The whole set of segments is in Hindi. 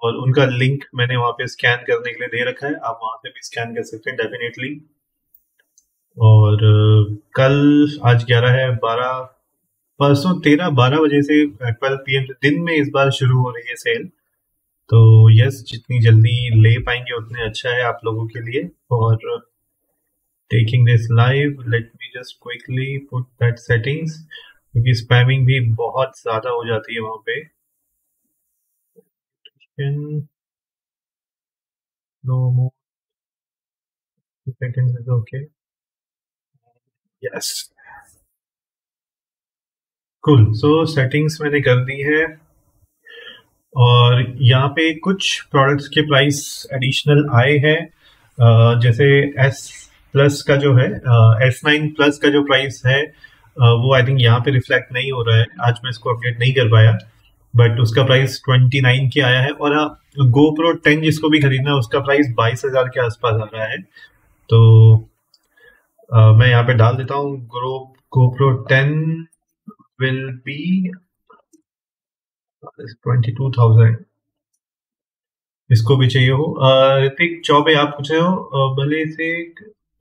और उनका लिंक मैंने वहाँ पे स्कैन करने के लिए दे रखा है, आप वहाँ से भी स्कैन कर सकते हैं डेफिनेटली। और कल आज 11 है, 12 परसों 13-12 बजे से 12 PM से दिन में इस बार शुरू हो रही है सेल। तो यस, जितनी जल्दी ले पाएंगे उतने अच्छा है आप लोगों के लिए। और taking this live, let me just quickly put that settings, क्योंकि स्पैमिंग भी बहुत ज़्यादा हो जाती है वहाँ पे। No more seconds is okay. Yes, cool. So settings मैंने कर दी है, और यहाँ पे कुछ प्रोडक्ट्स के प्राइस एडिशनल आए हैं। जैसे एस प्लस का जो है, S9 प्लस का जो प्राइस है, वो आई थिंक यहाँ पे रिफ्लेक्ट नहीं हो रहा है, आज मैं इसको अपडेट नहीं कर पाया। बट उसका प्राइस 29 के आया है। और GoPro 10 जिसको भी खरीदना है उसका प्राइस 22,000 के आसपास आ रहा है। तो मैं यहाँ पे डाल देता हूँ, GoPro 10 विल बी 22,000। इसको भी चाहिए हो। ऋतिक चौबे आप पूछ रहे हो, भले से,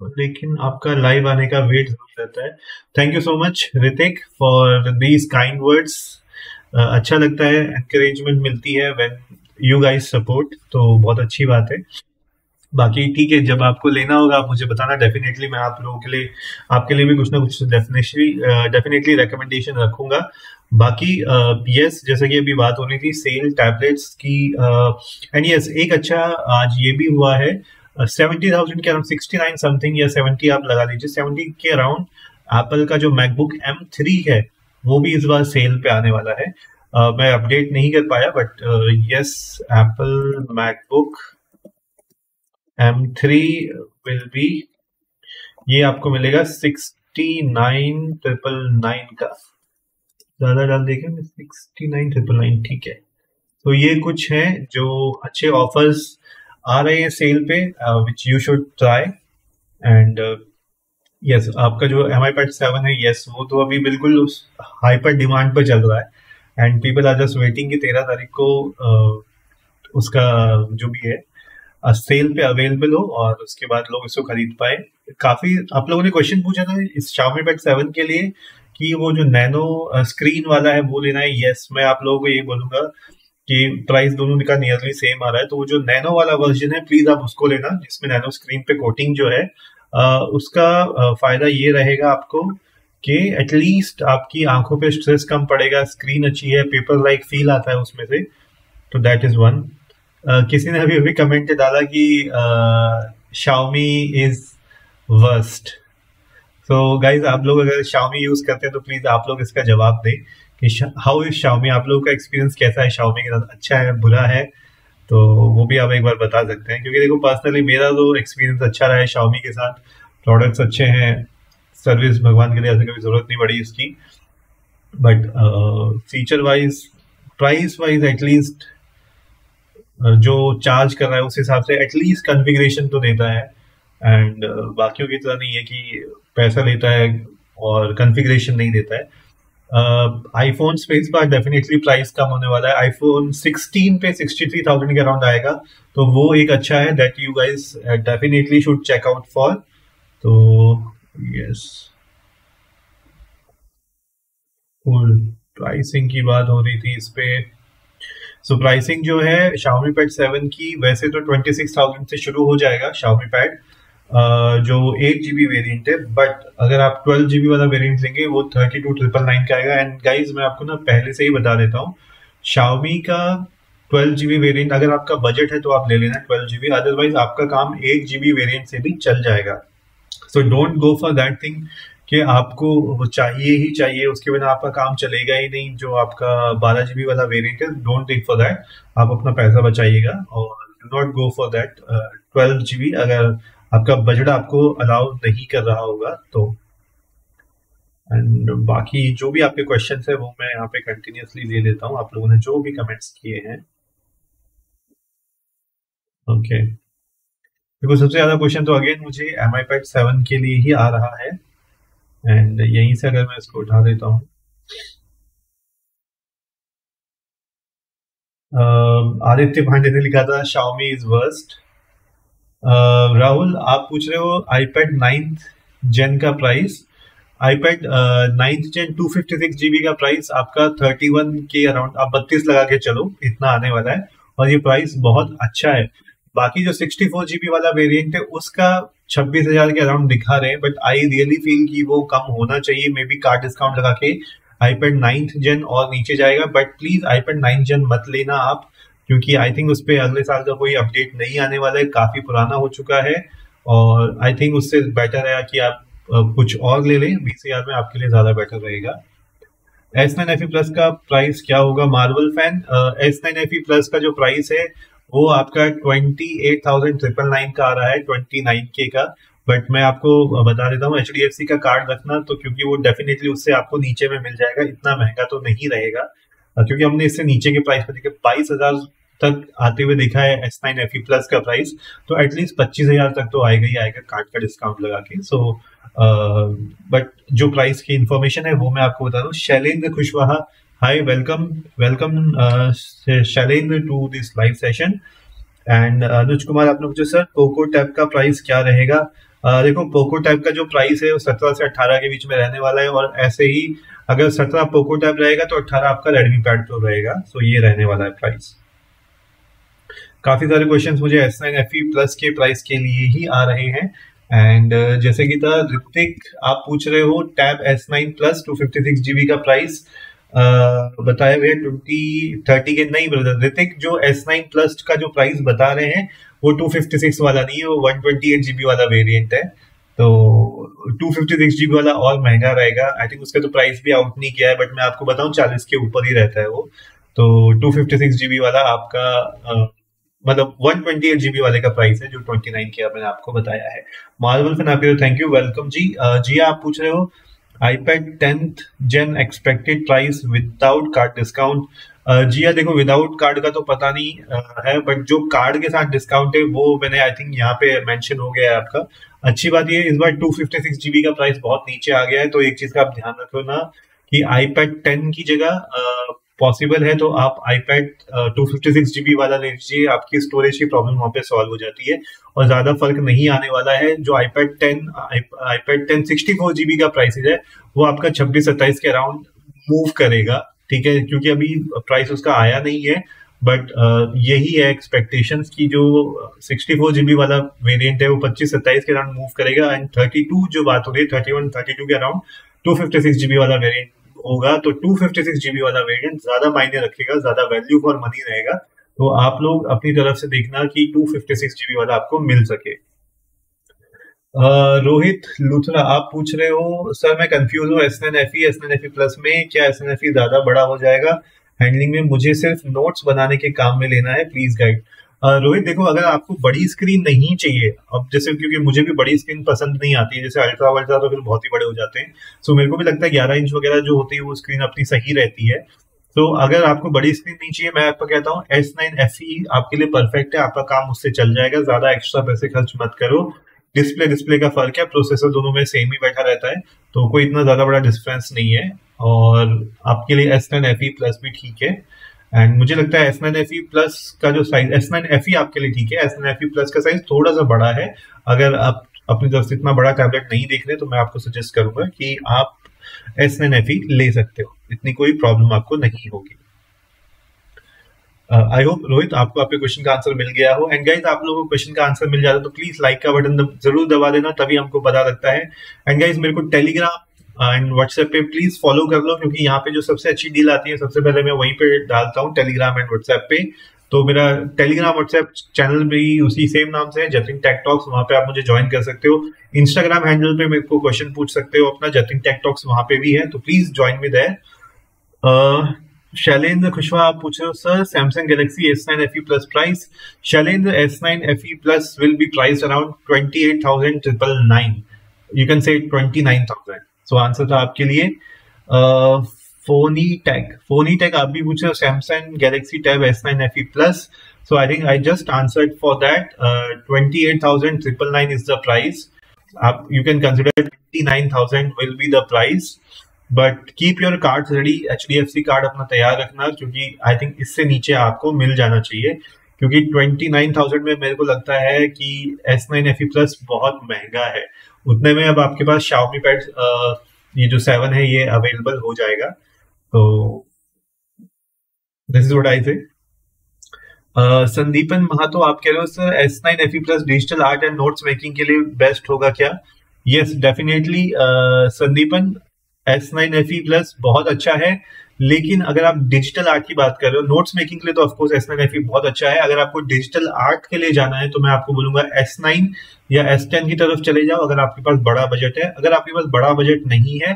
लेकिन आपका लाइव आने का वेट जरूर रहता है। Thank you so much Hrithik for these kind words. अच्छा लगता है, एनकरेजमेंट मिलती है व्हेन यू गाइस सपोर्ट, तो बहुत अच्छी बात है। बाकी ठीक है, जब आपको लेना होगा आप मुझे बताना, डेफिनेटली मैं आप लोगों के लिए, आपके लिए भी कुछ ना कुछ डेफिनेटली रिकमेंडेशन रखूंगा। बाकी यस, जैसे कि अभी बात हो रही थी सेल टैबलेट्स की, एंड यस एक अच्छा आज ये भी हुआ है, 70,000 के अराउंड, 69 समथिंग या 70 आप लगा लीजिए, 70 के अराउंड एप्पल का जो मैकबुक M3 है वो भी इस बार सेल पे आने वाला है। मैं अपडेट नहीं कर पाया, but yes, Apple MacBook M3 will be, ये आपको मिलेगा 69,999 का। ज्यादा डाल देंगे, 69,999, ठीक है। तो ये कुछ है जो अच्छे ऑफर्स आ रहे हैं सेल पे, which you should try. And yes, आपका जो Mi Pad 7 है, यस वो तो अभी बिल्कुल उस हाइपर डिमांड पर चल रहा है, and people are just waiting कि 13 तारीख को उसका जो भी है सेल पे अवेलेबल हो, और उसके बाद लोग इसको खरीद पाए। काफी आप लोगों ने क्वेश्चन पूछा था इस Xiaomi Pad 7 के लिए कि वो जो नैनो स्क्रीन वाला है वो लेना है। यस, मैं आप लोगों को ये बोलूंगा कि प्राइस दोनों का नियरली सेम आ रहा है, तो वो जो नैनो वाला वर्जन है प्लीज आप उसको लेना, जिसमें नैनो स्क्रीन पे कोटिंग जो है, उसका फायदा ये रहेगा आपको कि एटलीस्ट आपकी आंखों पे स्ट्रेस कम पड़ेगा, स्क्रीन अच्छी है, पेपर लाइक फील आता है उसमें से, तो दैट इज वन। किसी ने अभी अभी कमेंट डाला कि Xiaomi is worst. So guys, आप लोग अगर Xiaomi यूज करते हैं तो प्लीज आप लोग इसका जवाब दें कि हाउ इज Xiaomi, आप लोगों का एक्सपीरियंस कैसा है Xiaomi के साथ, अच्छा है बुरा है, तो वो भी आप एक बार बता सकते हैं। क्योंकि देखो पर्सनली मेरा तो एक्सपीरियंस अच्छा रहा है Xiaomi के साथ, प्रोडक्ट्स अच्छे हैं, सर्विस भगवान के लिए ऐसे कभी जरूरत नहीं पड़ी इसकी। But feature wise, price wise, at least जो चार्ज कर रहा है उस हिसाब से एटलीस्ट कॉन्फ़िगरेशन तो देता है। एंड बाकियों की तरह नहीं है कि पैसा लेता है और कॉन्फ़िगरेशन नहीं देता है। आईफोन स्पेस पर डेफिनेटली प्राइस कम होने वाला है, आईफोन 16 पे 63,000 के अराउंड आएगा, तो वो एक अच्छा है that you guys definitely should check out for. तो यस, फुल प्राइसिंग की बात हो रही थी इस पे। सो प्राइसिंग जो है Xiaomi Pad 7 की, वैसे तो 26,000 से शुरू हो जाएगा Xiaomi Pad, जो 8 GB वेरिएंट है, बट अगर आप 12 GB वाला वेरिएंट लेंगे वो 32,999 का आएगा। एंड गाइज मैं आपको ना पहले से ही बता देता हूँ, Xiaomi का 12 GB वेरिएंट अगर आपका बजट है तो आप ले लेना 12 GB, अदरवाइज आपका काम 1 GB वेरिएंट से भी चल जाएगा। So don't go for that thing कि आपको वो चाहिए ही चाहिए, उसके बिना आपका काम चलेगा ही नहीं। जो आपका 12 GB वाला वेरिएंट है, डोंट थिंक फॉर दैट, आप अपना पैसा बचाइएगा, और do not go for that 12 GB अगर आपका बजट आपको अलाउ नहीं कर रहा होगा तो। एंड बाकी जो भी आपके क्वेश्चन है वो मैं यहाँ पे कंटिन्यूसली ले लेता हूँ, आप लोगों ने जो भी कमेंट्स किए हैं। ओके, देखो सबसे ज्यादा क्वेश्चन तो अगेन मुझे Mi Pad 7 के लिए ही आ रहा है, एंड यहीं से अगर मैं इसको उठा देता हूँ, आदित्य पांडे ने लिखा था Xiaomi इज वर्स्ट। राहुल आप पूछ रहे हो iPad 9th जेन का प्राइस। iPad 9th जेन 256 GB का प्राइस आपका 31 के अराउंड, आप 32 लगा के चलो, इतना आने वाला है और ये प्राइस बहुत अच्छा है। बाकी जो 64 GB वाला वेरिएंट है उसका 26,000 के अराउंड दिखा रहे हैं, बट आई रियली फील कि वो कम होना चाहिए। मे बी कार्ड डिस्काउंट लगा के iPad 9th जेन और नीचे जाएगा, बट प्लीज iPad 9 जेन मत लेना आप, क्योंकि आई थिंक उस पर अगले साल का कोई अपडेट नहीं आने वाला है, काफी पुराना हो चुका है। और आई थिंक उससे बेटर है कि आप कुछ और ले लें 20,000 में, आपके लिए ज्यादा बेटर रहेगा। S9 FE प्लस का प्राइस क्या होगा Marvel fan? S9 FE plus का जो प्राइस है वो आपका 28,999 का आ रहा है, 29K का। बट मैं आपको बता देता हूँ HDFC का कार्ड रखना, तो क्योंकि वो डेफिनेटली उससे आपको नीचे में मिल जाएगा, इतना महंगा तो नहीं रहेगा। क्योंकि हमने इससे नीचे के प्राइस पर देखे 22,000 तक आते हुए देखा है S9 FE प्लस का प्राइस, तो एटलीस्ट 25,000 तक तो आएगा ही आएगा कार्ड का डिस्काउंट लगा के। सो बट जो प्राइस की इंफॉर्मेशन है वो मैं आपको बता दूं। Shailendra Kushwaha, hi, welcome welcome Shailendra to this live session. And Anuj Kumar आपने पूछा सर पोको टैब का प्राइस क्या रहेगा? देखो पोको टैब का जो प्राइस है वो 17 से 18 के बीच में रहने वाला है, और ऐसे ही अगर 17 पोको टैब रहेगा तो 18 आपका रेडमी पैड प्रो रहेगा। सो ये रहने वाला है प्राइस। काफी सारे क्वेश्चंस मुझे S9 FE प्लस के प्राइस के लिए ही आ रहे हैं। एंड जैसे कि था ऋतिक, आप पूछ रहे हो टैब S9 प्लस 256 GB का प्राइस बताया हुआ 2030 के नहीं ब्रदर ऋतिक, जो S9 प्लस का जो प्राइस बता रहे हैं वो 256 वाला नहीं है, वो 128 GB वाला वेरिएंट है। तो 256 GB वाला और महंगा रहेगा। आई थिंक उसका तो प्राइस भी आउट नहीं किया है, बट मैं आपको बताऊं 40 के ऊपर ही रहता है वो। तो 256 GB वाला आपका मतलब 128 GB वाले का प्राइस है, जो 29 के मैंने आपको बताया है। मार्वल फैन आप thank you, welcome ji. Ji आप पूछ रहे हो iPad 10th gen expected price without card discount. Ji देखो विदाउट कार्ड का तो पता नहीं है, बट जो कार्ड के साथ डिस्काउंट है वो मैंने आई थिंक यहाँ पे मेंशन हो गया है आपका। अच्छी बात ये इस बार 256 GB का प्राइस बहुत नीचे आ गया है, तो एक चीज का आप ध्यान रखो ना कि iPad 10 की जगह पॉसिबल है तो आप iPad 256 GB वाला ले लीजिए, आपकी स्टोरेज की प्रॉब्लम वहां पे सॉल्व हो जाती है और ज्यादा फर्क नहीं आने वाला है। जो iPad 10 64 GB का प्राइस है वो आपका 26-27 के अराउंड मूव करेगा, ठीक है, क्योंकि अभी प्राइस उसका आया नहीं है। बट यही है एक्सपेक्टेशंस की जो 64 GB वाला वेरिएंट है वो 25-27 के अराउंड मूव करेगा, एंड 32 जो बात हो रही है 31-32 के अराउंड 256 GB वाला वेरिएंट होगा। तो 256 GB वाला वेरिएंट ज्यादा मायने रखेगा, ज्यादा वैल्यू फॉर मनी रहेगा। तो आप लोग अपनी तरफ से देखना कि 256 GB वाला आपको मिल सके। रोहित लूथरा आप पूछ रहे हो सर मैं कंफ्यूज हूँ S9 FE प्लस में, क्या S9 FE ज्यादा बड़ा हो जाएगा हैंडलिंग में? मुझे सिर्फ नोट्स बनाने के काम में लेना है, प्लीज गाइड। रोहित देखो अगर आपको बड़ी स्क्रीन नहीं चाहिए, अब जैसे क्योंकि मुझे भी बड़ी स्क्रीन पसंद नहीं आती है, जैसे अल्ट्रा वल्ट्रा तो फिर बहुत ही बड़े हो जाते हैं, सो मेरे को भी लगता है 11 इंच वगैरह जो होती है वो स्क्रीन अपनी सही रहती है। तो अगर आपको बड़ी स्क्रीन नहीं चाहिए, मैं आपको कहता हूँ S9 FE आपके लिए परफेक्ट है, आपका काम उससे चल जाएगा, ज्यादा एक्स्ट्रा पैसे खर्च मत करो। डिस्प्ले का फर्क है, प्रोसेसर दोनों में सेम ही बैठा रहता है, तो कोई इतना ज्यादा बड़ा डिफरेंस नहीं है, और आपके लिए S9 FE प्लस भी ठीक है। एंड मुझे लगता है S9 FE प्लस का जो साइज, S9 FE आपके लिए ठीक है, S9 FE प्लस का साइज थोड़ा सा बड़ा है। अगर आप अपनी तरफ से इतना बड़ा टैबलेट नहीं देख रहे तो मैं आपको सजेस्ट करूंगा कि आप S9 FE ले सकते हो, इतनी कोई प्रॉब्लम आपको नहीं होगी। आई होप रोहित आपको आपके क्वेश्चन का आंसर मिल गया हो। एंड गाइस आप लोगों को क्वेश्चन का आंसर मिल जाता है तो प्लीज लाइक का बटन जरूर दबा देना, तभी हमको पता लगता है। एंड गाइस मेरे को टेलीग्राम एंड व्हाट्सएप पे प्लीज फॉलो कर लो, क्योंकि यहाँ पे जो सबसे अच्छी डील आती है सबसे पहले मैं वहीं पे डालता हूँ, टेलीग्राम एंड व्हाट्सएप पे। तो मेरा टेलीग्राम व्हाट्सएप चैनल भी उसी सेम नाम से है, जतिन टेक टॉक्स, वहां पे आप मुझे ज्वाइन कर सकते हो। इंस्टाग्राम हैंडल पे मेरे को क्वेश्चन पूछ सकते हो अपना, जतिन टेक टॉक्स वहां पे भी है, तो please join me there. Shailendra Kushwaha आप पूछ रहे हो sir Samsung Galaxy S9 FE plus price. Shailendra S9 FE plus will be price around 28,999, you can say 29,000। So answer था आपके लिए। फोनी टेक आप भी पूछ रहे हो Samsung Galaxy tab S9 FE plus. So I think I just answered for that, 28,999 is the price. आप you can consider 29,000 will be the price. But keep your cards ready, HDFC card अपना तैयार रखना, क्योंकि आई थिंक इससे नीचे आपको मिल जाना चाहिए, क्योंकि 29,000 में मेरे को लगता है कि S9 FE Plus बहुत महंगा है। उतने में अब आपके पास Xiaomi Pad ये जो 7 है ये अवेलेबल हो जाएगा। तो this is what I think. Sandipan Mahato आप कह रहे हो sir S9 FE Plus digital art and notes making के लिए बेस्ट होगा क्या? Yes definitely Sandipan, S9 FE Plus बहुत अच्छा है, लेकिन अगर आप डिजिटल आर्ट की बात कर रहे हो, नोट्स मेकिंग के लिए तो ऑफकोर्स S9 FE बहुत अच्छा है। अगर आपको डिजिटल आर्ट के लिए जाना है तो मैं आपको बोलूंगा S9 या S10 की तरफ चले जाओ, अगर आपके पास बड़ा बजट है। अगर आपके पास बड़ा बजट नहीं है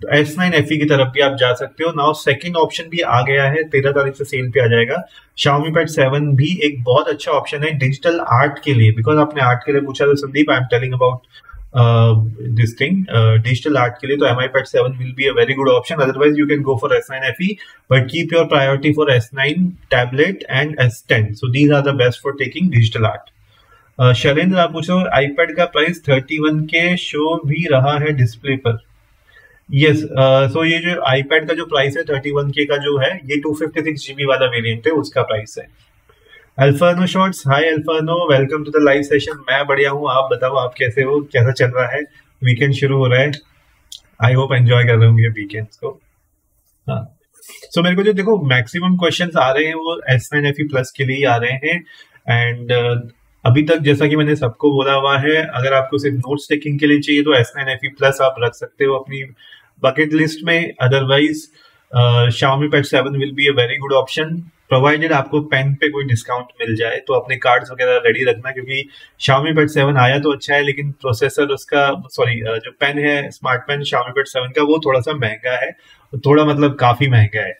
तो S9 FE की तरफ भी आप जा सकते हो। नाउ सेकंड ऑप्शन भी आ गया है, 13 तारीख से सेल पे आ जाएगा। Xiaomi Pad 7 भी एक बहुत अच्छा ऑप्शन है डिजिटल आर्ट के लिए, बिकॉज आपने आर्ट के लिए पूछा तो Sandeep I am telling about this thing digital art के लिए तो Mi Pad 7 will be a very good option. Otherwise you can go for S9 FE, but keep your priority for S9 tablet and S10. So these are the best for taking digital art. Shailendra आप पूछो iPad का प्राइस 31K शो भी रहा है डिस्प्ले पर। यस सो ये जो iPad का जो प्राइस है 31K का जो है, ये 256GB वाला वेरिएंट है, उसका प्राइस है। Alfano shorts, hi Alfano, welcome to the live session. मैं बढ़िया हूँ, आप बताओ आप कैसे हो, कैसा चल रहा है? वीकेंड शुरू हो रहा है, आई होप एंजॉय कर रहे होंगे वीकेंड्स को। हाँ, सो मेरे को जो देखो मैक्सिमम क्वेश्चंस आ रहे हैं वो S9 FE Plus के लिए आ रहे हैं। एंड अभी तक जैसा कि मैंने सबको बोला हुआ है, अगर आपको सिर्फ नोट्स टेकिंग के लिए चाहिए तो S9 FE Plus आप रख सकते हो अपनी बकेट लिस्ट में। Otherwise Xiaomi Pad 7 will be a very good option, provided आपको पेन पे कोई डिस्काउंट मिल जाए। तो अपने कार्ड्स वगैरह रेडी रखना, क्योंकि Xiaomi Pad 7 आया तो अच्छा है, लेकिन प्रोसेसर उसका जो पेन है स्मार्ट पेन Xiaomi Pad 7 का वो थोड़ा सा महंगा है, थोड़ा मतलब काफी महंगा है।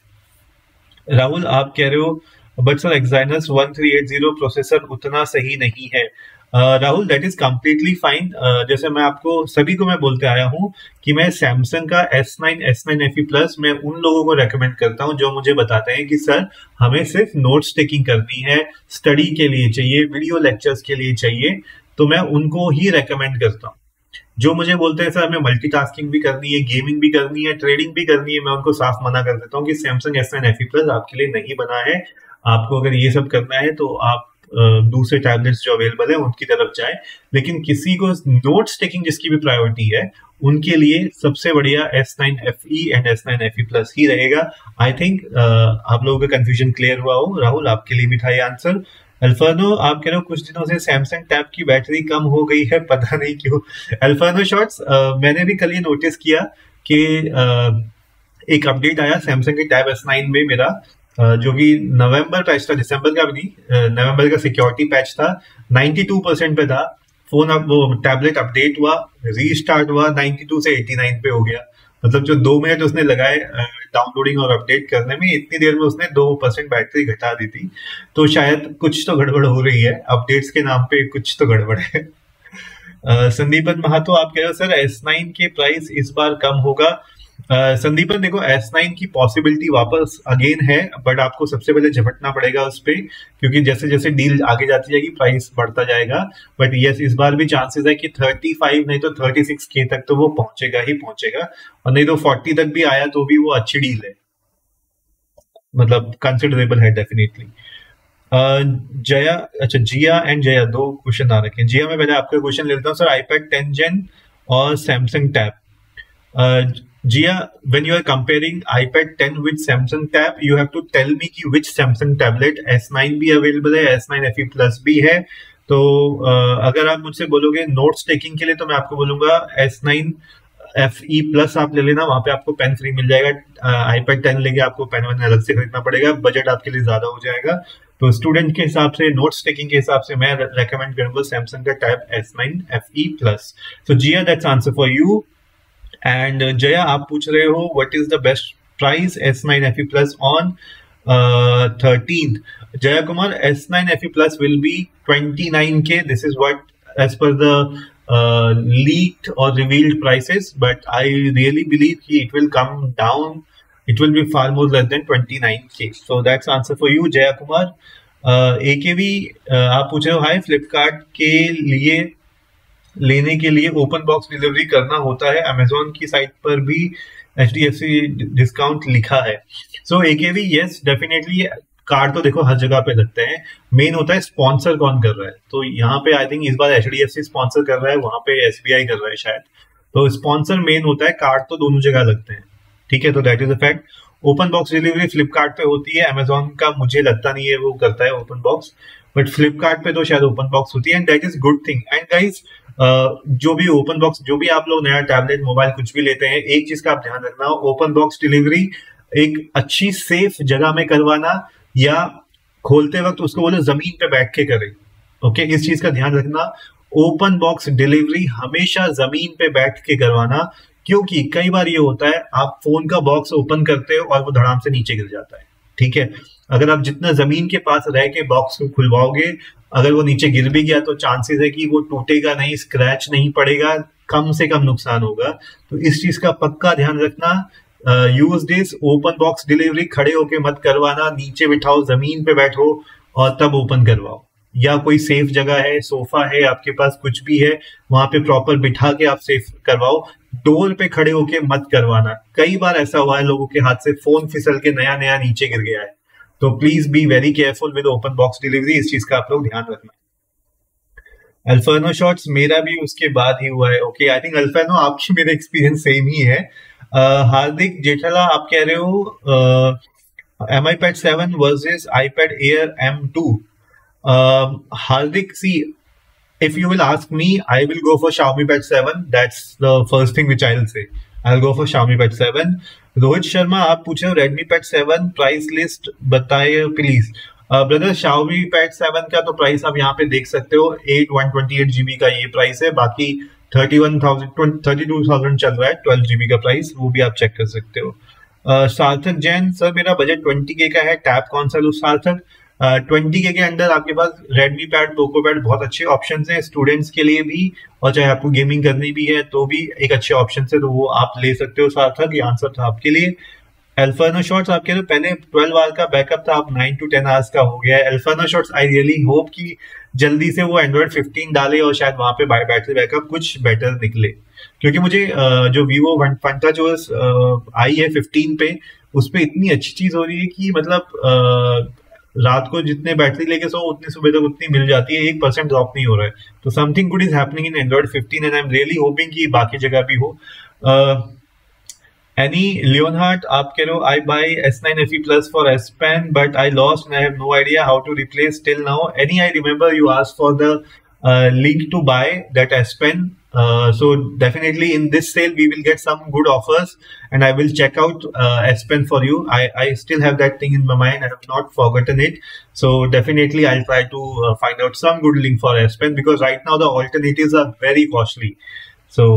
राहुल आप कह रहे हो बट सर Exynos 1380 प्रोसेसर उतना सही नहीं है। Rahul that is completely fine. जैसे मैं आपको सभी को मैं बोलते आया हूँ कि मैं सैमसंग का S9 FE Plus मैं उन लोगों को रेकमेंड करता हूँ जो मुझे बताते हैं कि सर हमें सिर्फ नोट्स टेकिंग करनी है, स्टडी के लिए चाहिए, वीडियो लेक्चर्स के लिए चाहिए, तो मैं उनको ही रेकमेंड करता हूँ। जो मुझे बोलते हैं सर हमें मल्टीटास्किंग भी करनी है, गेमिंग भी करनी है, ट्रेडिंग भी करनी है, मैं उनको साफ मना कर देता हूँ कि सैमसंग S9 FE Plus आपके लिए नहीं बना है। आपको अगर ये सब करना है तो आप दूसरे टैबलेट्स जो अवेलेबल है उनकी तरफ जाए। लेकिन किसी को नोट्स टेकिंग जिसकी भी प्रायोरिटी है उनके लिए सबसे बढ़िया S9 FE and S9 FE Plus ही रहेगा। आई थिंक आप लोगों का कंफ्यूजन क्लियर हुआ हो। राहुल आपके लिए भी था ये आंसर। अल्फानो आप कह रहे हो कुछ दिनों से सैमसंग टैब की बैटरी कम हो गई है, पता नहीं क्यों। अल्फानो शॉर्ट्स, मैंने भी कल ये नोटिस किया कि एक अपडेट आया सैमसंग के टैब S9 में मेरा, जो कि नवंबर पैच था, दिसंबर का भी नहीं, नवंबर का सिक्योरिटी पैच था, 92% पे था फोन। अब वो टैबलेट अपडेट हुआ, रीस्टार्ट हुआ, 92 से 89 पे हो गया। मतलब जो 2 मिनट उसने लगाए डाउनलोडिंग और अपडेट करने में, इतनी देर में उसने 2% बैटरी घटा दी थी। तो शायद कुछ तो गड़बड़ हो रही है, अपडेट्स के नाम पे कुछ तो गड़बड़ है। संदीपन महातो आप कह रहे हो सर S9 के प्राइस इस बार कम होगा। संदीपन देखो S9 की पॉसिबिलिटी वापस अगेन है, बट आपको सबसे पहले झपटना पड़ेगा उस पे, क्योंकि जैसे जैसे डील आगे जाती जाएगी प्राइस बढ़ता जाएगा। बट यस, इस बार भी चांसेस है कि 35 नहीं तो 36K तक तो वो पहुंचेगा ही पहुंचेगा, और नहीं तो 40 तक भी आया तो भी वो अच्छी डील है, मतलब कंसिडरेबल है डेफिनेटली। जया, अच्छा जिया एंड जया, 2 क्वेश्चन आ रखे हैं। जिया मैं पहले आपका क्वेश्चन लेता हूँ सर, iPad 10 Gen और Samsung tab. Jia, when you are comparing iPad 10 with Samsung Tab, you have to tell me कि which Samsung tablet, S9 भी अवेलेबल है, S9 FE Plus भी है। तो अगर आप मुझसे बोलोगे नोट्स टेकिंग के लिए तो मैं आपको बोलूंगा S9 FE Plus आप ले लेना, वहां पे आपको पेन फ्री मिल जाएगा। iPad 10 लेके आपको पेन वन अलग से खरीदना पड़ेगा, बजट आपके लिए ज्यादा हो जाएगा। तो स्टूडेंट के हिसाब से, नोट्स टेकिंग के हिसाब से मैं रेकमेंड करूंगा सैमसंग का टैब S9 FE Plus। तो Jiya that's answer for you. And Jaya आप पूछ रहे हो what is the best price S9 FE Plus on 13th। Jaya Kumar, S9 FE Plus will be 29K. This is what as per the leaked or revealed prices, but I really believe it will come down. It will be far more less than 29K. So that's answer for you, Jaya Kumar. AKV आप पूछ रहे हो हाय, फ्लिपकार्ट के लिए लेने के लिए ओपन बॉक्स डिलीवरी करना होता है, अमेजोन की साइट पर भी HDFC डिस्काउंट लिखा है। सो AKV यस डेफिनेटली कार्ड तो देखो हर जगह पे लगते हैं, मेन होता है स्पॉन्सर कौन कर रहा है। तो यहाँ पे आई थिंक इस बार HDFC स्पॉन्सर कर रहा है, वहां पे SBI कर रहा है शायद। तो स्पॉन्सर मेन होता है, कार्ड तो दोनों जगह लगते हैं, ठीक है। तो that is a fact. Open box delivery Flipkart पे होती है, अमेजोन का मुझे लगता नहीं है वो करता है ओपन बॉक्स, बट फ्लिपकार्ट पे तो शायद ओपन बॉक्स होती है, and that is good thing. And guys जो भी ओपन बॉक्स, जो भी आप लोग नया टैबलेट मोबाइल कुछ भी लेते हैं, एक चीज का आप ध्यान रखना, ओपन बॉक्स डिलीवरी एक अच्छी सेफ जगह में करवाना, या खोलते वक्त उसको बोले जमीन पे बैठ के करें। ओके, इस चीज का ध्यान रखना। ओपन बॉक्स डिलीवरी हमेशा जमीन पे बैठ के करवाना, क्योंकि कई बार ये होता है आप फोन का बॉक्स ओपन करते हो और वो धड़ाम से नीचे गिर जाता है, ठीक है। अगर आप जितना जमीन के पास रह के बॉक्स को खुलवाओगे, अगर वो नीचे गिर भी गया तो चांसेस है कि वो टूटेगा नहीं, स्क्रैच नहीं पड़ेगा, कम से कम नुकसान होगा। तो इस चीज का पक्का ध्यान रखना। Use this open box delivery खड़े होके मत करवाना, नीचे बिठाओ, जमीन पे बैठो और तब ओपन करवाओ, या कोई सेफ जगह है, सोफा है आपके पास, कुछ भी है, वहां पे प्रॉपर बिठा के आप सेफ करवाओ। डोर पे खड़े होके मत करवाना। कई बार ऐसा हुआ है लोगों के हाथ से फोन फिसल के नया नया नीचे गिर गया है। तो please be very careful with open box delivery, इस चीज का आप लोग ध्यान रखना। अल्फानो शॉट्स मेरा भी उसके बाद ही हुआ है। ओके, आई थिंक अल्फानो आपकी मेरा एक्सपीरियंस सेम ही है। हार्दिक जेठाला आप कह रहे हो MI Pad 7 versus iPad Air M2। Hardik, see, if you will ask me, I will go for Xiaomi Pad 7. That's the first thing which I'll say. I'll go for Xiaomi Pad 7. Rohit Sharma आप पूछ रहे हो Redmi Pad 7 प्राइस लिस्ट बताइए प्लीज। ब्रदर, Xiaomi Pad 7 का तो प्राइस आप यहाँ पे देख सकते हो, 128 GB का ये प्राइस है, बाकी 32,000 चल रहा है 12 GB का प्राइस, वो भी आप चेक कर सकते हो। सार्थक जैन, सर मेरा बजट 20K का है, टैब कौन सा लूं? सार्थक, 20K के अंदर आपके पास Redmi Pad, Poco Pad बहुत अच्छे ऑप्शंस हैं स्टूडेंट्स के लिए भी, और चाहे आपको गेमिंग करनी भी है तो भी एक अच्छे ऑप्शन है, तो वो आप ले सकते हो। सार्थक, ये आंसर था आपके लिए। अल्फानो शॉट्स आप कह रहे हो पहले 12 आवर का बैकअप था, अब 9 to 10 आवर्स का हो गया है। अल्फानो शॉट्स, आई रियली होप कि जल्दी से वो Android 15 डाले और शायद वहां पे बैटरी बैकअप कुछ बेटर निकले, क्योंकि मुझे जो Vivo FunTouch आई है 15 पे, उस पे इतनी अच्छी चीज हो रही है कि मतलब रात को जितने बैटरी लेके सो उतनी सुबह तक उतनी मिल जाती है, 1% ड्रॉप नहीं हो रहा है। तो something good is happening in Android 15 and I am really hoping कि बाकी जगह भी हो। एनी लियोनहार्ट आप कह रहे हो आई bye S9 FE Plus for S Pen but I lost and I have no idea how to replace till now. Any, I remember you asked for the link to buy that S Pen. So definitely in this sale we will get some good offers and I will check out S Pen for you. I still have that thing in my mind. I have not forgotten it. So definitely I'll try to find out some good link for S Pen, because right now the alternatives are very costly. So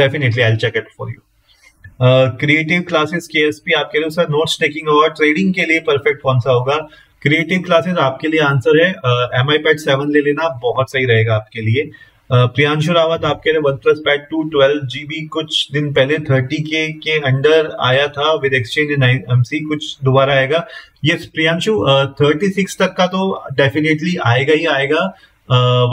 definitely I'll check it for you. Creative classes KSP आप कह रहे हो सर नोट्स टेकिंग और ट्रेडिंग के लिए परफेक्ट कौन सा होगा? क्रिएटिव क्लासेस आपके लिए आंसर है MI Pad 7 ले लेना, बहुत सही रहेगा आपके लिए। प्रियांशु रावत आप कह रहे हैं OnePlus Pad 2 12 GB कुछ दिन पहले 30K के अंडर आया था विद एक्सचेंज इन IMC, कुछ दोबारा आएगा? यस प्रियांशु, 36 तक का तो डेफिनेटली आएगा ही आएगा।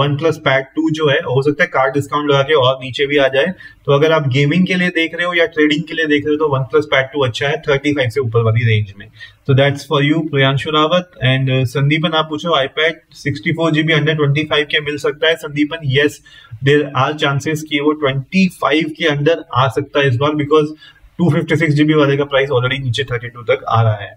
OnePlus Pad 2 जो है, हो सकता है कार्ड डिस्काउंट लगा के और नीचे भी आ जाए। तो अगर आप गेमिंग के लिए देख रहे हो या ट्रेडिंग के लिए देख रहे हो तो OnePlus Pad 2 अच्छा है 35 से ऊपर वाली रेंज में। तो that's for you Priyanshu Rawat. And Sandipan आप पूछो iPad 64 GB अंडर 25 के मिल सकता है? Sandipan, yes there are chances कि वो 25 के अंदर आ सकता है इस बार, बिकॉज 256 GB वाले का प्राइस ऑलरेडी नीचे 32 तक आ रहा है।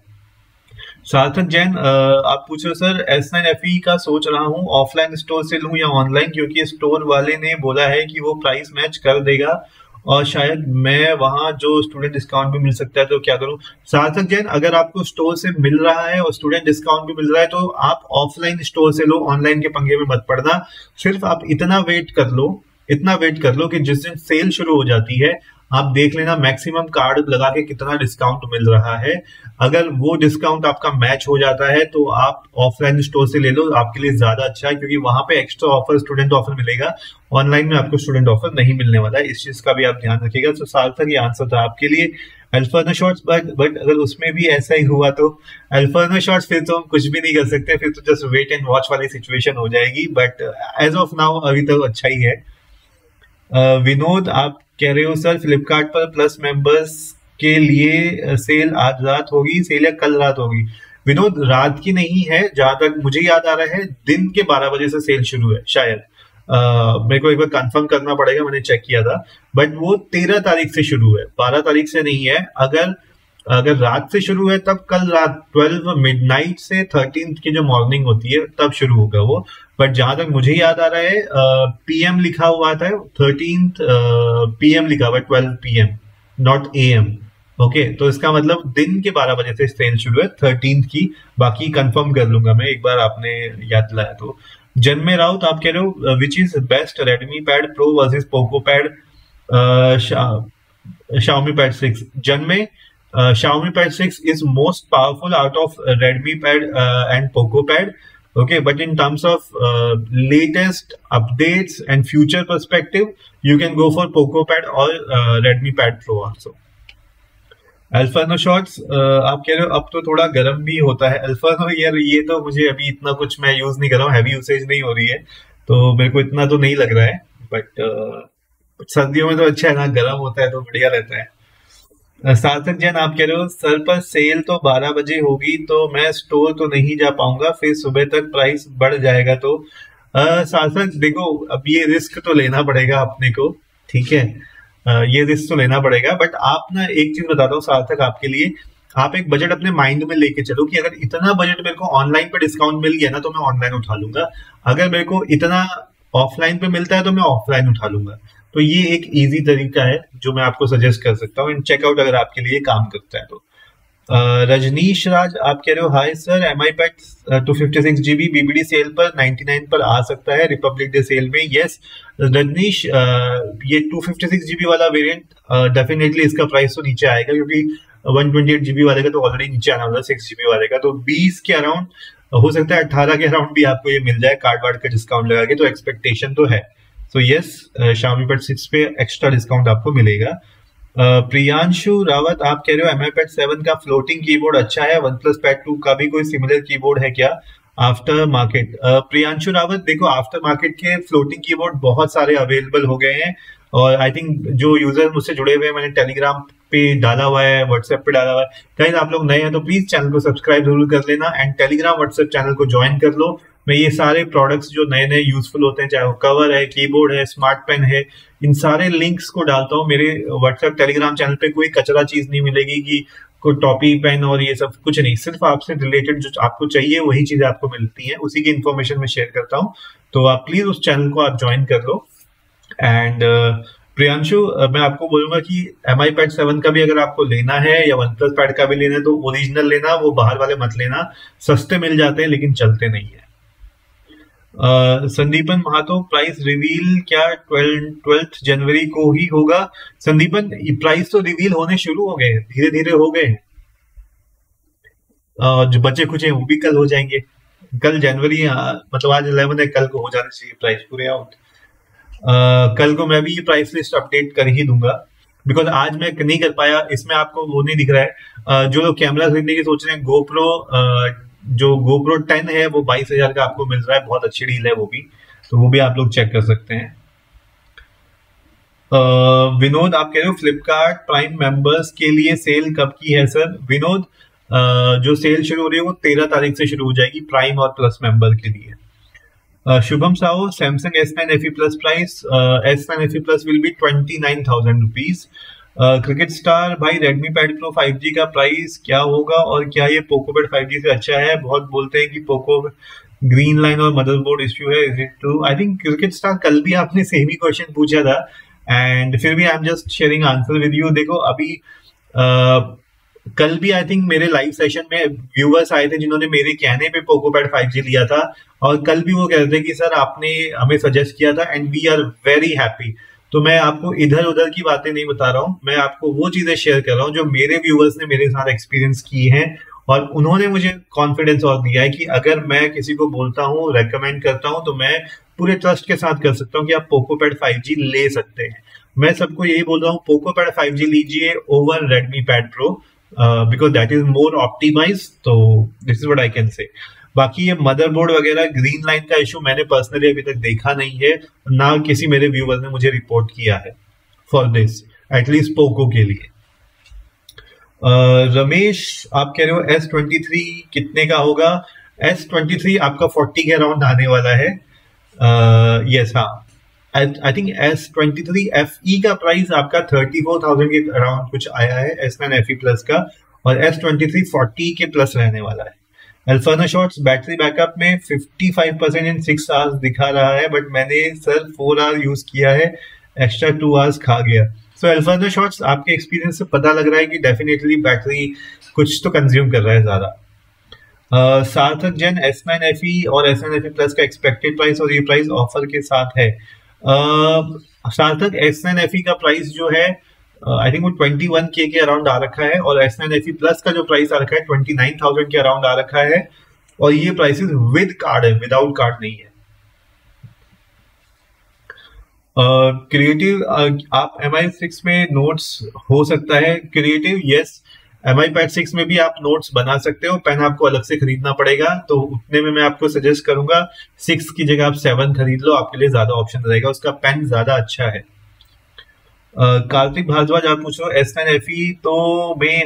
सार्थक जैन आप पूछ रहे हो सर S9 FE का सोच रहा हूँ ऑफलाइन स्टोर से लूं या ऑनलाइन, क्योंकि स्टोर वाले ने बोला है कि वो प्राइस मैच कर देगा और शायद मैं वहां जो स्टूडेंट डिस्काउंट भी मिल सकता है, तो क्या करूं? सार्थक जैन, अगर आपको स्टोर से मिल रहा है और स्टूडेंट डिस्काउंट भी मिल रहा है तो आप ऑफलाइन स्टोर से लो, ऑनलाइन के पंगे में मत पड़ना। सिर्फ आप इतना वेट कर लो कि जिस दिन सेल शुरू हो जाती है आप देख लेना मैक्सिमम कार्ड लगा के कितना डिस्काउंट मिल रहा है। अगर वो डिस्काउंट आपका मैच हो जाता है तो आप ऑफलाइन स्टोर से ले लो, आपके लिए ज्यादा अच्छा है, क्योंकि वहां पे एक्स्ट्रा ऑफर, स्टूडेंट ऑफर मिलेगा। ऑनलाइन में आपको स्टूडेंट ऑफर नहीं मिलने वाला है, इस चीज का भी आप ध्यान रखिएगा। तो सार्थक, ये आंसर था आपके लिए अल्फानो शॉट्स। बट अगर उसमें भी ऐसा ही हुआ तो अल्फानो शॉट्स फिर तो हम कुछ भी नहीं कर सकते, फिर तो जस्ट वेट एंड वॉच वाली सिचुएशन हो जाएगी। बट एज ऑफ नाउ अभी तो अच्छा ही है। विनोद आप कह रहे हो सर फ्लिपकार्ट पर प्लस मेंबर्स के लिए सेल आज रात होगी, सेल या कल रात होगी? विनोद, रात की नहीं है, जहां तक मुझे याद आ रहा है दिन के 12 बजे से सेल शुरू है शायद। मेरे को एक बार कंफर्म करना पड़ेगा, मैंने चेक किया था, बट वो 13 तारीख से शुरू है, 12 तारीख से नहीं है। अगर अगर रात से शुरू है तब कल रात 12 मिडनाइट से 13 की जो मॉर्निंग होती है तब शुरू होगा वो। बट जहां तक मुझे याद आ रहा है पीएम लिखा हुआ था, 13 पीएम लिखा हुआ है, 12 पीएम नॉट एएम। ओके, तो इसका मतलब दिन के 12 बजे से सेल शुरू है 13 की। बाकी कंफर्म कर लूंगा मैं, एक बार आपने याद दिलाया तो। जन्मे राउत आप कह रहे हो विच is best, Redmi pad pro versus Poco pad, Xiaomi Pad 6? जन्मे, Xiaomi Pad 6 is most powerful out of Redmi Pad and Poco Pad. Okay, but in terms of latest updates and future perspective, you can go for Poco Pad or Redmi Pad Pro also. Alfano shorts आप कह रहे हो अब तो थोड़ा गर्म भी होता है। अल्फानो यार, ये तो मुझे अभी इतना कुछ मैं यूज नहीं कर रहा हूँ, हैवी यूसेज नहीं हो रही है, तो मेरे को इतना तो नहीं लग रहा है। बट सर्दियों में तो अच्छा है ना, गर्म होता है तो बढ़िया रहता है। सार्थक जैन आप कह रहे हो सर पर सेल तो 12 बजे होगी तो मैं स्टोर तो नहीं जा पाऊंगा, फिर सुबह तक प्राइस बढ़ जाएगा तो। सार्थक देखो, अब ये रिस्क तो लेना पड़ेगा अपने को, ठीक है, ये रिस्क तो लेना पड़ेगा। बट आप ना, एक चीज बताता हूँ सार्थक आपके लिए, आप एक बजट अपने माइंड में लेके चलो कि अगर इतना बजट मेरे को ऑनलाइन पे डिस्काउंट मिल गया ना तो मैं ऑनलाइन उठा लूंगा, अगर मेरे को इतना ऑफलाइन पे मिलता है तो मैं ऑफलाइन उठा लूंगा। तो ये एक इजी तरीका है जो मैं आपको सजेस्ट कर सकता हूँ, एंड चेकआउट अगर आपके लिए काम करता है तो। रजनीश राज आप कह रहे हो hi sir, M eye pad 256 GB BBD cell पर 99 पर आ सकता है रिपब्लिक डे सेल में? यस रजनीश, ये 256 GB वाला वेरिएंट डेफिनेटली इसका प्राइस तो नीचे आएगा, क्योंकि 128 GB वाले का तो ऑलरेडी नीचे आना वाला, 6 GB वाले का तो 20 के अराउंड हो सकता है, 18 के अराउंड भी आपको ये मिल जाए कार्ड वार्ड का डिस्काउंट लगा के, तो एक्सपेक्टेशन तो है। तो यस, Xiaomi Pad 6 पे एक्स्ट्रा डिस्काउंट आपको मिलेगा। प्रियांशु रावत आप कह रहे हो MI Pad 7 का फ्लोटिंग कीबोर्ड अच्छा है, OnePlus Pad 2 का भी कोई सिमिलर कीबोर्ड है क्या आफ्टर मार्केट? प्रियांशु रावत देखो, आफ्टर मार्केट के फ्लोटिंग कीबोर्ड बहुत सारे अवेलेबल हो गए हैं, और आई थिंक जो यूजर मुझसे जुड़े हुए हैं, मैंने टेलीग्राम पे डाला हुआ है, व्हाट्सएप पे डाला हुआ है। कहीं आप लोग नए हैं तो प्लीज चैनल को सब्सक्राइब जरूर कर लेना, एंड टेलीग्राम व्हाट्सएप चैनल को ज्वाइन कर लो। मैं ये सारे प्रोडक्ट्स जो नए नए यूजफुल होते हैं, चाहे वो कवर है, कीबोर्ड है, स्मार्ट पेन है, इन सारे लिंक्स को डालता हूँ मेरे व्हाट्सएप टेलीग्राम चैनल पे। कोई कचरा चीज नहीं मिलेगी कि कोई टॉपी पेन और ये सब कुछ नहीं, सिर्फ आपसे रिलेटेड जो आपको चाहिए वही चीजें आपको मिलती हैं, उसी की इन्फॉर्मेशन मैं शेयर करता हूँ। तो आप प्लीज उस चैनल को आप ज्वाइन कर लो। एंड प्रियांशु, मैं आपको बोलूंगा कि MI Pad 7 का भी अगर आपको लेना है या OnePlus Pad का भी लेना है तो ओरिजिनल लेना, वो बाहर वाले मत लेना, सस्ते मिल जाते हैं लेकिन चलते नहीं है। संदीपन महातो, प्राइस रिवील क्या 12 जनवरी को ही होगा? संदीपन, प्राइस तो रिवील होने शुरू हो गए, धीरे धीरे हो गए, जो बचे कुछ हैं वो भी कल हो जाएंगे। कल जनवरी, मतलब आज 11 है, कल को हो जाना चाहिए प्राइस पूरे आउट। कल को मैं भी प्राइस लिस्ट अपडेट कर ही दूंगा, बिकॉज आज मैं नहीं कर पाया। इसमें आपको वो नहीं दिख रहा है, जो लोग कैमरा खरीदने की सोच रहे हैं, जो GoPro 10 है वो 22,000 का आपको मिल रहा है, बहुत अच्छी डील है वो भी, तो वो भी आप लोग चेक कर सकते हैं। विनोद आप कह रहे हो फ्लिपकार्ट प्राइम मेंबर्स के लिए सेल कब की है सर? विनोद, जो सेल शुरू हो रही है वो 13 तारीख से शुरू हो जाएगी प्राइम और प्लस मेंबर के लिए। Shubham Sahu, Samsung S9 FE Plus price, S9 FE Plus will be 29,000 rupees. Cricket star भाई, Redmi Pad Pro 5G का प्राइस क्या होगा और क्या ये Poco Pad 5G से अच्छा है? बहुत बोलते हैं कि Poco ग्रीन लाइन और मदरबोर्ड इश्यू है, is it true? I think cricket star कल भी आपने सेम ही क्वेश्चन पूछा था, एंड फिर भी I am just sharing answer with you. देखो अभी कल भी आई थिंक मेरे लाइव सेशन में व्यूअर्स आए थे जिन्होंने मेरे कहने पे Poco Pad 5G लिया था, और कल भी वो कह रहे थे कि सर आपने हमें सजेस्ट किया था and we are very happy. तो मैं आपको इधर उधर की बातें नहीं बता रहा हूँ, मैं आपको वो चीजें शेयर कर रहा हूँ जो मेरे व्यूअर्स ने मेरे साथ एक्सपीरियंस की हैं, और उन्होंने मुझे कॉन्फिडेंस और दिया है कि अगर मैं किसी को बोलता हूँ, रेकमेंड करता हूँ, तो मैं पूरे ट्रस्ट के साथ कर सकता हूँ कि आप Poco Pad 5G ले सकते हैं। मैं सबको यही बोल रहा हूँ, Poco Pad 5G लीजिए over Redmi Pad Pro, because that is more optimize. तो this is what I can say. बाकी ये मदरबोर्ड वगैरह ग्रीन लाइन का इशू मैंने पर्सनली अभी तक देखा नहीं है, ना किसी मेरे व्यूअर ने मुझे रिपोर्ट किया है फॉर दिस, एटलीस्ट पोको के लिए। रमेश आप कह रहे हो S23 कितने का होगा? S23 आपका 40 के अराउंड आने वाला है। यस हाँ, आई थिंक S23 FE का प्राइस आपका 34,000 के अराउंड कुछ आया है S9 FE प्लस का, और S23 40 के प्लस रहने वाला है। अल्फाना शॉट्स बैटरी बैकअप में 55% इन 6 आवर्स दिखा रहा है, बट मैंने सर 4 आवर यूज किया है, एक्स्ट्रा 2 आवर्स खा गया। सो अल्फाना शॉट्स आपके एक्सपीरियंस से पता लग रहा है कि डेफिनेटली बैटरी कुछ तो कंज्यूम कर रहा है ज्यादा। सार्थक जैन S9 FE और S9 FE प्लस का एक्सपेक्टेड प्राइस और ये प्राइस ऑफर के साथ है। सार्थक S9 FE का प्राइस जो है आई थिंक वो 21K के अराउंड आ रखा है, और S9 FE प्लस का जो प्राइस आ रखा है 29,000 के अराउंड आ रखा है, और ये प्राइसेस विद कार्ड है, विदाउट कार्ड नहीं है। क्रिएटिव आप MI6 में नोट्स हो सकता है क्रिएटिव, यस MI Pad 6 में भी आप नोट्स बना सकते हो, पेन आपको अलग से खरीदना पड़ेगा, तो उतने में मैं आपको सजेस्ट करूंगा 6 की जगह आप 7 खरीद लो, आपके लिए ज्यादा ऑप्शन रहेगा, उसका पेन ज्यादा अच्छा है। कार्तिक भारद्वाज आप पूछ रहे हो S9 FE तो में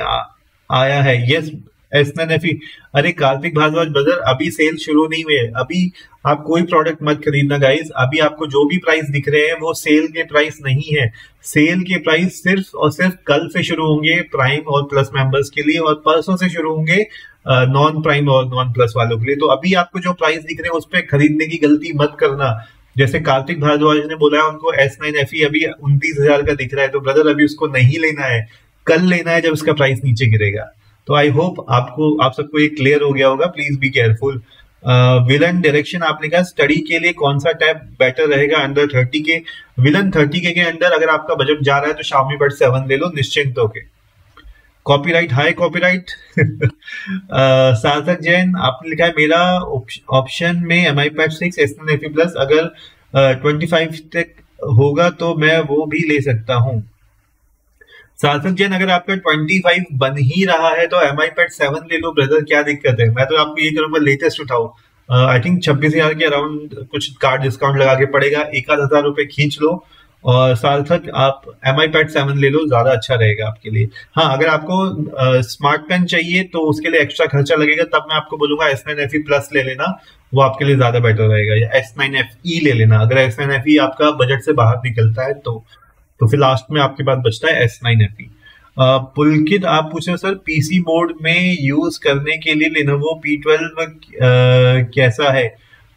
आया है, यस S9 FE। अरे कार्तिक भारद्वाज ब्रदर, अभी सेल शुरू नहीं हुई है, अभी आप कोई प्रोडक्ट मत खरीदना गाइस, अभी आपको जो भी प्राइस दिख रहे हैं वो सेल के प्राइस नहीं है। सेल के प्राइस सिर्फ और सिर्फ कल से शुरू होंगे प्राइम और प्लस मेंबर्स के लिए, और परसों से शुरू होंगे नॉन प्राइम और नॉन प्लस वालों के लिए। तो अभी आपको जो प्राइस दिख रहे हैं उस पर खरीदने की गलती मत करना। जैसे कार्तिक भारद्वाज ने बोला है उनको S9 FE अभी 29,000 का दिख रहा है, तो ब्रदर अभी उसको नहीं लेना है, कल लेना है जब उसका प्राइस नीचे गिरेगा। तो आई होप आप सबको ये क्लियर हो गया होगा, please be careful. Villain direction आपने कहा स्टडी के लिए कौन सा टैब बेटर रहेगा अंडर 30K? विलन 30K के अंदर अगर आपका बजट जा रहा है तो Xiaomi Bud 7 ले लो निश्चिंत होके। कॉपीराइट, हाय कॉपीराइट। सार्थक जैन आपने लिखा है मेरा ऑप्शन में MI Pad 6 S9 FE plus अगर 25 तक होगा तो मैं वो भी ले सकता हूँ। सार्थक जैन अगर आपका 25 बन ही रहा है तो MI Pad 7 ले लो ब्रदर, क्या दिक्कत है? मैं तो आपको ये करूंगा लेटेस्ट उठाओ, आई थिंक 26,000 के अराउंड कुछ कार्ड डिस्काउंट लगा के पड़ेगा, 1,000 रुपए खींच लो, और सार्थक आप MI Pad 7 ले लो, ज्यादा अच्छा रहेगा आपके लिए। हाँ, अगर आपको स्मार्ट पेन चाहिए तो उसके लिए एक्स्ट्रा खर्चा लगेगा, तब मैं आपको बोलूंगा S9 FE प्लस ले लेना, वो आपके लिए ज्यादा बेटर रहेगा, या S9 FE ले लेना अगर S9 FE आपका बजट से बाहर निकलता है तो फिर लास्ट में आपके पास बचता है S9 FE। पुलकित आप पूछ रहे हो सर पीसी मोड में यूज करने के लिए Lenovo P12 कैसा है?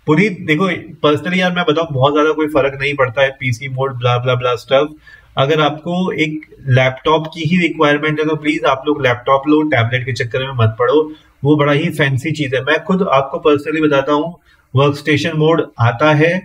पूरी देखो, पर्सनली यार मैं बताऊं बहुत ज्यादा कोई फर्क नहीं पड़ता है पीसी मोड ब्ला ब्ला ब्ला स्टफ। अगर आपको एक लैपटॉप की ही रिक्वायरमेंट है तो प्लीज आप लोग लैपटॉप लो, टैबलेट के चक्कर में मत पड़ो, वो बड़ा ही फैंसी चीज है। मैं खुद आपको पर्सनली बताता हूँ, वर्क स्टेशन मोड आता है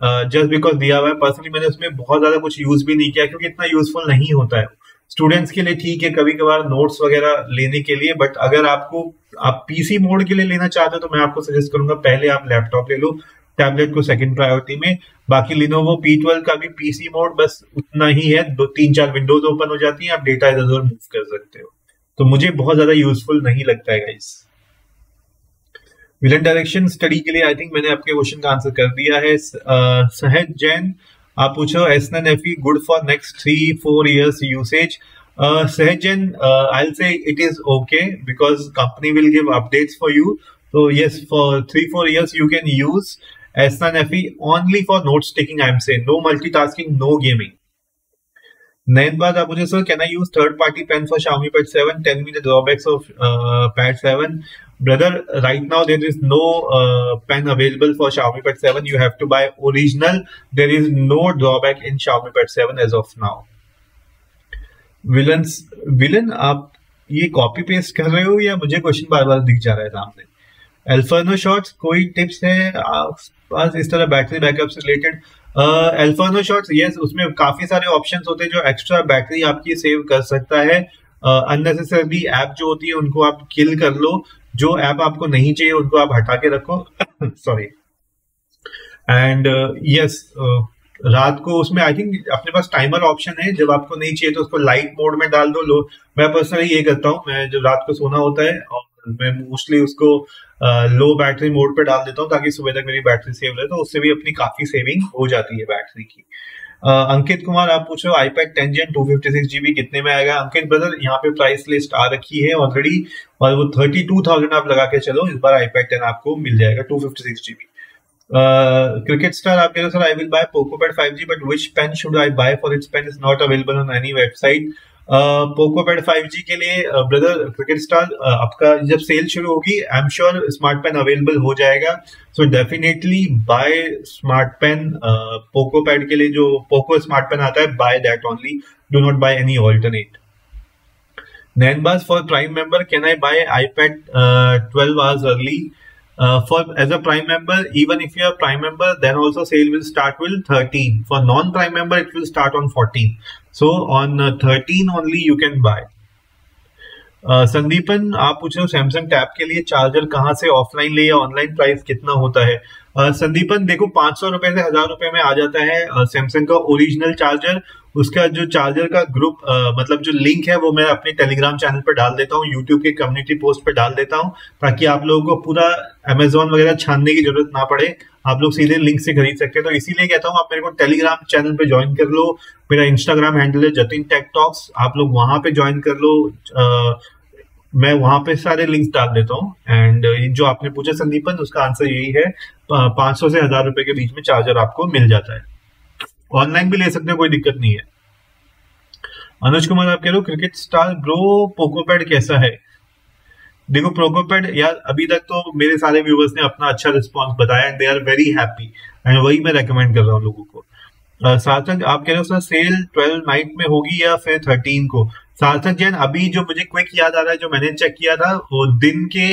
जस्ट बिकॉज दिया हुआ है, पर्सनली मैंने उसमें बहुत ज्यादा कुछ यूज भी नहीं किया क्योंकि इतना यूजफुल नहीं होता है। स्टूडेंट्स के लिए ठीक है कभी कभार नोट्स वगैरह लेने के लिए, बट अगर आप पीसी मोड के लिए लेना चाहते हो तो मैं आपको सजेस्ट करूंगा पहले आप लैपटॉप ले लो, टैबलेट को सेकंड प्रायोरिटी में। बाकी Lenovo P12 का भी पीसी मोड बस उतना ही है, 2-3-4 विंडोज ओपन हो जाती हैं, आप डेटा इधर उधर मूव कर सकते हो, तो मुझे बहुत ज्यादा यूजफुल नहीं लगता है गाइस। विलन डायरेक्शन स्टडी के लिए आई थिंक मैंने आपके क्वेश्चन का आंसर कर दिया है। सहज जैन आप पूछो S9 FE good for next 3-4 years usage? सहज Jain I'll say it is okay because company will give updates for you. So yes, for 3-4 years you can use S9 FE only for notes taking. I'm saying no multitasking, no gaming. Next बात आप मुझे sir can I use third party pen for Xiaomi Pad 7? Tell me the drawbacks of Pad 7. Brother, right now there is no pen available for Xiaomi Pad 7. You have to buy original. There is no drawback in Xiaomi Pad 7 as of now. Villain आप ये कॉपी पेस्ट कर रहे हो या मुझे क्वेश्चन बार बार दिख जा रहा है सामने? अल्फानो शॉट्स कोई टिप्स है पास इस तरह बैटरी बैकअप से रिलेटेड? अल्फानो शॉट्स यस, उसमें काफी सारे ऑप्शंस होते हैं जो एक्स्ट्रा बैटरी आपकी सेव कर सकता है। अननेसेसरी ऐप जो होती है उनको आप किल कर लो, जो ऐप आपको नहीं चाहिए उनको आप हटा के रखो। सॉरी। एंड यस, रात को उसमें आई थिंक अपने पास टाइमर ऑप्शन है, जब आपको नहीं चाहिए तो उसको लाइट मोड में डाल दो। लो मैं पर्सनली ये करता हूँ, मैं जब रात को सोना होता है और मैं मोस्टली उसको लो बैटरी मोड पे डाल देता हूँ ताकि सुबह तक मेरी बैटरी सेव रहे, तो उससे भी अपनी काफी सेविंग हो जाती है बैटरी की। अंकित कुमार आप पूछ रहे हो iPad 10 Gen 256GB कितने में आएगा? अंकित ब्रदर यहाँ पे प्राइस लिस्ट आ रखी है ऑलरेडी, और वो 32,000 आप लगा के चलो, इस बार iPad 10 आपको मिल जाएगा 256GB। क्रिकेट स्टार आप कह रहे हो sir I will buy Poco Pad 5G but which pen should I buy for its pen is not available on any website. Poco Pad 5G के लिए ब्रदर क्रिकेट स्टार आपका जब सेल शुरू होगी I am sure smart pen available हो जाएगा, so definitely buy smart pen. Poco Pad के लिए जो पोको स्मार्ट पेन आता है buy that only, do not buy any alternate. Nanbaz for Prime member, can I buy iPad 12 hours early? For as a Prime member, even if you are Prime member, then also sale will start with 13. For non-Prime member, it will start on 14. So on 13 only you can buy. Sandipan आप पूछ रहे हो सैमसंग टैब के लिए चार्जर कहाँ से ऑफलाइन ले या ऑनलाइन प्राइस कितना होता है? संदीपन देखो 500 रुपए से 1000 रुपए में आ जाता है सैमसंग का ओरिजिनल चार्जर। उसका जो चार्जर का ग्रुप मतलब जो लिंक है वो मैं अपने टेलीग्राम चैनल पर डाल देता हूँ, यूट्यूब के कम्युनिटी पोस्ट पर डाल देता हूँ, ताकि आप लोगों को पूरा अमेजोन वगैरह छानने की जरूरत ना पड़े, आप लोग सीधे लिंक से खरीद सकते हैं। तो इसीलिए कहता हूँ आप मेरे को टेलीग्राम चैनल पे ज्वाइन कर लो, मेरा इंस्टाग्राम हैंडल है जतिन टेक टॉक्स, आप लोग वहां पे ज्वाइन कर लो, मैं वहां पे सारे लिंक्स डाल देता हूँ। एंड जो आपने पूछा संदीपन, उसका आंसर यही है, 500 से 1000 रुपए के बीच में चार्जर आपको मिल जाता है। ऑनलाइन भी ले सकते हो, कोई दिक्कत नहीं है। अनुज कुमार आप कह रहे हो क्रिकेट स्टार ब्रो पोकोपैड कैसा है? देखो पोकोपैड यार अभी तक तो मेरे सारे व्यूवर्स ने अपना अच्छा रिस्पॉन्स बताया and they are very happy, and वही मैं रेकमेंड कर रहा हूँ लोगों को। सार्थक आप कह रहे हो सर सेल 12 नाइट में होगी या फिर 13 को? सार्थक जैन अभी जो मुझे क्विक याद आ रहा है, जो मैंने चेक किया था, वो दिन के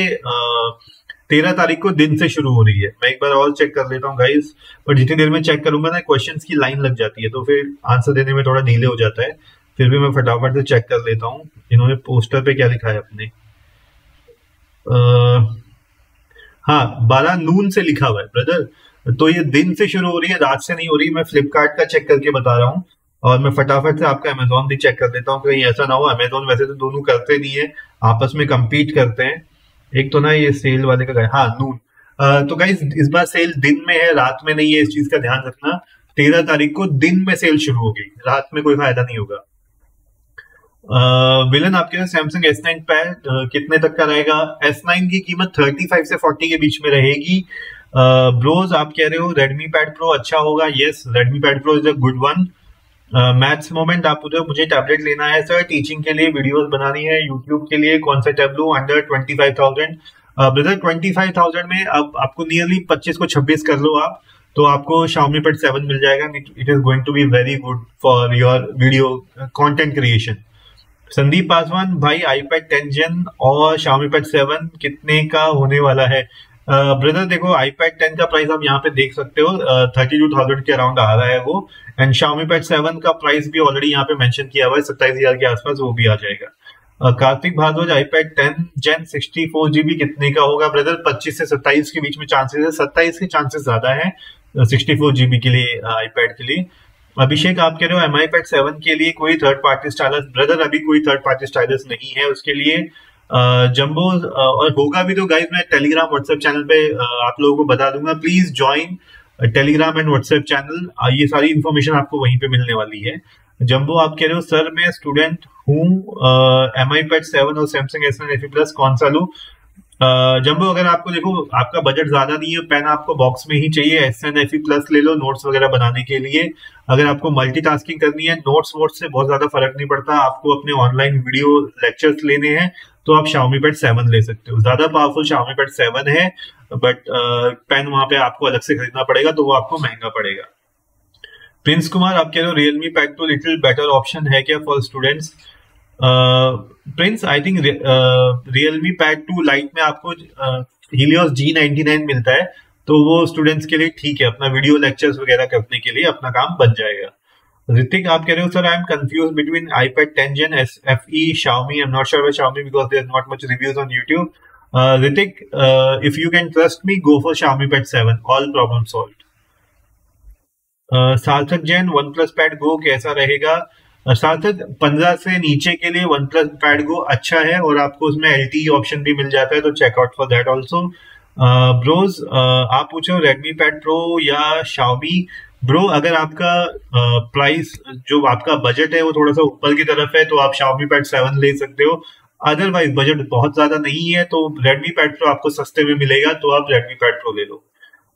13 तारीख को दिन से शुरू हो रही है। मैं एक बार और चेक कर लेता हूँ गाइस, पर जितनी देर में चेक करूंगा ना क्वेश्चंस की लाइन लग जाती है तो फिर आंसर देने में थोड़ा डिले हो जाता है, फिर भी मैं फटाफट से चेक कर लेता हूँ इन्होंने पोस्टर पे क्या लिखा है अपने। हाँ 12 नून से लिखा हुआ है ब्रदर, तो ये दिन से शुरू हो रही है, रात से नहीं हो रही। मैं फ्लिपकार्ट का चेक करके बता रहा हूँ, और मैं फटाफट से आपका अमेजोन भी चेक कर देता हूँ, कहीं ऐसा ना हो। अमेजोन वैसे तो दोनों करते नहीं है, आपस में compete करते हैं। एक तो ना ये सेल वाले का हाँ नून, तो गाइस इस बार सेल दिन में है, रात में नहीं है, इस चीज का ध्यान रखना। 13 तारीख को दिन में सेल शुरू होगी, रात में कोई फायदा नहीं होगा। विलन आपके सैमसंग S9 पैड कितने तक का रहेगा? S9 की कीमत 35 से 40 के बीच में रहेगी। ब्रोज आप कह रहे हो रेडमी पैड प्रो अच्छा होगा? Yes, Redmi pad pro is a good one. Maths moment आप पूछ रहे हो मुझे टैबलेट लेना है सर, टीचिंग के लिए वीडियोस बनानी है यूट्यूब के लिए, कौन सा टैब लूं अंडर 25,000? ब्रदर 25,000 में अब आपको नियरली 25 को 26 कर लो आप, तो आपको Xiaomi Pad 7 मिल जाएगा। It is going to be very good for your video content creation. Sandeep Paswan भाई iPad 10 Gen और Xiaomi Pad 7 कितने का होने वाला है? ब्रदर देखो iPad 10 का प्राइस आप यहाँ पे देख सकते हो, 32,000 के अराउंड आ रहा है वो, एंड Xiaomi Pad 7 का प्राइस भी ऑलरेडी यहाँ पे मेंशन किया हुआ है 27,000 के आसपास, वो भी आ जाएगा। Kartik Bhardwaj iPad 10 Gen 64GB कितने का होगा? ब्रदर 25 से 27 के बीच में चांसेस है, 27 के चांसेस ज्यादा है 64GB के लिए iPad के लिए। अभिषेक आप कह रहे हो MI Pad 7 के लिए कोई थर्ड पार्टी स्टाइलस? ब्रदर अभी कोई थर्ड पार्टी स्टाइलस नहीं है उसके लिए। जंबो और होगा भी तो गाइस मैं टेलीग्राम व्हाट्सएप चैनल पे आप लोगों को बता दूंगा, please join Telegram and WhatsApp channel, ये सारी इन्फॉर्मेशन आपको वहीं पे मिलने वाली है। जंबो आप कह रहे हो सर मैं स्टूडेंट हूँ, MI Pad 7 और Samsung S9 FE Plus कौन सा लूं? जंबो अगर आपको देखो आपका बजट ज्यादा नहीं है, पेन आपको बॉक्स में ही चाहिए, S9 FE Plus ले लो नोट्स वगैरह बनाने के लिए। अगर आपको मल्टीटास्किंग करनी है, नोट्स वोट्स से बहुत ज्यादा फर्क नहीं पड़ता, आपको अपने ऑनलाइन वीडियो लेक्चर्स लेने हैं, तो आप Xiaomi Pad 7 ले सकते हो। ज्यादा पावरफुल Xiaomi Pad 7 है, बट पेन वहां पे आपको अलग से खरीदना पड़ेगा, तो वो आपको महंगा पड़ेगा। प्रिंस कुमार आप कह रहे हो Realme Pad 2 little better option है क्या for students? Prince I think Realme Pad 2 light में आपको Helios G99 मिलता है, तो वो स्टूडेंट्स के लिए ठीक है, अपना वीडियो लेक्चर्स वगैरह करने के लिए अपना काम बन जाएगा। ऋतिक आप कह रहे हो sir I am confuse between iPad 10 Gen FE Xiaomi, I am not sure about Xiaomi because there is not much reviews on YouTube. Hrithik if you can trust me go for Xiaomi Pad 7, all problem solved. सार्थक जैन OnePlus Pad Go कैसा रहेगा? सार्थक 15 से नीचे के लिए OnePlus Pad Go अच्छा है, और आपको उसमें LTE ऑप्शन भी मिल जाता है, तो check out for that also. Bros आप पूछो Redmi Pad Pro या Xiaomi? ब्रो अगर आपका प्राइस जो आपका बजट है वो थोड़ा सा ऊपर की तरफ है तो आप Xiaomi Pad 7 ले सकते हो। अदरवाइज बजट बहुत ज्यादा नहीं है तो Redmi Pad Pro आपको सस्ते में मिलेगा तो आप Redmi Pad Pro ले लो।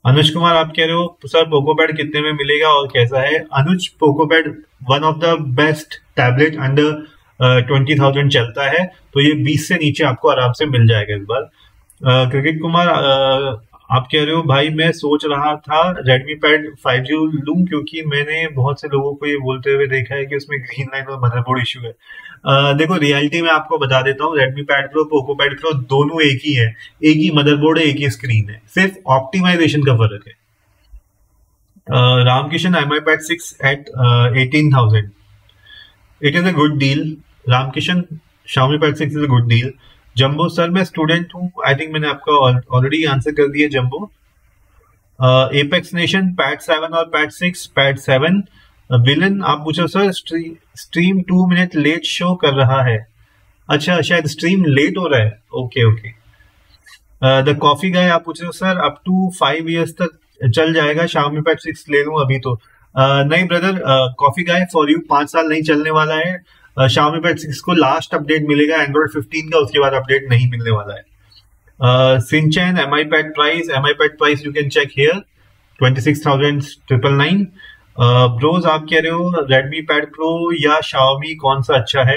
अनुज कुमार आप कह रहे हो सर पोको पैड कितने में मिलेगा और कैसा है? Anuj Poco pad one of the best tablet under 20,000 चलता है तो ये 20 से नीचे आपको आराम से मिल जाएगा इस बार। क्रिकेट कुमार आप कह रहे हो भाई मैं सोच रहा था Redmi Pad 5G लूं क्योंकि मैंने बहुत से लोगों को ये बोलते हुए देखा है कि उसमें ग्रीन लाइन और मदरबोर्ड इशू है। देखो रियलिटी में आपको बता देता हूँ Redmi Pad Pro Poco pad Pro दोनों एक ही है, एक ही मदरबोर्ड है, एक ही स्क्रीन है, सिर्फ ऑप्टिमाइजेशन का फर्क है। Ramkishan MI Pad 6 at 18,000 it is a good deal. Ramkishan Xiaomi Pad 6 is a good deal. Jumbo sir मैं स्टूडेंट हूँ, आई थिंक मैंने आपका ऑलरेडी आंसर कर दिया जंबो। एपेक्स नेशन पैड 7 और पैड 6 पैड 7। विलन आप पूछो sir stream 2 minute late show कर रहा है। अच्छा शायद स्ट्रीम लेट हो रहा है, ओके ओके। द कॉफी गाय आप पूछ रहे हो सर अप टू 5 इयर्स तक चल जाएगा, Xiaomi Pad 6 ले लूं अभी तो? नहीं brother, coffee guy for you 5 साल नहीं चलने वाला है। Xiaomi Pad 6 को लास्ट अपडेट मिलेगा Android 15 का, उसके बाद अपडेट नहीं मिलने वाला है। Shinchan MI Pad price you can check here 26,999। Bros आप कह रहे हो Redmi Pad Pro या Xiaomi कौन सा अच्छा है?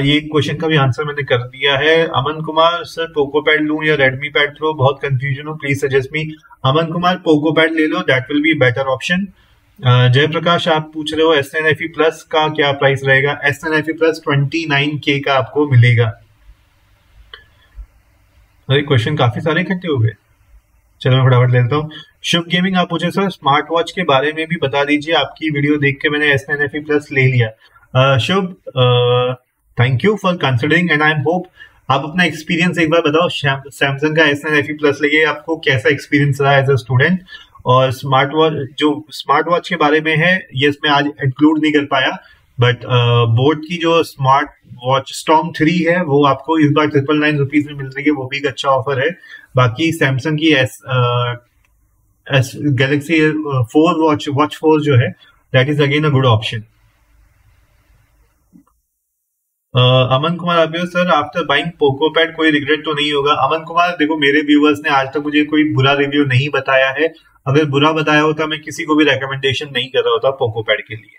ये क्वेश्चन का भी आंसर मैंने कर दिया है। Aman Kumar sir Poco pad लूं या Redmi Pad Pro, बहुत कंफ्यूजन हो, please suggest me. Aman Kumar Poco pad ले लो, that will be better option. Jayprakash आप पूछ रहे हो S9 FE Plus का क्या प्राइस रहेगा? S9 FE Plus 29K का आपको मिलेगा। अरे क्वेश्चन काफी सारे इकट्ठे हो गए, चलो मैं फटाफट ले लेता हूँ। शुभ गेमिंग आप पूछे सर स्मार्ट वॉच के बारे में भी बता दीजिए, आपकी वीडियो देख के मैंने S9 FE Plus ले लिया। Shubh thank you for considering and I am hope आप अपना एक्सपीरियंस एक बार बताओ सैमसंग का S9 FE Plus लेके आपको कैसा एक्सपीरियंस रहा एज अ स्टूडेंट। और स्मार्ट वॉच के बारे में है ये मैं आज इंक्लूड नहीं कर पाया, बट बोट की जो स्मार्ट वॉच Storm 3 है वो आपको इस बार 999 रुपीज में मिल रही है, वो भी एक अच्छा ऑफर है। बाकी सैमसंग की गैलेक्सी 4 वॉच 4 जो है that is again a good option. Aman Kumar आप sir after buying Poco pad कोई रिग्रेट तो नहीं होगा? अमन कुमार देखो मेरे व्यूअर्स ने आज तक मुझे कोई बुरा रिव्यू नहीं बताया है, अगर बुरा बताया होता मैं किसी को भी रिकमेंडेशन नहीं कर रहा होता पोको पैड के लिए।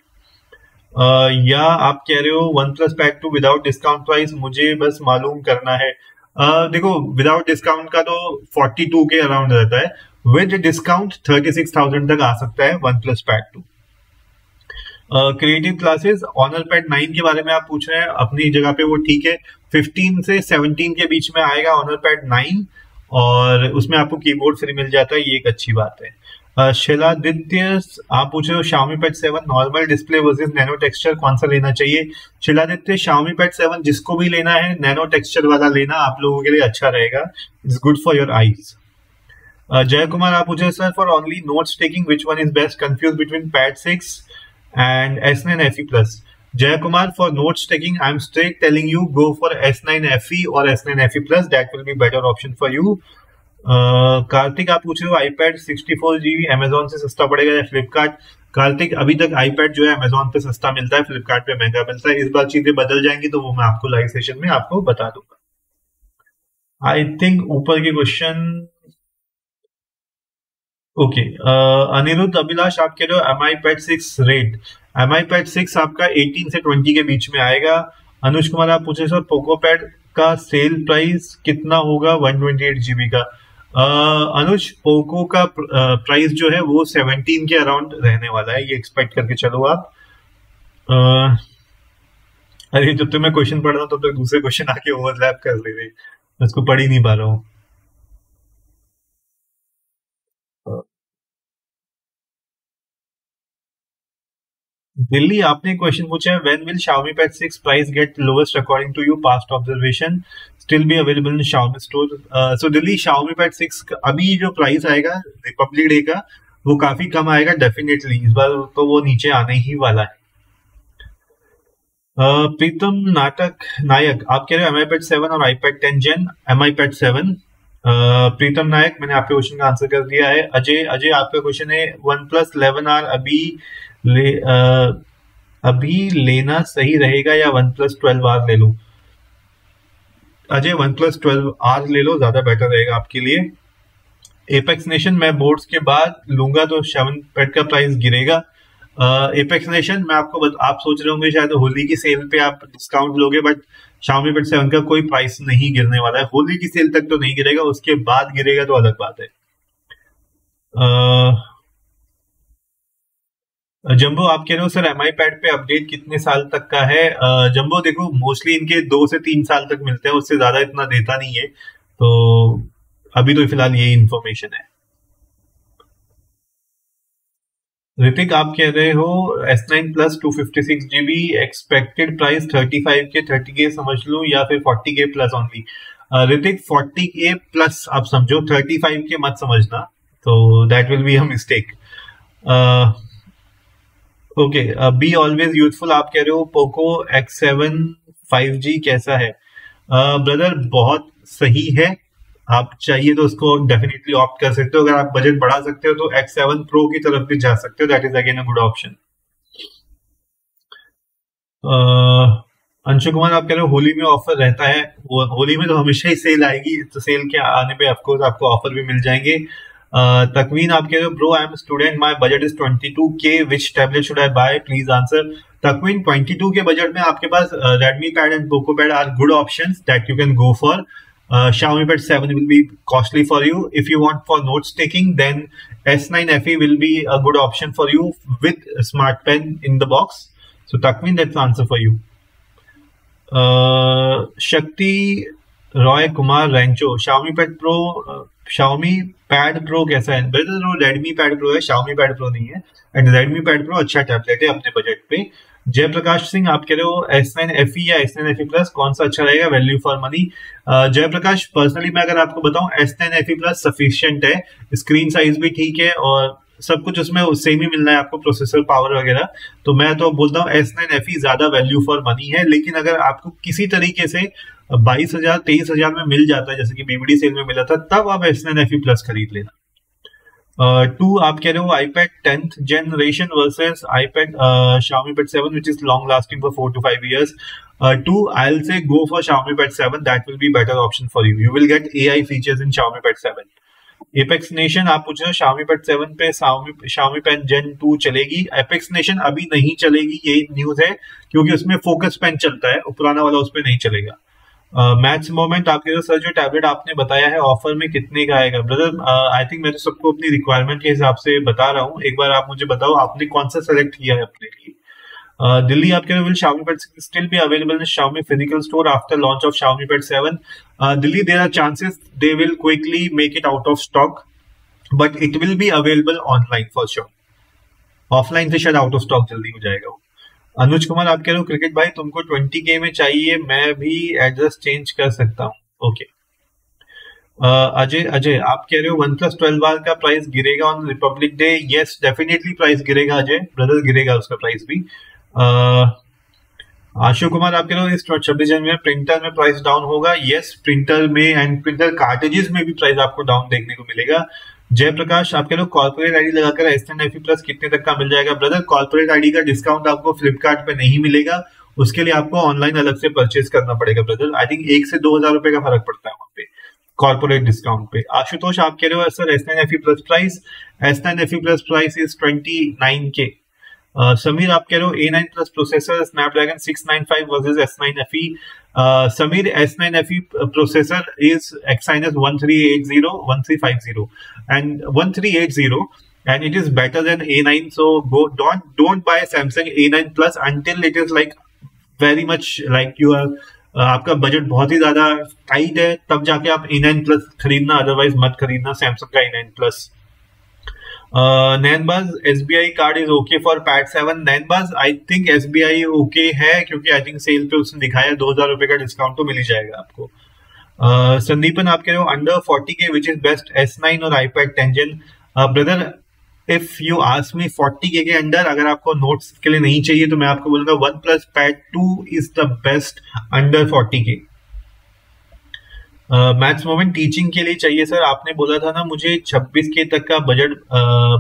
या आप कह रहे हो OnePlus Pad 2 without discount price मुझे बस मालूम करना है। देखो विदाउट डिस्काउंट का तो 42 के अराउंड रहता है, विद डिस्काउंट 36,000 तक आ सकता है OnePlus Pad 2। Creative classes Honor Pad 9 के बारे में आप पूछ रहे हैं, अपनी जगह पे वो ठीक है। 15 से 17 के बीच में आएगा ऑनर पैड 9 और उसमें आपको कीबोर्ड फ्री मिल जाता है, ये एक अच्छी बात है। शिलादित्य आप पूछ रहे हो Xiaomi Pad 7 normal display versus nano texture कौन सा लेना चाहिए? शिलादित्य Xiaomi Pad 7 जिसको भी लेना है नैनो टेक्सचर वाला लेना, आप लोगों के लिए अच्छा रहेगा, it's good for your eyes. जय कुमार आप पूछ रहे sir for only notes taking which one is best, confuse between Pad 6 and S9 FE Plus। Jay Kumar for notes taking I'm straight telling you go for S9 FE or S9 FE Plus, that will be better option for you। Kartik आप पूछ रहे हो iPad 64GB Amazon से सस्ता पड़ेगा या फ्लिपकार्ट? कार्तिक अभी तक iPad जो है Amazon पे सस्ता मिलता है, फ्लिपकार्ट पे महंगा मिलता है, इस बार चीजें बदल जाएंगी तो वो मैं आपको लाइव सेशन में आपको बता दूंगा। आई थिंक ऊपर के क्वेश्चन ओके। अनिरुद्ध अभिलाष आप कह रहे हो MI Pad 6 rate? MI Pad 6 आपका 18 से 20 के बीच में आएगा। अनुज कुमार आप पूछे सर पोको पैड का सेल प्राइस कितना होगा 128GB का? अनुज पोको का प्राइस जो है वो 17 के अराउंड रहने वाला है, ये एक्सपेक्ट करके चलो आप। अरे जब तक मैं क्वेश्चन पढ़ रहा हूँ तब तक दूसरे क्वेश्चन आके ओवरलैप कर ले रहे, मैं इसको पढ़ ही नहीं पा रहा हूँ। दिल्ली आपने क्वेश्चन पूछा है when will Xiaomi Pad 6 price get lowest according to you past observation, still be available in Xiaomi store. So Delhi Xiaomi Pad 6 अभी जो प्राइस आएगा रिपब्लिक डे का वो काफी कम आएगा डेफिनेटली, इस बार तो वो नीचे आने ही वाला है। प्रीतम नायक आप कह रहे हो MI Pad 7 और iPad 10 Gen? MI Pad 7 प्रीतम नायक, मैंने आपके क्वेश्चन का आंसर कर दिया है। अजय अजय आपका क्वेश्चन है OnePlus 11R ले, अभी लेना सही रहेगा या OnePlus 12R ले लूं? अजय OnePlus 12R ले लो, ज्यादा बेटर रहेगा आपके लिए। एपेक्स नेशन मैं बोर्ड्स के बाद लूंगा तो शाउमी पैड का प्राइस गिरेगा। एपेक्स नेशन मैं आप सोच रहे होंगे शायद होली की सेल पे आप डिस्काउंट लोगे, बट शाउमी पैड 7 का कोई प्राइस नहीं गिरने वाला है। होली की सेल तक तो नहीं गिरेगा, उसके बाद गिरेगा तो अलग बात है। जंबो आप कह रहे हो सर एमआई पैड पे अपडेट कितने साल तक का है? जंबो देखो, मोस्टली इनके 2 से 3 साल तक मिलते हैं, उससे ज्यादा इतना देता नहीं है, तो अभी तो फिलहाल यही इन्फॉर्मेशन है। ऋतिक आप कह रहे हो S9 plus 256 GB expected price 35K 30K समझ लूं या फिर 40K plus only? Hrithik 40K plus आप समझो, 35K मत समझना, तो that will be a mistake. Okay, be always youthful आप कह रहे हो पोको X7 5G कैसा है? ब्रदर बहुत सही है, आप चाहिए तो उसको डेफिनेटली ऑप्ट कर सकते हो। अगर आप बजट बढ़ा सकते हो तो X7 Pro की तरफ भी जा सकते हो, that is again a good option. Anshu Kumar आप कह रहे हो होली में ऑफर रहता है? होली में तो हमेशा ही सेल आएगी, तो सेल के आने पे ऑफकोर्स आपको ऑफर भी मिल जाएंगे। तकवीन आप कह रहे हो bro I am student, my budget is 22K, which tablet should I buy, please answer. Taqveen 22 के बजट में आपके पास Redmi pad and Poco pad are good options that you can go for. Xiaomi Pad 7 will be costly for you. If you want for notes taking, then S9 FE will be a good option for you with Smart Pen in the box. So Takvin, that's the answer for you. Shakti Roy Kumar Rancho, Xiaomi Pad Pro, Xiaomi Pad Pro कैसा है? बेटर वो Redmi Pad Pro है, Xiaomi Pad Pro नहीं है। एंड Redmi Pad Pro अच्छा टैबलेट है अपने बजट पे। जयप्रकाश सिंह आप कह रहे हो S9 FE या S9 FE प्लस कौन सा अच्छा रहेगा value for money? Jaiprakash, personally मैं अगर आपको बताऊं S9 FE प्लस सफिशिएंट है, स्क्रीन साइज भी ठीक है और सब कुछ उसमें सेम ही मिलना है आपको, प्रोसेसर पावर वगैरह, तो मैं तो बोलता हूँ S9 FE ज्यादा वैल्यू फॉर मनी है। लेकिन अगर आपको किसी तरीके से 22,000 23,000 में मिल जाता है, जैसे कि बीबीडी सेल में मिला था, तब आप S9 FE प्लस खरीद लेना। 2 आप कह रहे हो iPad 10th generation versus iPad Xiaomi Pad 7 which is long lasting for 4 to 5 years. 2, I'll say go for Xiaomi Pad 7, that will be better option for you. You will get AI features in Xiaomi Pad 7. Apex Nation आप पूछ रहे हो Xiaomi Pad 7 पे Xiaomi Pen Gen 2 चलेगी? Apex Nation अभी नहीं चलेगी, यही न्यूज है, क्योंकि उसमें फोकस पेन चलता है, पुराना वाला उस पर नहीं चलेगा। मैथ्स मोमेंट आप कह रहे हो सर जो टैबलेट आपने बताया है ऑफर में कितने का आएगा? ब्रदर आई थिंक मैं तो सबको अपनी रिक्वायरमेंट के हिसाब से बता रहा हूँ, एक बार आप मुझे बताओ आपने कौन सा सेलेक्ट किया है अपने लिए। दिल्ली आप कह रहे हो will Xiaomi Pad still be available in Xiaomi physical store after launch of Xiaomi Pad 7? Delhi, there are chances they will quickly make it out of stock, but it will be available online for sure. Offline से शायद आउट ऑफ स्टॉक जल्दी हो जाएगा वो। अनुज कुमार आप कह रहे हो क्रिकेट भाई तुमको 20K में चाहिए, मैं भी एड्रेस चेंज कर सकता हूँ। ओके। अजय आप कह रहे हो OnePlus 12R का प्राइस गिरेगा on Republic day? Yes definitely price गिरेगा अजय ब्रदर, गिरेगा उसका प्राइस भी। आशु कुमार आप कह रहे हो इस 26 जनवरी में प्रिंटर में प्राइस डाउन होगा? यस, प्रिंटर में एंड प्रिंटर कार्टेजेस में भी प्राइस आपको डाउन देखने को मिलेगा। जयप्रकाश आप कह रहे हो कॉर्पोरेट आईडी लगाकर S10 FE प्लस कितने तक का मिल जाएगा? ब्रदर कॉर्पोरेट आईडी का डिस्काउंट आपको फ्लिपकार्ट पे नहीं मिलेगा, उसके लिए आपको ऑनलाइन अलग से परचेज करना पड़ेगा ब्रदर। आई थिंक 1 से 2,000 रुपए का फर्क पड़ता है वहां पे कॉर्पोरेट डिस्काउंट पे। आशुतोष आप कह रहे हो sir S9 FE plus price? S9 FE plus price is 29K। Sameer आप कह रहे हो A9 plus processor Snapdragon 695 versus S9 FE। Sameer S9 FE processor is Exynos 1350 and 1380 and it is better than A9, so don't buy Samsung A9 Plus until it is like very much like you are आपका बजट बहुत ही ज्यादा टाइट है, तब जाके आप A9 Plus खरीदना, अदरवाइज मत खरीदना Samsung का A9 Plus। Nanbaz SBI card is okay for pad 7? Nanbaz I think SBI okay है, क्योंकि आई थिंक सेल पे उसने दिखाया 2,000 रुपए का डिस्काउंट तो मिल ही जाएगा आपको। संदीपन आप कह रहे हो under 40K which is best S9 और iPad 10 Gen? Brother if you ask me 40K के अंडर अगर आपको नोट्स के लिए नहीं चाहिए तो मैं आपको बोलूंगा OnePlus Pad 2 is the best under 40K। Maths moment teaching के लिए चाहिए सर, आपने बोला था ना मुझे 26K तक का बजट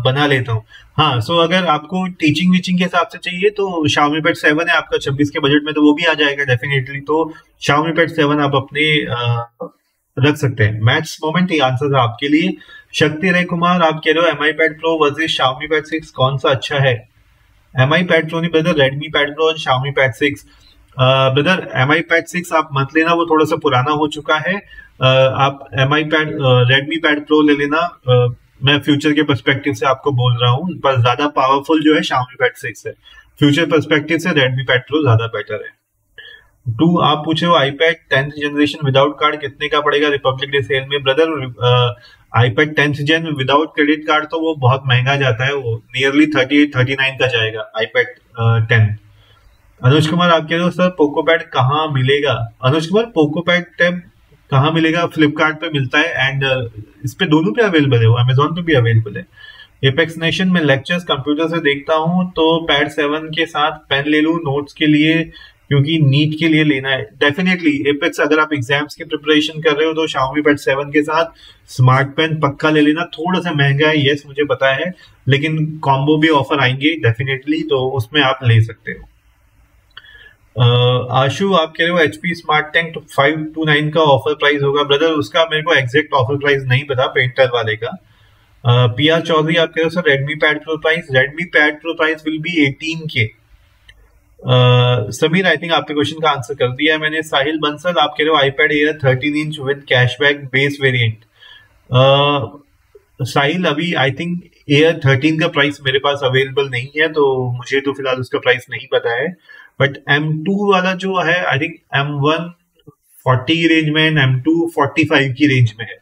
बना लेता हूँ। हाँ, सो अगर आपको टीचिंग वीचिंग के हिसाब से चाहिए तो Xiaomi Pad 7 है आपका 26 के बजट में, तो वो भी आ जाएगा डेफिनेटली। तो Xiaomi Pad 7 आप अपने रख सकते हैं। मैथ्स मोमेंट ये आंसर है आपके लिए। शक्ति रे कुमार आप कह रहे हो MI Pad Pro versus Xiaomi Pad 6 कौन सा अच्छा है? MI Pad Pro नहीं ब्रदर, Redmi Pad Pro और Xiaomi Pad 6। Brother MI Pad 6 आप मत लेना, वो थोड़ा सा पुराना हो चुका है। आप MI Pad Redmi Pad Pro ले लेना। मैं फ्यूचर के पर्सपेक्टिव से आपको बोल रहा हूँ, पर ज्यादा पावरफुल जो है Xiaomi Pad 6 है। फ्यूचर पर्सपेक्टिव से Redmi Pad Pro ज्यादा बेटर है। आप पूछे हो iPad 10th generation without card कितने का पड़ेगा रिपब्लिक डे सेल में? ब्रदर iPad 10th जेन विदाउट क्रेडिट कार्ड तो वो बहुत महंगा जाता है, वो नियरली 38-39 का जाएगा iPad 10। अनुज कुमार आप कह रहे हो सर पोको पैड कहाँ मिलेगा? Anuj Kumar Poco pad tab कहाँ मिलेगा? फ्लिपकार्ट पे मिलता है, एंड इस पे दोनों पे अवेलेबल है, वो अमेजोन पे भी अवेलेबल है। एपेक्स नेशन में लेक्चर्स कंप्यूटर से देखता हूँ तो पैड 7 के साथ पेन ले लूँ नोट्स के लिए, क्योंकि नीट के लिए लेना है। डेफिनेटली एपेक्स अगर आप एग्जाम्स की प्रिपरेशन कर रहे हो तो Xiaomi Pad 7 के साथ स्मार्ट पेन पक्का ले लेना। थोड़ा सा महंगा है, यस मुझे पता है, लेकिन कॉम्बो भी ऑफर आएंगे डेफिनेटली, तो उसमें आप ले सकते हो। आशु आप कह रहे हो HP स्मार्ट टैंक 529 का ऑफर प्राइस होगा? ब्रदर उसका मेरे को एग्जैक्ट ऑफर प्राइस नहीं पता पेंटर वाले का। PR चौधरी आप कह रहे हो sir Redmi Pad Pro price? Redmi Pad Pro price will be 18K। Sameer I think आपके क्वेश्चन का आंसर कर दिया है मैंने। साहिल बंसल आप कह रहे हो iPad Air 13 inch with cashback base variant. Sahil अभी आई थिंक Air 13 का प्राइस मेरे पास अवेलेबल नहीं है, तो मुझे तो फिलहाल उसका प्राइस नहीं पता है। बट M2 वाला जो है आई थिंक M1 40 की रेंज में, M2 45 की रेंज में है।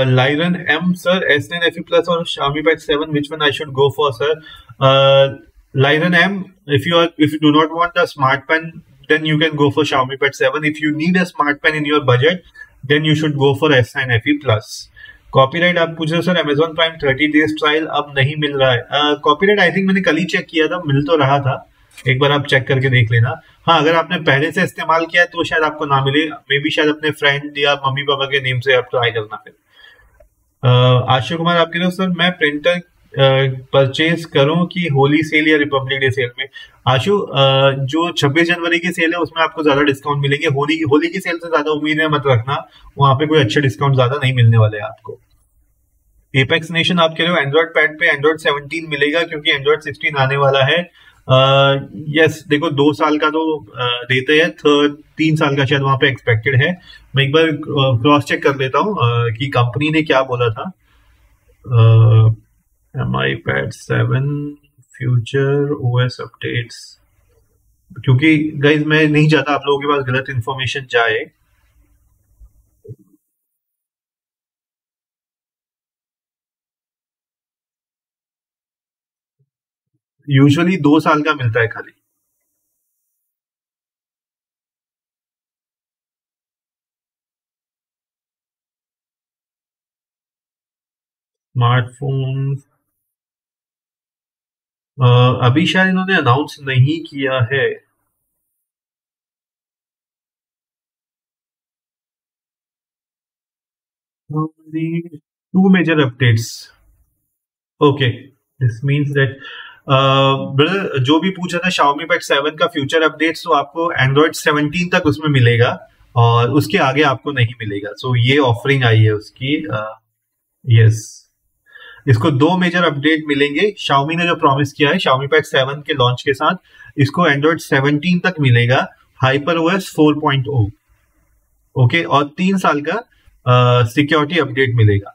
Lyran M sir, S9 FE Plus or Xiaomi Pad 7, which one I should go for sir? Lyran M, if you do not want a smart pen, then you can go for Xiaomi Pad 7. If you need a smart pen in your budget, then you should go for S9 FE Plus. Copyright आप पूछ रहे हो sir Amazon Prime 30 days trial अब नहीं मिल रहा है। कॉपीराइट आई थिंक मैंने कल ही चेक किया था, मिल तो रहा था, एक बार आप चेक करके देख लेना। हाँ, अगर आपने पहले से इस्तेमाल किया है तो शायद आपको ना मिले, मे बी शायद अपने फ्रेंड या मम्मी पापा के नेम से आप ट्राई करना फिर। आशु कुमार आप कह रहे हो सर मैं प्रिंटर परचेज करूं कि होली सेल या रिपब्लिक डे सेल में? आशु जो 26 जनवरी की सेल है उसमें आपको ज्यादा डिस्काउंट मिलेंगे। होली की सेल से ज्यादा उम्मीद है मत रखना, वहां पे कोई अच्छे डिस्काउंट ज्यादा नहीं मिलने वाले हैं आपको। एपेक्स नेशन आप कह रहे हो एंड्रॉइड पैड पे एंड्रॉइड 17 मिलेगा क्योंकि एंड्रॉइड 16 आने वाला है। यस देखो 2 साल का तो देते हैं, 3 साल का शायद वहां पे एक्सपेक्टेड है। मैं एक बार क्रॉस चेक कर लेता हूँ कि कंपनी ने क्या बोला था। MI Pad 7 future OS updates, क्योंकि गाइज मैं नहीं चाहता आप लोगों के पास गलत इंफॉर्मेशन जाए। यूजुअली 2 साल का मिलता है खाली। स्मार्टफोन अभी शायद इन्होंने अनाउंस नहीं किया है। Two major updates, okay this means that brother जो भी पूछा था Xiaomi Pad 7 का फ्यूचर अपडेट्स, तो आपको एंड्रॉइड 17 तक उसमें मिलेगा और उसके आगे आपको नहीं मिलेगा। सो ये ऑफरिंग आई है उसकी। यस इसको 2 मेजर अपडेट मिलेंगे। Xiaomi ने जो प्रॉमिस किया है Xiaomi Pad 7 के लॉन्च के साथ, इसको एंड्रॉइड 17 तक मिलेगा HyperOS 4.0, ओके, और 3 साल का सिक्योरिटी अपडेट मिलेगा।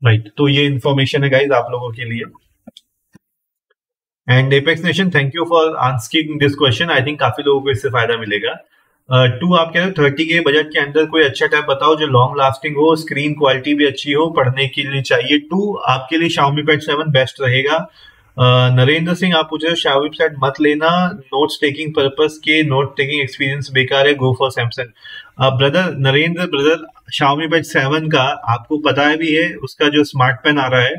राइट तो ये इंफॉर्मेशन है गाइज आप लोगों के लिए। And apex nation thank you for answering this question, I think काफी लोगों को इससे फायदा मिलेगा। 2 आप कह रहे हो 30K बजट के अंदर कोई अच्छा टैब बताओ जो लॉन्ग लास्टिंग हो, स्क्रीन क्वालिटी भी अच्छी हो, पढ़ने के लिए चाहिए। 2 आपके लिए Xiaomi Pad 7 बेस्ट रहेगा। नरेंद्र सिंह आप पूछ रहे हो Xiaomi Pad मत लेना, नोट्स टेकिंग पर्पस के नोट टेकिंग एक्सपीरियंस बेकार है, go for Samsung. Brother Narendra brother Xiaomi Pad 7 का आपको पता है भी है, उसका जो स्मार्ट पेन आ रहा है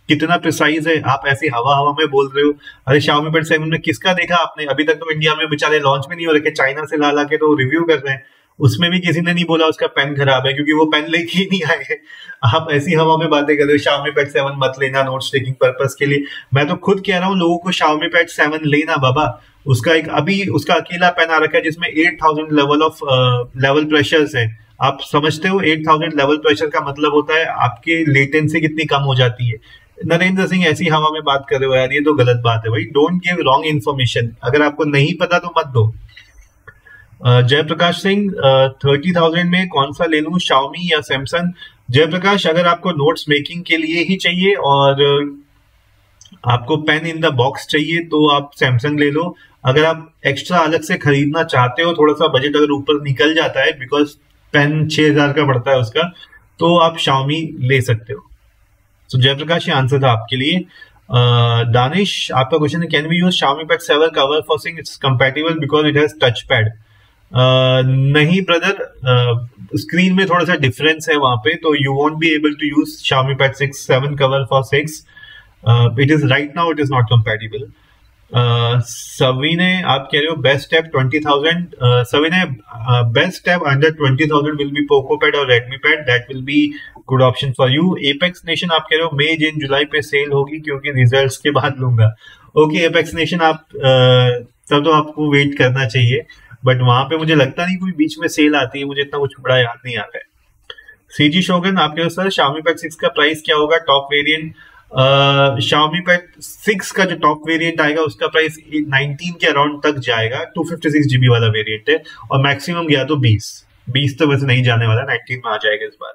कितना प्रिसाइज है, आप ऐसे हवा हवा में बोल रहे हो। अरे Xiaomi Pad 7 में किसका देखा आपने? अभी तक तो इंडिया में बेचारे लॉन्च में नहीं हो रखे, चाइना से ला के तो रिव्यू कर रहे हैं। उसमें भी किसी ने नहीं बोला उसका पेन खराब है, क्योंकि वो पेन लेके ही नहीं आए हैं। आप ऐसी हवा में बातें कर रहे हो Xiaomi Pad 7 मत लेना नोट्स टेकिंग पर्पस के लिए। मैं तो खुद कह रहा हूँ लोगों को Xiaomi Pad 7 लेना बाबा। उसका एक अभी उसका अकेला पेन आ रखा है जिसमें 8000 लेवल प्रेशर्स है। आप समझते हो 8000 लेवल प्रेशर का मतलब होता है आपके लेटेंसी कितनी कम हो जाती है। नरेंद्र सिंह ऐसी हवा में बात कर रहे हो यार, ये तो गलत बात है भाई। डोंट गिव रॉन्ग इन्फॉर्मेशन, अगर आपको नहीं पता तो मत दो। जयप्रकाश सिंह 30,000 में कौन सा ले लूं, Xiaomi या सैमसंग? जयप्रकाश, अगर आपको नोट्स मेकिंग के लिए ही चाहिए और आपको पेन इन द बॉक्स चाहिए तो आप सैमसंग ले लो। अगर आप एक्स्ट्रा अलग से खरीदना चाहते हो, थोड़ा सा बजट अगर ऊपर निकल जाता है, बिकॉज पेन 6,000 का पड़ता है उसका, तो आप Xiaomi ले सकते हो। तो जयप्रकाश, ये आंसर था आपके लिए। दानिश, आपका क्वेश्चन है can we use Xiaomi Pad 7 cover for sing its compatible because it has touch pad? नहीं ब्रदर, स्क्रीन में थोड़ा सा डिफरेंस है वहां पे, तो you won't be able to use Xiaomi Pad 7 cover for 6। It is right now it is not compatible. Savine, आप कह रहे हो best tab 20,000। Savine, best tab under 20,000 will be Poco pad और Redmi pad, that will be good option for you. Apex nation, आप कह रहे हो मई जून जुलाई पे सेल होगी क्योंकि रिजल्ट्स के बाद लूंगा। ओके एपेक्स नेशन, आप तब तो आपको वेट करना चाहिए, बट वहां पे मुझे लगता नहीं कोई बीच में सेल आती है, मुझे इतना कुछ बड़ा याद नहीं आता है। सीजी शोगन, आप कह रहे हो सर Xiaomi Pad 6 का प्राइस क्या होगा टॉप वेरिएंट? Xiaomi Pad 6 का जो टॉप वेरिएंट आएगा उसका प्राइस 19 के अराउंड तक जाएगा। 256 GB वाला वेरिएंट है और मैक्सिमम गया तो 20 तो वैसे नहीं जाने वाला, 19 में आ जाएगा इस बार।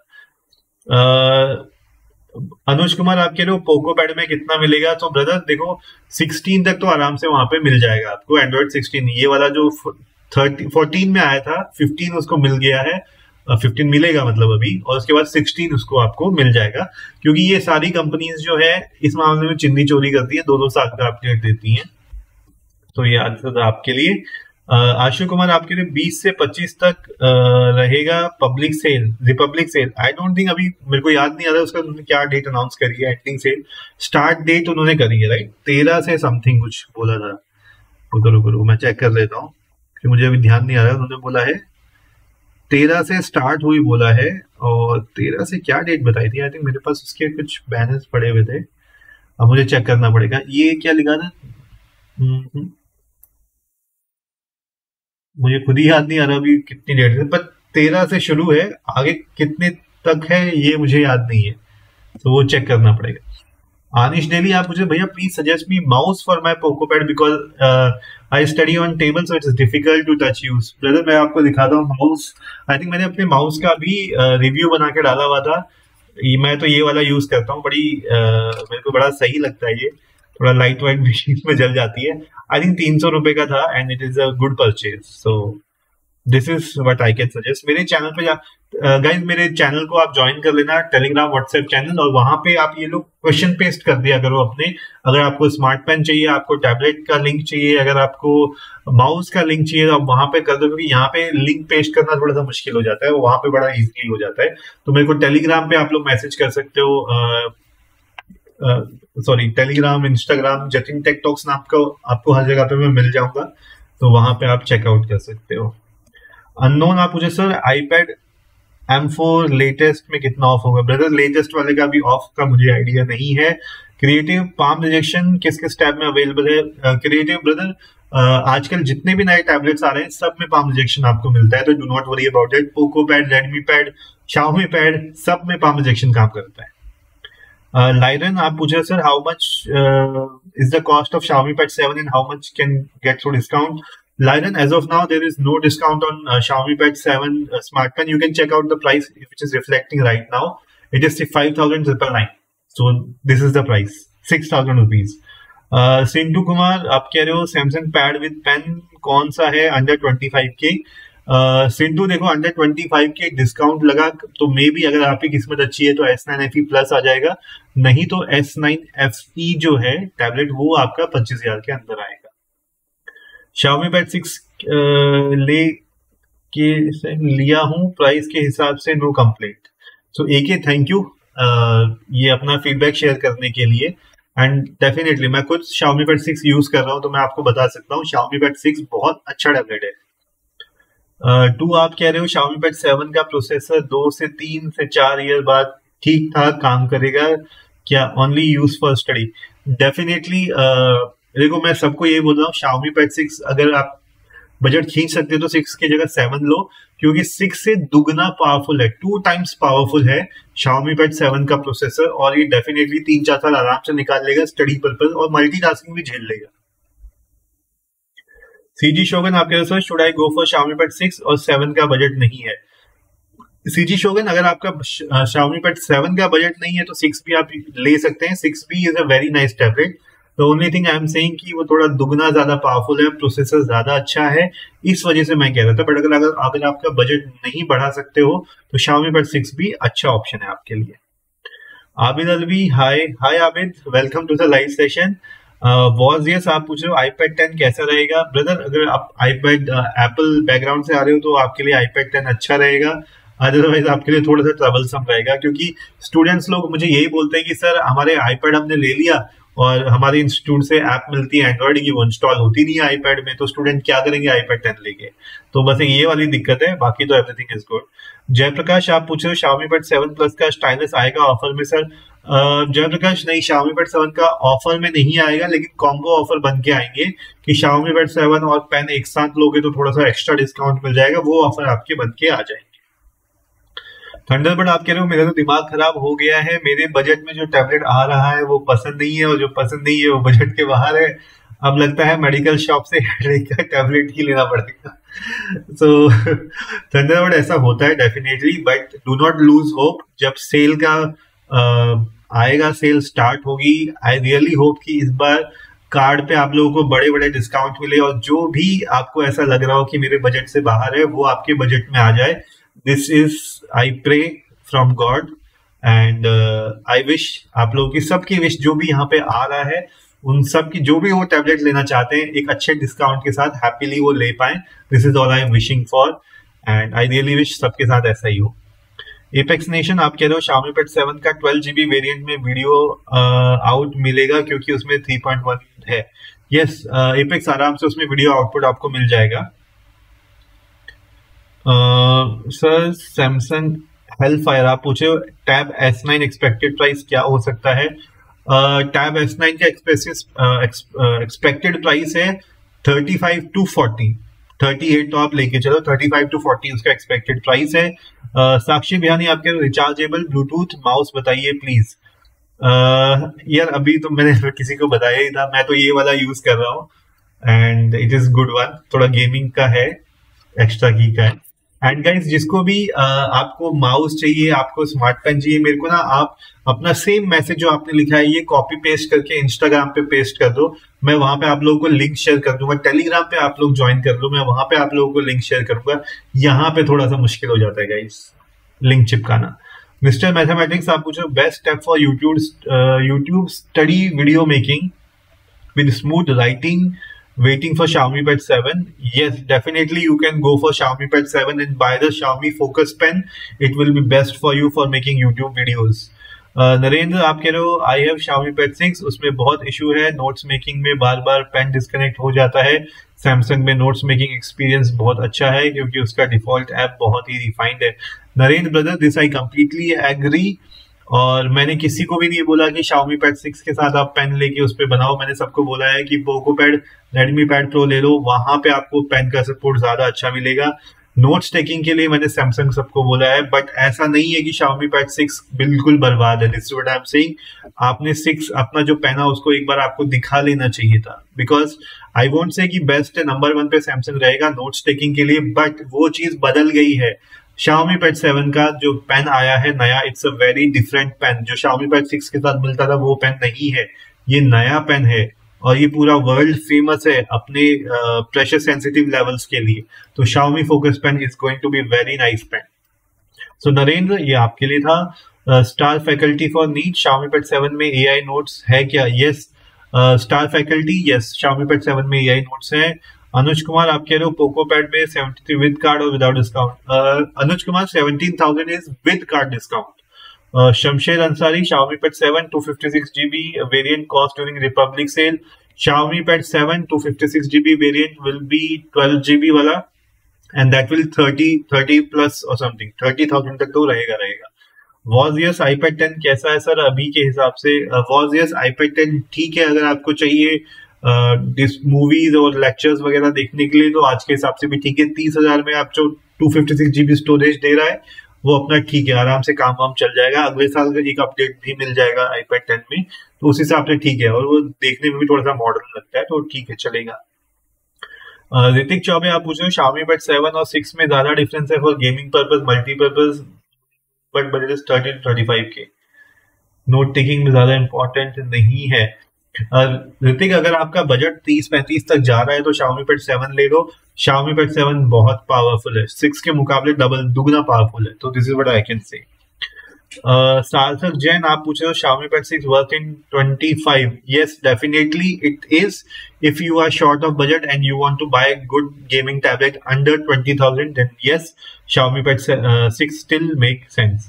अनुज कुमार, आप कह रहे हो पोको पैड में कितना मिलेगा? तो ब्रदर देखो 16 तक तो आराम से वहां पे मिल जाएगा आपको, एंड्रॉइड 16। ये वाला जो 14 में आया था, 15 उसको मिल गया है, 15 मिलेगा मतलब अभी, और उसके बाद 16 उसको आपको मिल जाएगा। क्योंकि ये सारी कंपनीज जो है इस मामले में चिन्नी चोरी करती है, 2-2 साल का अपडेट देती है। तो ये आंसर था आपके लिए। आशु कुमार, आपके लिए 20 से 25 तक रहेगा public sale, republic sale. I don't think, अभी मेरे को याद नहीं आ रहा उसका उन्होंने क्या डेट अनाउंस करी है। एंडिंग सेल स्टार्ट डेट उन्होंने करी है राइट, 13 से समथिंग कुछ बोला था। रुको मैं चेक कर लेता हूँ, मुझे अभी ध्यान नहीं आ रहा। उन्होंने बोला है 13 से स्टार्ट हुई बोला है, और 13 से क्या डेट बताई थी? आई थिंक मेरे पास उसके कुछ बैनर्स पड़े हुए थे, अब मुझे चेक करना पड़ेगा। ये क्या लिखा था मुझे खुद ही याद नहीं आ रहा अभी कितनी डेट है, पर 13 से शुरू है, आगे कितने तक है ये मुझे याद नहीं है, तो वो चेक करना पड़ेगा। आनिश डेली, आप मुझे भैया please suggest me mouse for my Poco Pad because I study on table so it's difficult to touch use. Brother मैं आपको दिखाता हूँ माउस। आई थिंक मैंने अपने माउस का भी रिव्यू बना के डाला हुआ था। मैं तो ये वाला यूज करता हूँ, मेरे को बड़ा सही लगता है ये, थोड़ा लाइट वाइट मशीन में जल जाती है। आई थिंक 300 रुपए का था and it is a good purchase, so this is what I can suggest. मेरे चैनल पे गाइस, मेरे चैनल को आप ज्वाइन कर लेना, टेलीग्राम व्हाट्सएप चैनल, और वहां पे आप ये लोग क्वेश्चन पेस्ट कर दिया करो अपने। अगर आपको स्मार्ट पेन चाहिए, आपको टैबलेट का लिंक चाहिए, अगर आपको माउस का लिंक चाहिए तो आप वहां पे कर दो, क्योंकि यहाँ पे लिंक पेस्ट करना थोड़ा सा मुश्किल हो जाता है, वहां पे बड़ा इजीली हो जाता है। तो मेरे को टेलीग्राम पे आप लोग मैसेज कर सकते हो, sorry Telegram, Instagram, Jatin tech talks नाम का आपको हर जगह पे मैं मिल जाऊंगा, तो वहां पे आप चेकआउट कर सकते हो। अननोन, आप मुझे सर iPad M4 लेटेस्ट में कितना ऑफ होगा? ब्रदर लेटेस्ट वाले का भी ऑफ का मुझे आइडिया नहीं है। क्रिएटिव पाम रिजेक्शन किस किस टैब में अवेलेबल है? क्रिएटिव ब्रदर, आजकल जितने भी नए टैबलेट्स आ रहे हैं सब में पाम रिजेक्शन आपको मिलता है, तो do not worry about it. Poco pad, Redmi pad, Xiaomi pad, सब में पाम रिजेक्शन काम करता है। लाइरन, आप पूछ रहे sir how much is the cost of Xiaomi Pad 7 and how much can get through discount? Lyron, as of now there is no discount on Xiaomi Pad 7 smart pen. You can check out the price which is reflecting right now. It is 5,999. So this is the price, 6,000 rupees. Sintu Kumar, आप कह रहे हो Samsung Pad with pen कौन सा है under 25K? सिंधु देखो अंडर 25K डिस्काउंट लगा तो मे बी अगर आपकी किस्मत अच्छी है तो S9 FE प्लस आ जाएगा, नहीं तो S9 FE जो है टैबलेट वो आपका 25,000 के अंदर आएगा। Xiaomi Pad 6 लिया हूं, प्राइस के हिसाब से no complaint. So AK thank you, ये अपना फीडबैक शेयर करने के लिए। एंड डेफिनेटली मैं खुद Xiaomi Pad 6 यूज कर रहा हूँ, तो मैं आपको बता सकता हूँ Xiaomi Pad 6 बहुत अच्छा टैबलेट है। 2 आप कह रहे हो Xiaomi Pad 7 का प्रोसेसर 2 से 3 से 4 ईयर बाद ठीक ठाक काम करेगा क्या? Only use for study? Definitely देखो, मैं सबको ये बोल रहा हूँ Xiaomi Pad 6 अगर आप बजट खींच सकते हो तो 6 की जगह 7 लो, क्योंकि 6 से दुगना पावरफुल है, 2 टाइम्स पावरफुल है Xiaomi Pad 7 का प्रोसेसर, और ये डेफिनेटली 3-4 साल आराम से निकाल लेगा स्टडी पर्पज, और मल्टीटास्किंग भी झेल लेगा। सीजी शोगन आप कह रहे हो sir should I go for Xiaomi Pad 6 और 7 का बजट नहीं है? सीजी शोगन, अगर आपका Xiaomi Pad 7 का बजट नहीं है तो 6 भी आप ले सकते हैं। 6 भी is a very Nise tablet. The only thing I am saying कि वो थोड़ा दुगना ज्यादा पावरफुल है, प्रोसेसर ज्यादा अच्छा है, इस वजह से मैं कह रहा था। बट अगर आपका बजट नहीं बढ़ा सकते हो तो Xiaomi Pad 6 भी अच्छा ऑप्शन है आपके लिए। Abid Alvi, hi Abid, welcome to the live session. Was yes आप पूछ रहे हो iPad 10 कैसा रहेगा? ब्रदर, अगर आप iPad एप्पल बैकग्राउंड से आ रहे हो तो आपके लिए iPad 10 अच्छा रहेगा, अदरवाइज आपके लिए थोड़ा सा ट्रबलसम रहेगा, क्योंकि स्टूडेंट्स लोग मुझे यही बोलते हैं कि सर हमारे iPad हमने ले लिया और हमारे इंस्टीट्यूट से ऐप मिलती है एंड्रॉइड की, वो इंस्टॉल होती नहीं है iPad में, तो स्टूडेंट क्या करेंगे iPad 10 लेके? तो बस ये वाली दिक्कत है, बाकी तो एवरीथिंग इज गुड। जयप्रकाश आप पूछ रहे हो Xiaomi Pad 7 Plus का स्टाइलस आएगा ऑफर में? सर जयप्रकाश, नहीं, Xiaomi Pad 7 का ऑफर में नहीं आएगा, लेकिन कॉम्बो ऑफर बन के आएंगे कि Xiaomi Pad 7 और पेन एक साथ लोगे तो थोड़ा सा एक्स्ट्रा डिस्काउंट मिल जाएगा, वो ऑफर आपके बन के आ जाएंगे। थंडरबर्ड आप कह रहे हो मेरा तो दिमाग खराब हो गया है, मेरे बजट में जो टैबलेट आ रहा है वो पसंद नहीं है, और जो पसंद नहीं है वो बजट के बाहर है, अब लगता है मेडिकल शॉप से हेडेक का टैबलेट ही लेना पड़ेगा। सो थंडरबर्ड, ऐसा होता है definitely, but do not lose hope. जब सेल का आएगा, सेल स्टार्ट होगी, आई रियली होप कि इस बार कार्ड पे आप लोगों को बड़े बड़े डिस्काउंट मिले, और जो भी आपको ऐसा लग रहा हो कि मेरे बजट से बाहर है वो आपके बजट में आ जाए। This is I pray from God, and I wish आप लोगों की सबकी विश जो भी यहाँ पे आ रहा है, उन सब की जो भी वो टैबलेट लेना चाहते हैं एक अच्छे डिस्काउंट के साथ हैप्पीली वो ले पाए। This is all I am wishing for, and I really wish सबके साथ ऐसा ही हो। एपेक्स नेशन आप कह रहे हो Xiaomi Pad 7 का 12GB वेरिएंट में वीडियो आउट मिलेगा क्योंकि उसमें 3.1 है। यस एपेक्स, आराम से उसमें वीडियो आउटपुट आपको मिल जाएगा। सर सैमसंग हेल्फायर आप पूछे टैब S9 एक्सपेक्टेड प्राइस क्या हो सकता है? टैब S9 का एक्सपेक्टेड प्राइस है 35 to 40, 38 तो आप लेके चलो, 35 to 40 उसका एक्सपेक्टेड प्राइस है। साक्षी बिहानी आपके रिचार्जेबल ब्लूटूथ माउस बताइए प्लीज। यार अभी तो मैंने किसी को बताया ही था, मैं तो ये वाला यूज कर रहा हूँ and it is good one, थोड़ा गेमिंग का है, एक्स्ट्रा की का है। एंड गाइस, जिसको भी आपको माउस चाहिए, आपको स्मार्ट पेन चाहिए, मेरे को ना आप अपना सेम मैसेज जो आपने लिखा है ये कॉपी पेस्ट करके इंस्टाग्राम पे पेस्ट कर दो, मैं वहां पे आप लोगों को लिंक शेयर कर दूंगा। टेलीग्राम पे आप लोग ज्वाइन कर लो, मैं वहां पे आप लोगों को लिंक शेयर करूंगा। यहाँ पे थोड़ा सा मुश्किल हो जाता है गाइस लिंक चिपकाना। मिस्टर मैथमेटिक्स आप पूछो best step for YouTube study video making with smooth writing waiting for Xiaomi Pad 7. Yes, definitely you can go for Xiaomi Pad 7 and buy the Xiaomi Focus Pen. It will be best for you for making YouTube videos. Narendra आप कह रहे हो आई हैव Xiaomi Pad 6, उसमें बहुत इशू है, नोट्स मेकिंग में बार बार पेन डिस्कनेक्ट हो जाता है। सैमसंग में नोट्स मेकिंग एक्सपीरियंस बहुत अच्छा है क्योंकि उसका डिफॉल्ट ऐप बहुत ही रिफाइंड है। Narendra brother, this I completely agree, और मैंने किसी को भी नहीं बोला कि Xiaomi Pad 6 के साथ आप पेन लेके उस पर बनाओ। मैंने सबको बोला है कि Poco Pad, Redmi Pad Pro ले लो, वहां पे आपको पेन का सपोर्ट ज्यादा अच्छा मिलेगा। नोट्स टेकिंग के लिए मैंने Samsung सबको बोला है, बट ऐसा नहीं है कि Xiaomi Pad 6 बिल्कुल बर्बाद है। This is what I am saying, आपने 6 अपना जो पेन है उसको एक बार आपको दिखा लेना चाहिए था, बिकॉज आई वोंट से कि बेस्ट है, नंबर 1 पे Samsung रहेगा नोट्स टेकिंग के लिए, बट वो चीज बदल गई है। Xiaomi Pad 7 का जो पेन आया है नया, it's a very different pen. जो Xiaomi Pad 6 के साथ मिलता था वो पेन नहीं है, ये नया पेन है, और ये पूरा वर्ल्ड फेमस है अपने प्रेशर सेंसिटिव लेवल्स के लिए। तो Xiaomi Focus Pen is going to be very nice pen. So Narendra, ये आपके लिए था। Star faculty for NEET, Xiaomi Pad 7 में AI नोट्स है क्या? Yes star faculty, yes Xiaomi Pad 7 में AI नोट्स है। अनुज कुमार आप कह रहे हो पोको पैड में 73 विद कार्ड और without discount? Anuj Kumar 17,000 is with card discount, Shamsher Ansari, Xiaomi Pad 7 256GB variant cost during Republic sale. Xiaomi Pad 7 256GB variant will be 12GB वाला, and that will 30 plus or something 30,000 तक तो रहेगा. Wozniak iPad 10 कैसा है सर अभी के हिसाब से? Wozniak iPad 10 ठीक है अगर आपको चाहिए मूवीज और लेक्चर्स वगैरह देखने के लिए, तो आज के हिसाब से भी ठीक है. 30,000 में आप जो 256GB स्टोरेज दे रहा है वो अपना ठीक है, आराम से काम वाम चल जाएगा. अगले साल एक अपडेट भी मिल जाएगा iPad 10 में, तो उस हिसाब से ठीक है. और वो देखने में भी थोड़ा सा मॉडर्न लगता है, तो ठीक है, चलेगा. ऋतिक चौबे आप पूछ रहे हो Xiaomi Pad 7 और 6 में ज्यादा डिफरेंस है for gaming purpose multipurpose, but budget is 30 to 35K. Note taking में ज्यादा इंपॉर्टेंट नहीं है. ऋतिक अगर आपका बजट 30-35 तक जा रहा है तो Xiaomi Pad 7 ले लो. Xiaomi Pad 7 बहुत पावरफुल है, 6 के मुकाबले दुगना पावरफुल है. तो this is what I can से. सार्थक जैन आप पूछ रहे हो Xiaomi Pad 6 work in 25. Yes, definitely it is. If you are short of budget and you want to buy a good gaming tablet under 20,000, then yes, Xiaomi Pad 6 still make sense.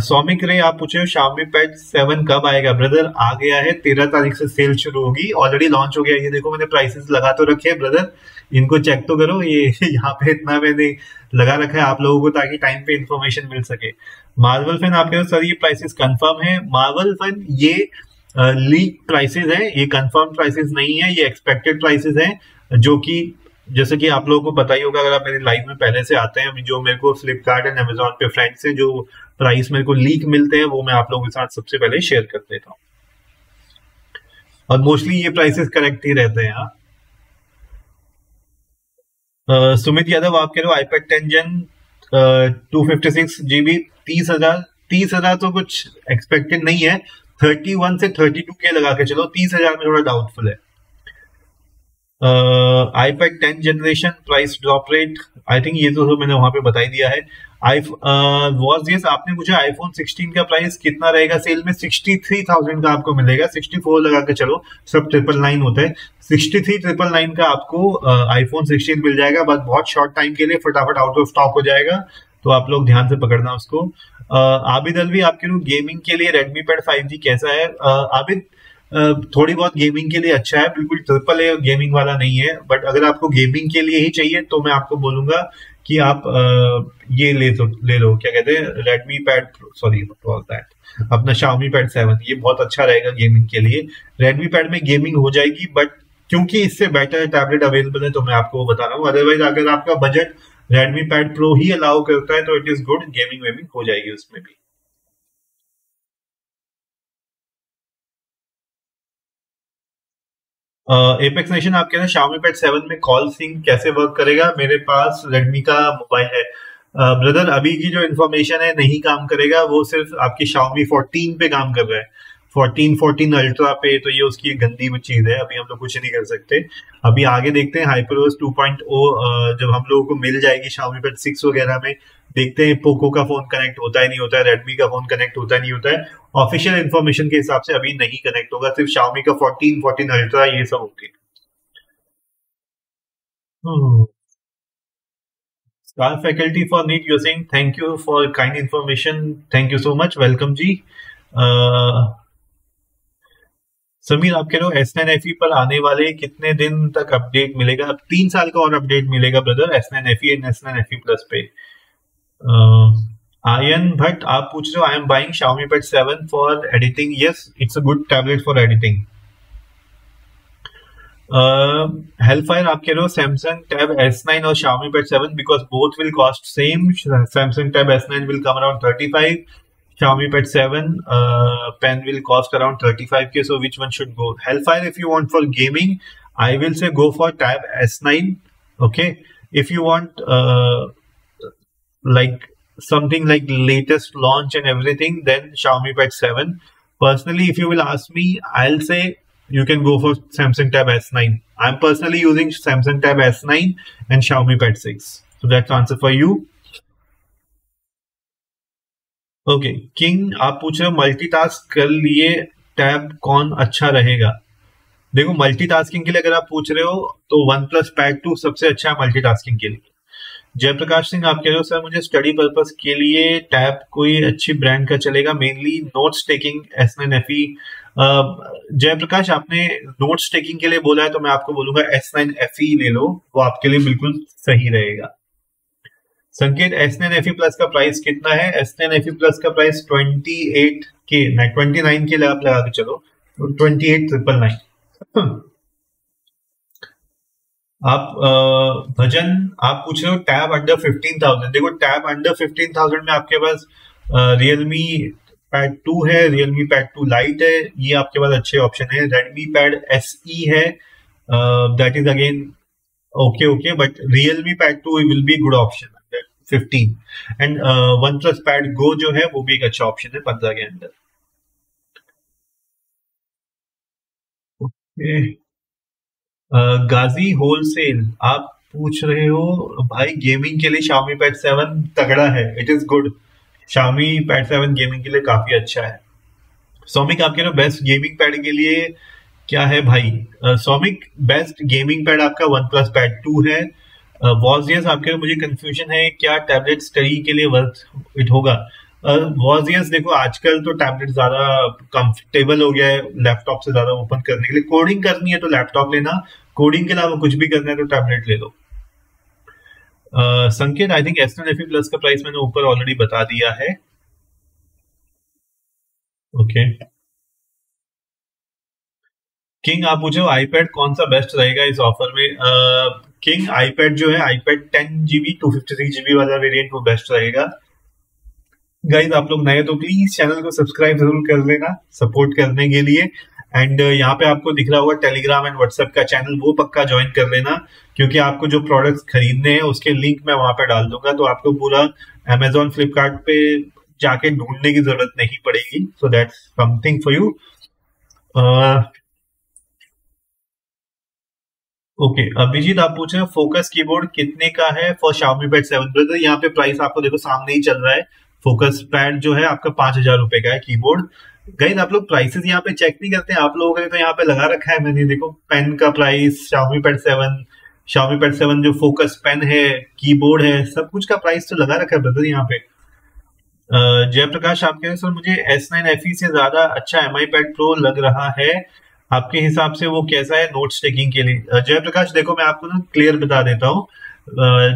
Soumik रे आप पूछे हो Xiaomi Pad 7 कब आएगा? ब्रदर आ गया है, 13 तारीख से सेल शुरू होगी, ऑलरेडी लॉन्च हो गया. ये देखो मैंने प्राइसेस लगा तो रखे हैं ब्रदर, इनको चेक तो करो. ये यहाँ पे इतना मैंने लगा रखा है आप लोगों को ताकि टाइम पे इंफॉर्मेशन मिल सके. मार्वल फैन आप कह रहे हो सर ये प्राइसेस कंफर्म है? मार्वल फैन ये लीक प्राइसेस है, ये कंफर्म प्राइसेस नहीं है, ये एक्सपेक्टेड प्राइसेस है. जो कि जैसे कि आप लोगों को पता ही होगा अगर आप मेरे लाइव में पहले से आते हैं, जो मेरे को फ्लिपकार्ट एंड अमेजोन पे फ्रेंड से जो प्राइस मेरे को लीक मिलते हैं वो मैं आप लोगों के साथ सबसे पहले शेयर कर देता हूँ. और मोस्टली ये प्राइसेस करेक्ट ही रहते हैं. सुमित यादव आप कह रहे हो iPad 10 Gen 256GB 30,000 तो कुछ एक्सपेक्टेड नहीं है. 31 से 32K लगा के चलो, 30,000 में थोड़ा डाउटफुल है. iPad 10 generation price drop rate I think ये तो मैंने वहां पे बता ही दिया है. Wozniak आपने पूछा iPhone 16 का प्राइस कितना रहेगा सेल में? 63,000 का आपको मिलेगा. 64 लगा के चलो, सब 999 होता है. 63,999 का आपको iPhone 16 मिल जाएगा, बस बहुत शॉर्ट टाइम के लिए फटाफट आउट ऑफ स्टॉक हो जाएगा, तो आप लोग ध्यान से पकड़ना उसको. आबिद अलवी आपके लोग गेमिंग के लिए Redmi Pad 5G कैसा है? आबिद थोड़ी बहुत गेमिंग के लिए अच्छा है, बिल्कुल ट्रिपल ए गेमिंग वाला नहीं है, बट अगर आपको गेमिंग के लिए ही चाहिए तो मैं आपको बोलूंगा कि आप ये ले लो क्या कहते हैं Redmi Pad सॉरी अपना Xiaomi Pad 7, ये बहुत अच्छा रहेगा गेमिंग के लिए. Redmi Pad में गेमिंग हो जाएगी, बट क्योंकि इससे बेटर टैबलेट अवेलेबल है तो मैं आपको बता रहा हूँ. अदरवाइज अगर आपका बजट Redmi Pad Pro ही अलाउ करता है तो इट इज गुड, गेमिंग वेमिंग हो जाएगी उसमें भी. एपेक्स नेशन आप कह रहे हैं Xiaomi Pad 7 में कॉल सिंक कैसे वर्क करेगा? मेरे पास Redmi का मोबाइल है ब्रदर, अभी की जो इन्फॉर्मेशन है नहीं काम करेगा, वो सिर्फ आपकी Xiaomi 14 पे काम कर रहा है. 14 अल्ट्रा पे, तो ये उसकी गंदी चीज है, अभी हम लोग कुछ नहीं कर सकते. अभी आगे देखते हैं HyperOS 2.0 जब हम लोगों को मिल जाएगी Xiaomi Pad 6 वगैरह में, देखते हैं पोको का फोन कनेक्ट होता है नहीं होता है, Redmi का फोन कनेक्ट होता है नहीं होता है. ऑफिशियल इन्फॉर्मेशन के हिसाब से अभी नहीं कनेक्ट होगा, सिर्फ Xiaomi का 14 अल्ट्रा ये सब होंगे. Star faculty for NEET, you're saying thank you for kind information. Thank you so much. Welcome जी. समीर आप कह रहे हो S9 FE पर आने वाले कितने दिन तक अपडेट मिलेगा? अब 3 साल का और अपडेट मिलेगा brother S9 FE and S9 FE plus पे. आयन भट्ट आप पूछ रहे हो I am buying Xiaomi Pad 7 for editing. Yes, it's a good tablet for editing. Hellfire आप कह रहे हो Samsung Tab S9 और Xiaomi Pad 7 because both will cost same. Samsung Tab S9 will come around 35. Xiaomi Pad 7 pen will cost around 35K. So which one should go? Hellfire, if you want for gaming, I will say go for Tab S9. Okay. If you want like something like latest launch and everything, then Xiaomi Pad 7. Personally, if you will ask me, I'll say you can go for Samsung Tab S9. I'm personally using Samsung Tab S9 and Xiaomi Pad 6. So that's the answer for you. Okay, King आप पूछ रहे हो मल्टीटास्क कर लिए टैब कौन अच्छा रहेगा? देखो मल्टीटास्किंग के लिए अगर आप पूछ रहे हो तो OnePlus Pad 2 सबसे अच्छा है मल्टीटास्किंग के लिए. जयप्रकाश सिंह आप कह रहे हो सर मुझे स्टडी पर्पस के लिए टैब कोई अच्छी ब्रांड का चलेगा, mainly notes taking S9FE। Jayaprakash आपने नोट्स टेकिंग के लिए बोला है तो मैं आपको बोलूंगा S9FE ले लो, वो आपके लिए बिल्कुल सही रहेगा। संकेत S9FE प्लस का प्राइस कितना है? S9FE प्लस का प्राइस 28 के 29 के लिए आप लगा के चलो, 28,999। आप भजन आप पूछ रहे हो टैब अंडर 15,000। देखो टैब अंडर 15,000 में आपके पास रियलमी पैड 2 है, रियलमी पैड 2 लाइट है, ये आपके पास अच्छे ऑप्शन है। रेडमी पैड SE है, that is again okay but Realme pad 2 will be good option 15। And OnePlus pad go जो है वो भी एक अच्छा ऑप्शन है 15 के अंदर। गाजी होलसेल आप पूछ रहे हो भाई गेमिंग के लिए Xiaomi पैड 7 तगड़ा है, it is good. Xiaomi pad 7 gaming के लिए काफी अच्छा है। सोमिक आप कह रहे हो बेस्ट गेमिंग पैड के लिए क्या है भाई? सोमिक बेस्ट गेमिंग पैड आपका वन प्लस पैड 2 है। वॉजियस आप कह रहे हो मुझे कंफ्यूजन है क्या टैबलेट स्टडी के लिए वर्थ इट होगा? वॉजियस देखो आजकल तो टैबलेट ज्यादा कंफर्टेबल हो गया है लैपटॉप से ज्यादा ओपन करने के लिए। कोडिंग करनी है तो लैपटॉप लेना, कोडिंग के अलावा कुछ भी करना है तो टैबलेट ले लो। संकेत आई थिंक S9FE प्लस का प्राइस मैंने ऊपर ऑलरेडी बता दिया है। ओके किंग आप पूछो आईपैड कौन सा बेस्ट रहेगा इस ऑफर में? किंग आईपैड जो है आईपैड 10GB 256GB वाला वेरिएंट वो बेस्ट रहेगा। गाइज आप लोग नए तो प्लीज चैनल को सब्सक्राइब जरूर कर लेना सपोर्ट करने के लिए। एंड यहाँ पे आपको दिख रहा होगा टेलीग्राम एंड व्हाट्सएप का चैनल, वो पक्का ज्वाइन कर लेना क्योंकि आपको जो प्रोडक्ट्स खरीदने हैं उसके लिंक मैं वहां पे डाल दूंगा, तो आपको पूरा Amazon फ्लिपकार्ट पे जाके ढूंढने की जरूरत नहीं पड़ेगी। So that's something for you. Okay Abhijeet आप पूछ रहे हैं फोकस कीबोर्ड कितने का है फॉर Xiaomi पैड 7 ब्रदर? यहाँ पे प्राइस आपको देखो सामने ही चल रहा है। फोकस पैड जो है आपका 5,000 रुपए का है कीबोर्ड। गाइस आप लोग प्राइसेस यहाँ पे चेक नहीं करते, आप लोगों ने तो यहाँ पे लगा रखा है मैंने, देखो पेन का price Xiaomi pad 7, Xiaomi pad 7 जो फोकस पेन है, कीबोर्ड है, सब कुछ का प्राइस तो लगा रखा है ब्रदर यहाँ पे। जयप्रकाश आप कह रहे हैं सर मुझे S9FE से ज्यादा अच्छा MI पैड प्रो लग रहा है, आपके हिसाब से वो कैसा है नोट्स टेकिंग के लिए? जयप्रकाश देखो मैं आपको ना क्लियर बता देता हूँ,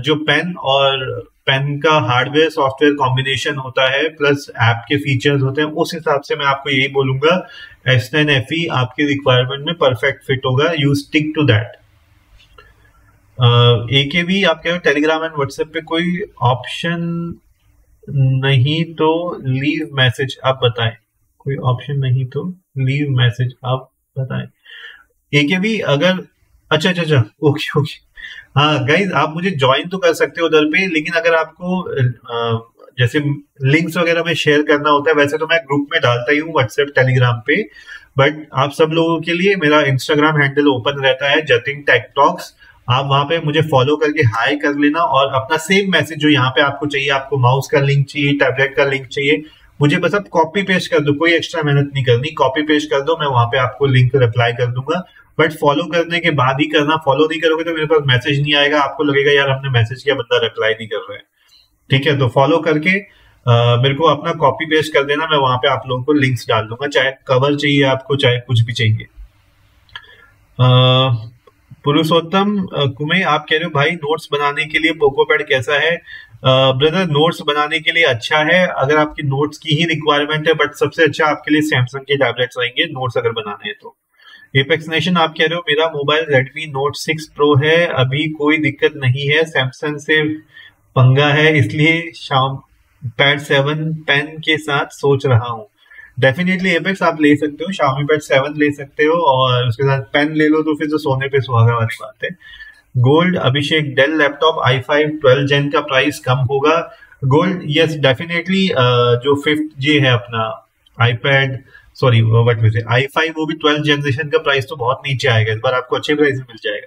जो पेन और पेन का हार्डवेयर सॉफ्टवेयर कॉम्बिनेशन होता है प्लस ऐप के फीचर्स होते हैं, उस हिसाब से मैं आपको यही बोलूंगा S9FE आपकी रिक्वायरमेंट में परफेक्ट फिट होगा, you stick to that. AKB आप कह रहे हो टेलीग्राम एंड व्हाट्सएप पे कोई ऑप्शन नहीं तो लीव मैसेज आप बताएं, कोई ऑप्शन नहीं तो लीव मैसेज आप बताएं। AKB अगर अच्छा ओके हाँ गाइज आप मुझे ज्वाइन तो कर सकते हो उधर पे, लेकिन अगर आपको जैसे लिंक्स वगैरह में शेयर करना होता है वैसे तो मैं ग्रुप में डालता ही हूँ व्हाट्सएप टेलीग्राम पे, बट आप सब लोगों के लिए मेरा इंस्टाग्राम हैंडल ओपन रहता है जतिन टेक टॉक्स, आप वहां पे मुझे फॉलो करके हाई कर लेना और अपना सेम मैसेज जो यहाँ पे आपको चाहिए, आपको माउस का लिंक चाहिए, टैबलेट का लिंक चाहिए, मुझे बस आप कॉपी पेस्ट कर दो, कोई एक्स्ट्रा मेहनत नहीं करनी, कॉपी पेस्ट कर दो, मैं वहां पे आपको लिंक रिप्लाई कर दूंगा। बट फॉलो करने के बाद ही करना, फॉलो नहीं करोगे तो मेरे पास मैसेज नहीं आएगा, आपको लगेगा यार हमने मैसेज किया बंदा रिप्लाई नहीं कर रहा है। ठीक है तो फॉलो करके मेरे को अपना कॉपी पेस्ट कर देना, मैं वहां पे आप लोगों को लिंक्स डाल दूंगा, चाहे कवर चाहिए आपको चाहे कुछ भी चाहिए। पुरुषोत्तम कुमे आप कह रहे हो भाई नोट्स बनाने के लिए पोको पैड कैसा है? ब्रदर नोट्स बनाने के लिए अच्छा है अगर आपकी नोट्स की ही रिक्वायरमेंट है, बट सबसे अच्छा आपके लिए सैमसंग के टैबलेट्स रहेंगे नोट्स अगर बनाने हैं तो। एपेक्स नेशन आप कह रहे हो मेरा मोबाइल Redmi Note 6 Pro है, अभी कोई दिक्कत नहीं है, सैमसंग से पंगा है इसलिए पैड 7 पेन के साथ सोच रहा हूँ। डेफिनेटली एपेक्स आप ले सकते हो, Xiaomi पैड 7 ले सकते हो और उसके साथ पेन ले लो तो फिर तो सोने पे सुहागा वाली बात है। गोल्ड अभिषेक डेल लैपटॉप i5 12 जेन का प्राइस कम होगा? गोल्ड यस डेफिनेटली, जो 5th G है अपना iPad सॉरी व्हाट वी से i5 वो भी 12 जनरेशन का प्राइस तो बहुत नीचे आएगा, इस बार आपको अच्छे प्राइस में मिल जाएगा।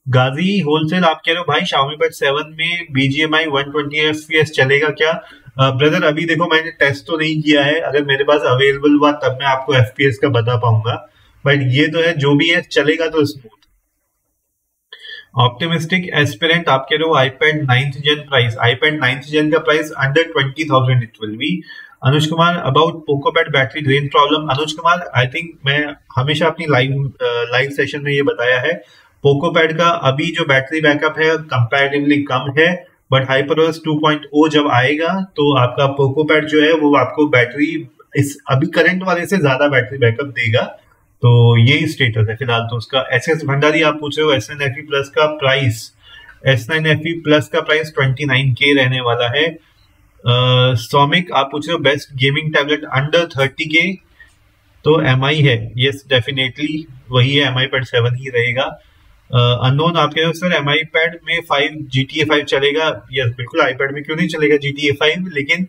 गाजी होलसेल आप कह रहे हो भाई Xiaomi पैड 7 में BGMI 120 FPS चलेगा क्या? ब्रदर अभी देखो मैंने टेस्ट तो नहीं किया है, अगर मेरे पास अवेलेबल हुआ तब मैं आपको FPS का बता पाऊंगा, बट ये तो है जो भी है चलेगा तो स्मूथ। ऑप्टिमिस्टिक एस्पिरेंट आप कह रहे हो iPad 9th gen price, iPad 9th gen का price under 20,000 it will be. Anuj Kumar about Poco Pad battery drain problem, Anuj Kumar I think मैं हमेशा अपनी लाइव सेशन में ये बताया है, पोकोपैड का अभी जो बैटरी बैकअप है कंपैरेटिवली कम है, बट हाइपरओएस 2.0 जब आएगा तो आपका पोकोपैड जो है वो आपको बैटरी इस अभी करंट वाले से ज्यादा बैटरी बैकअप देगा। तो यही स्टेटस है फिलहाल तो उसका। एस एस भंडारी आप पूछ रहे हो S9FE प्लस का प्राइस, S9FE प्लस का प्राइस 29K रहने वाला है। सौमिक आप पूछ रहे हो best gaming tablet under 30K, तो MI है, यस डेफिनेटली वही है, MI पैड 7 ही रहेगा। अननोन आप कह रहे हो सर MI पैड में 5 GTA 5 चलेगा, यस बिल्कुल iPad में क्यों नहीं चलेगा GTA 5, लेकिन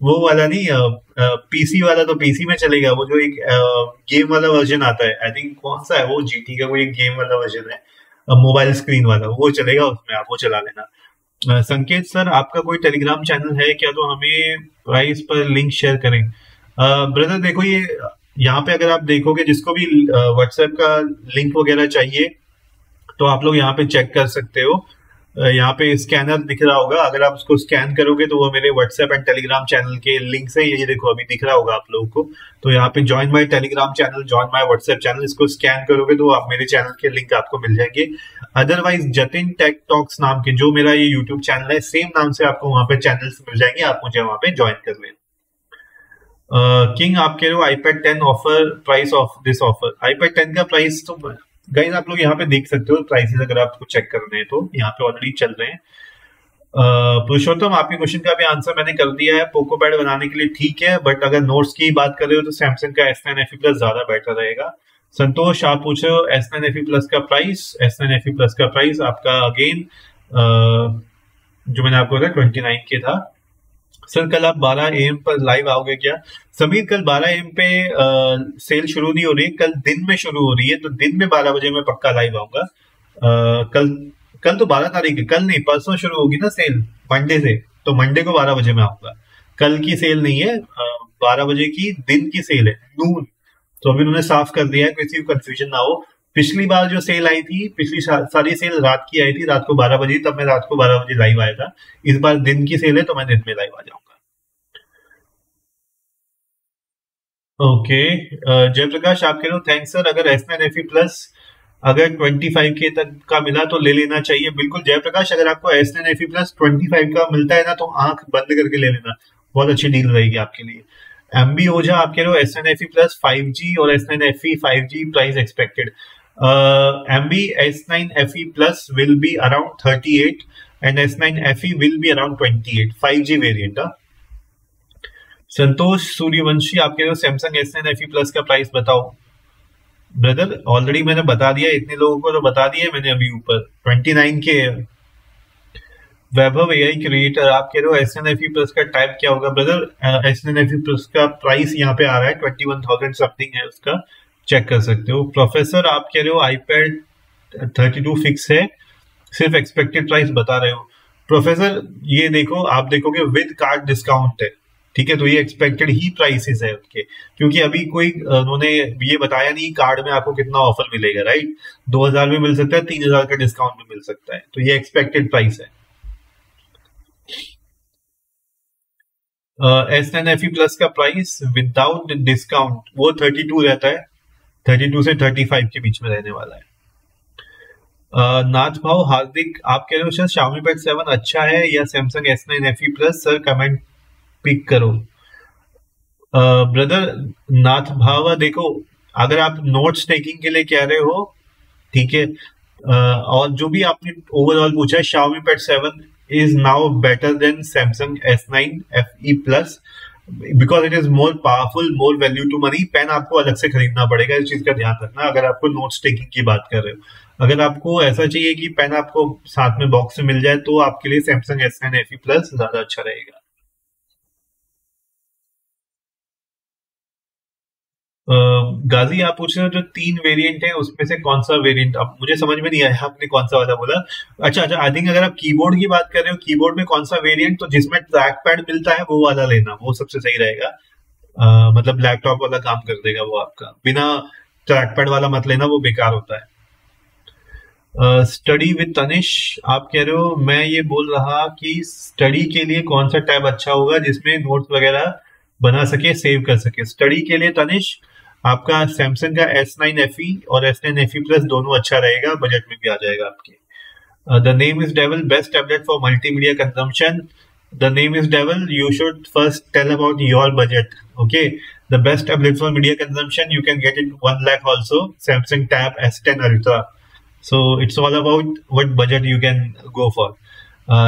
वो वाला नहीं, पीसी वाला तो पीसी में चलेगा, वो जो एक गेम वाला वर्जन आता है, आई थिंक कौन सा है वो, जीटी का कोई एक गेम वाला वर्जन है मोबाइल स्क्रीन वाला, वो चलेगा उसमें, आप वो चला लेना। संकेत सर आपका कोई टेलीग्राम चैनल है क्या, तो हमें प्राइस पर लिंक शेयर करें। ब्रदर देखो ये यहाँ पे अगर आप देखोगे जिसको भी व्हाट्सएप का लिंक वगैरह चाहिए तो आप लोग यहाँ पे चेक कर सकते हो, यहाँ पे स्कैनर दिख रहा होगा, अगर आप उसको स्कैन करोगे तो वो मेरे व्हाट्सएप एंड टेलीग्राम चैनल के लिंक है, ये देखो अभी दिख रहा होगा आप लोगों को, तो यहाँ पे join my Telegram channel, join my WhatsApp channel, इसको स्कैन करोगे तो आप मेरे चैनल के लिंक आपको मिल जाएंगे। अदरवाइज जतिन टेक टॉक्स नाम के जो मेरा ये यूट्यूब चैनल है, सेम नाम से आपको वहां पे चैनल्स मिल जाएंगे, आप मुझे वहां पे ज्वाइन कर लेना। किंग आप कह रहे हो iPad 10 offer, price of this offer, iPad 10 का प्राइस तो गाइस आप लोग यहाँ पे देख सकते हो प्राइसेस, अगर आपको चेक करने हैं तो यहाँ पे ऑलरेडी चल रहे हैं। पुरुषोत्तम आपके क्वेश्चन का भी आंसर मैंने कर दिया है, पोको पैड बनाने के लिए ठीक है, बट अगर नोट्स की बात कर रहे हो तो सैमसंग का S9FE प्लस ज्यादा बेटर रहेगा। संतोष आप पूछ रहे हो S9FE प्लस का प्राइस, S9FE प्लस का प्राइस आपका अगेन जो मैंने आपको बताया 29K था। सर कल आप 12 AM पर लाइव आओगे क्या? समीर कल 12 AM पे सेल शुरू नहीं हो रही है, कल दिन में शुरू हो रही है, तो दिन में 12 बजे मैं पक्का लाइव आऊंगा। कल तो 12 तारीख है, कल नहीं परसों शुरू होगी ना सेल, मंडे से, तो मंडे को 12 बजे मैं आऊंगा, कल की सेल नहीं है, 12 बजे की दिन की सेल है, नून। तो अभी उन्होंने साफ कर दिया है, किसी को कंफ्यूजन ना हो। पिछली बार जो सेल आई थी, पिछली सारी सेल रात की आई थी, रात को 12 बजे, तब मैं रात को 12 बजे लाइव आया था। इस बार दिन की सेल है तो मैं दिन में लाइव आ जाऊंगा। ओके जयप्रकाश आप कह रहे हो थैंक्स सर, अगर S9FE प्लस अगर 25K तक का मिला तो ले लेना चाहिए। बिल्कुल जयप्रकाश, अगर आपको S9FE प्लस 25 का मिलता है ना तो आंख बंद करके ले लेना, बहुत अच्छी डील रहेगी आपके लिए। MB ओझा आप कह रहे हो S9FE प्लस 5G और S9FE 5G price expected. MB S9FE plus will be around 38 and S9FE will be around 28 5G variant. Santosh Suryavanshi आप कह रहे हो सैमसंग S9FE प्लस का प्राइस बताओ। ब्रदर ऑलरेडी मैंने बता दिया, इतने लोगों को तो बता दिया मैंने अभी ऊपर, 29K है। वैभव AI क्रिएटर आप कह रहे हो S9FE प्लस का टाइप क्या होगा? ब्रदर S9FE प्लस का प्राइस यहाँ पे आ रहा है 21,000 समथिंग है उसका, चेक कर सकते हो। प्रोफेसर आप कह रहे हो iPad 32 फिक्स है, सिर्फ एक्सपेक्टेड प्राइस बता रहे हो। प्रोफेसर ये देखो, आप देखोगे विद कार्ड डिस्काउंट है, ठीक है, तो ये एक्सपेक्टेड ही प्राइसेस है उनके, क्योंकि अभी कोई उन्होंने ये बताया नहीं कार्ड में आपको कितना ऑफर मिलेगा, राइट? 2,000 में मिल सकता है, 3,000 का डिस्काउंट भी मिल सकता है, तो ये एक्सपेक्टेड प्राइस है। S9FE प्लस का प्राइस विदाउट डिस्काउंट वो 32 रहता है, 32 से 35 के बीच में रहने वाला है। नाथ भाव हार्दिक आप कह रहे हो सर Xiaomi Pad 7 अच्छा है या Samsung S9FE plus, sir comment pick करो। ब्रदर नाथ भाव देखो, अगर आप नोट्स टेकिंग के लिए कह रहे हो ठीक है, और जो भी आपने ओवरऑल पूछा है, Xiaomi Pad 7 is now better than Samsung S9FE Plus because it is more powerful, more value to money। Pen आपको अलग से खरीदना पड़ेगा, इस चीज का ध्यान रखना अगर आपको नोट्स टेकिंग की बात कर रहे हो। अगर आपको ऐसा चाहिए कि पेन आपको साथ में बॉक्स में मिल जाए तो आपके लिए Samsung S9FE Plus ज्यादा अच्छा रहेगा। गाजी आप पूछ रहे हो जो 3 वेरिएंट है उसमें से कौन सा वेरिएंट, अब मुझे समझ में नहीं आया आपने कौन सा वाला बोला। अच्छा आई थिंक अगर आप कीबोर्ड की बात कर रहे हो, कीबोर्ड में कौन सा वेरिएंट, तो जिसमें ट्रैक पैड मिलता है वो वाला लेना, वो सबसे सही रहेगा। मतलब लैपटॉप वाला काम कर देगा वो आपका, बिना ट्रैक पैड वाला मत लेना, वो बेकार होता है। स्टडी विद तनिष, आप कह रहे हो मैं ये बोल रहा कि स्टडी के लिए कौन सा टैब अच्छा होगा जिसमें नोट्स वगैरह बना सके, सेव कर सके। स्टडी के लिए तनिष आपका सैमसंग का S9 FE और S9 FE प्लस दोनों अच्छा रहेगा, बजट में भी आ जाएगा आपके। The name is Devil, best tablet for multimedia consumption. The name is Devil. You should first tell about your budget. Okay, the best tablet for media consumption you can get it 1 lakh also. Samsung Tab S10 Ultra. So it's all about what budget you can go for.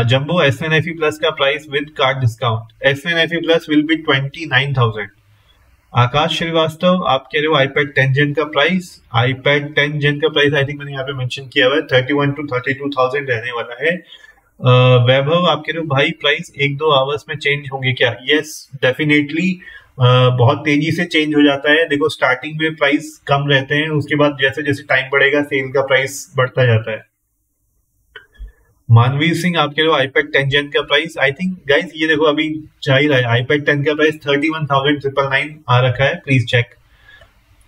Jumbo S9 FE Plus का price with card discount. S9 FE Plus will be 29,000. आकाश श्रीवास्तव, आप कह रहे हो iPad 10 Gen का प्राइस। iPad 10 Gen का प्राइस आई थिंक मैंने यहाँ पे मेंशन किया हुआ है, 31 to 32,000 रहने वाला है। वैभव, आप कह रहे हो भाई प्राइस 1-2 आवर्स में चेंज होंगे क्या? यस डेफिनेटली, बहुत तेजी से चेंज हो जाता है। देखो स्टार्टिंग में प्राइस कम रहते हैं, उसके बाद जैसे जैसे टाइम बढ़ेगा सेल का प्राइस बढ़ता जाता है। मानवीर सिंह, आप कह रहे हो iPad 10 Gen का प्राइस। आई थिंक गाइस ये देखो अभी जा ही रहा है, iPad 10 का प्राइस 31,999 आ रखा है, प्लीज चेक।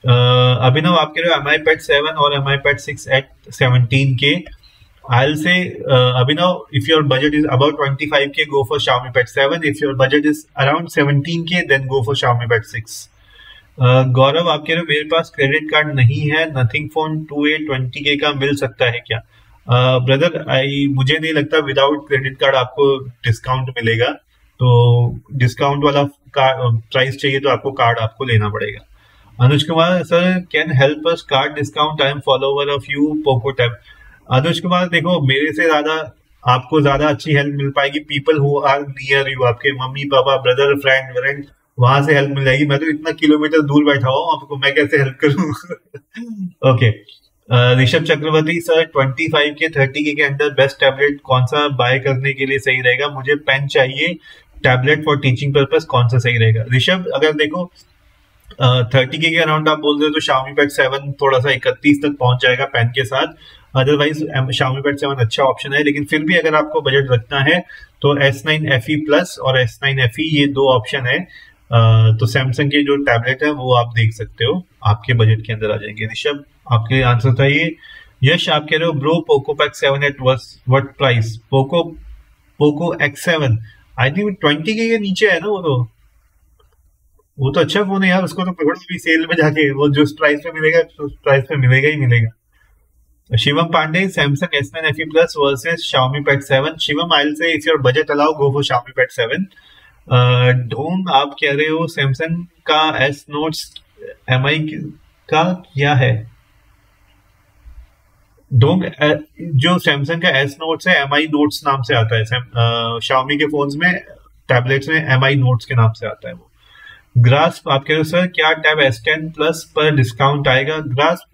अभिनव, आप कह रहे हो MI-Pad 7 और MI-Pad 6 at 17K। I'll say Abhinav, if your budget is about 25K, go for Xiaomi Pad 7. If your budget is around 17K, then go for Xiaomi Pad 6. गौरव, आप कह रहे हो मेरे पास क्रेडिट कार्ड नहीं है, नथिंग फोन 2A 20K का मिल सकता है क्या? ब्रदर मुझे नहीं लगता विदाउट क्रेडिट कार्ड आपको डिस्काउंट मिलेगा, तो डिस्काउंट वाला प्राइस चाहिए तो आपको कार्ड आपको लेना पड़ेगा। Anuj Kumar, sir can help us card discount, I am follower of you Poco tab. Anuj Kumar, देखो मेरे से ज्यादा आपको ज्यादा अच्छी हेल्प मिल पाएगी people who are near you, आपके मम्मी पापा ब्रदर फ्रेंड व्रेंड, वहां से हेल्प मिल जाएगी। मैं तो इतना किलोमीटर दूर बैठा हूँ, आपको मैं कैसे हेल्प करूँ? ओके, ऋषभ चक्रवर्ती, सर 25K 30K के अंदर बेस्ट टैबलेट कौन सा बाय करने के लिए सही रहेगा? मुझे पेन चाहिए, टैबलेट फॉर टीचिंग पर्पस कौन सा सही रहेगा? ऋषभ, अगर देखो 30K के अराउंड आप बोल रहे हो तो Xiaomi Pad 7 थोड़ा सा 31 तक पहुंच जाएगा पेन के साथ। अदरवाइज Xiaomi Pad 7 अच्छा ऑप्शन है, लेकिन फिर भी अगर आपको बजट रखना है तो S9 FE Plus और S9 FE ये दो ऑप्शन है। तो सैमसंग के जो टैबलेट है वो आप देख सकते हो, आपके बजट के अंदर आ जाएंगे। ऋषभ, आपके आंसर था ये। यश, आप कह रहे हो bro Poco pack 7 at what price? Poco X7 I think 20K के नीचे है ना, वो तो अच्छा फोन है यार, उसको तो पकड़ो अभी सेल में जाके, वो जो प्राइस पे मिलेगा उस प्राइस पे मिलेगा ही मिलेगा। Shivam Pandey, Samsung S9 FE Plus versus Xiaomi Pad 7। Shivam, I will say if your budget allow go for Xiaomi Pad 7। ढोंग, आप कह रहे हो सैमसंग का S Notes MI का क्या है? ढोंग, जो सैमसंग का S Notes है MI Notes नाम से आता है, Xiaomi के फोन्स में टैबलेट्स में MI Notes के नाम से आता है वो। ग्रास्प, आप कह रहे हो सर क्या टैब S10 Plus पर डिस्काउंट आएगा? ग्रास्प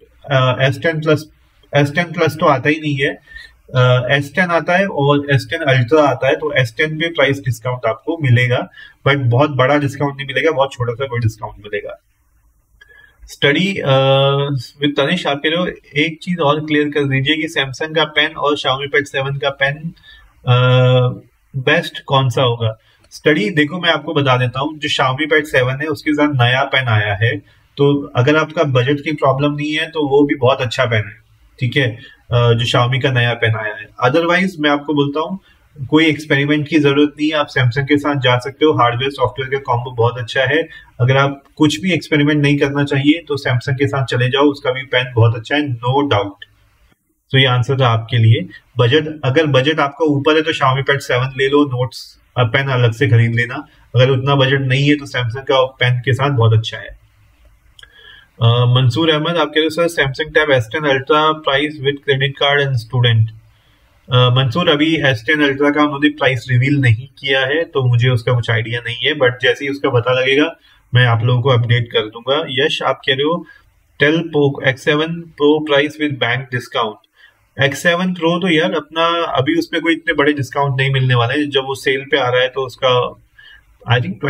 S10 Plus तो आता ही नहीं है, S10 आता है और S10 Ultra आता है, तो S10 पे प्राइस डिस्काउंट आपको मिलेगा, बट बहुत बड़ा डिस्काउंट नहीं मिलेगा, बहुत छोटा सा कोई डिस्काउंट मिलेगा। स्टडी विद तनिष, आप कह रहे हो एक चीज और क्लियर कर दीजिए कि सैमसंग का पेन और Xiaomi Pad 7 का पेन बेस्ट कौन सा होगा? स्टडी, देखो मैं आपको बता देता हूँ, जो Xiaomi Pad 7 है उसके साथ नया पेन आया है, तो अगर आपका बजट की प्रॉब्लम नहीं है तो वो भी बहुत अच्छा पेन है, ठीक है, जो Xiaomi का नया पेन आया है। अदरवाइज मैं आपको बोलता हूँ कोई एक्सपेरिमेंट की जरूरत नहीं है, आप सैमसंग के साथ जा सकते हो, हार्डवेयर सॉफ्टवेयर का कॉम्बो बहुत अच्छा है। अगर आप कुछ भी एक्सपेरिमेंट नहीं करना चाहिए तो सैमसंग के साथ चले जाओ, उसका भी पेन बहुत अच्छा है, नो डाउट। तो ये आंसर था आपके लिए। अगर बजट आपका ऊपर है तो Xiaomi Pad 7 ले लो, नोट्स पेन अलग से खरीद लेना। अगर उतना बजट नहीं है तो सैमसंग का पेन के साथ बहुत अच्छा है। मंसूर अहमद, आप कह रहे हो sir Samsung tab S10 Ultra price with credit card and student. Mansoor, अभी S10 Ultra का उन्होंने प्राइस रिवील नहीं किया है तो मुझे उसका कुछ आइडिया नहीं है, बट जैसे ही उसका पता लगेगा मैं आप लोगों को अपडेट कर दूंगा। यश, आप कह रहे हो tell Poco X7 Pro price with bank discount. X7 Pro तो यार अपना अभी उसमें कोई इतने बड़े डिस्काउंट नहीं मिलने वाले हैं, जब वो सेल पे आ रहा है तो उसका आई थिंक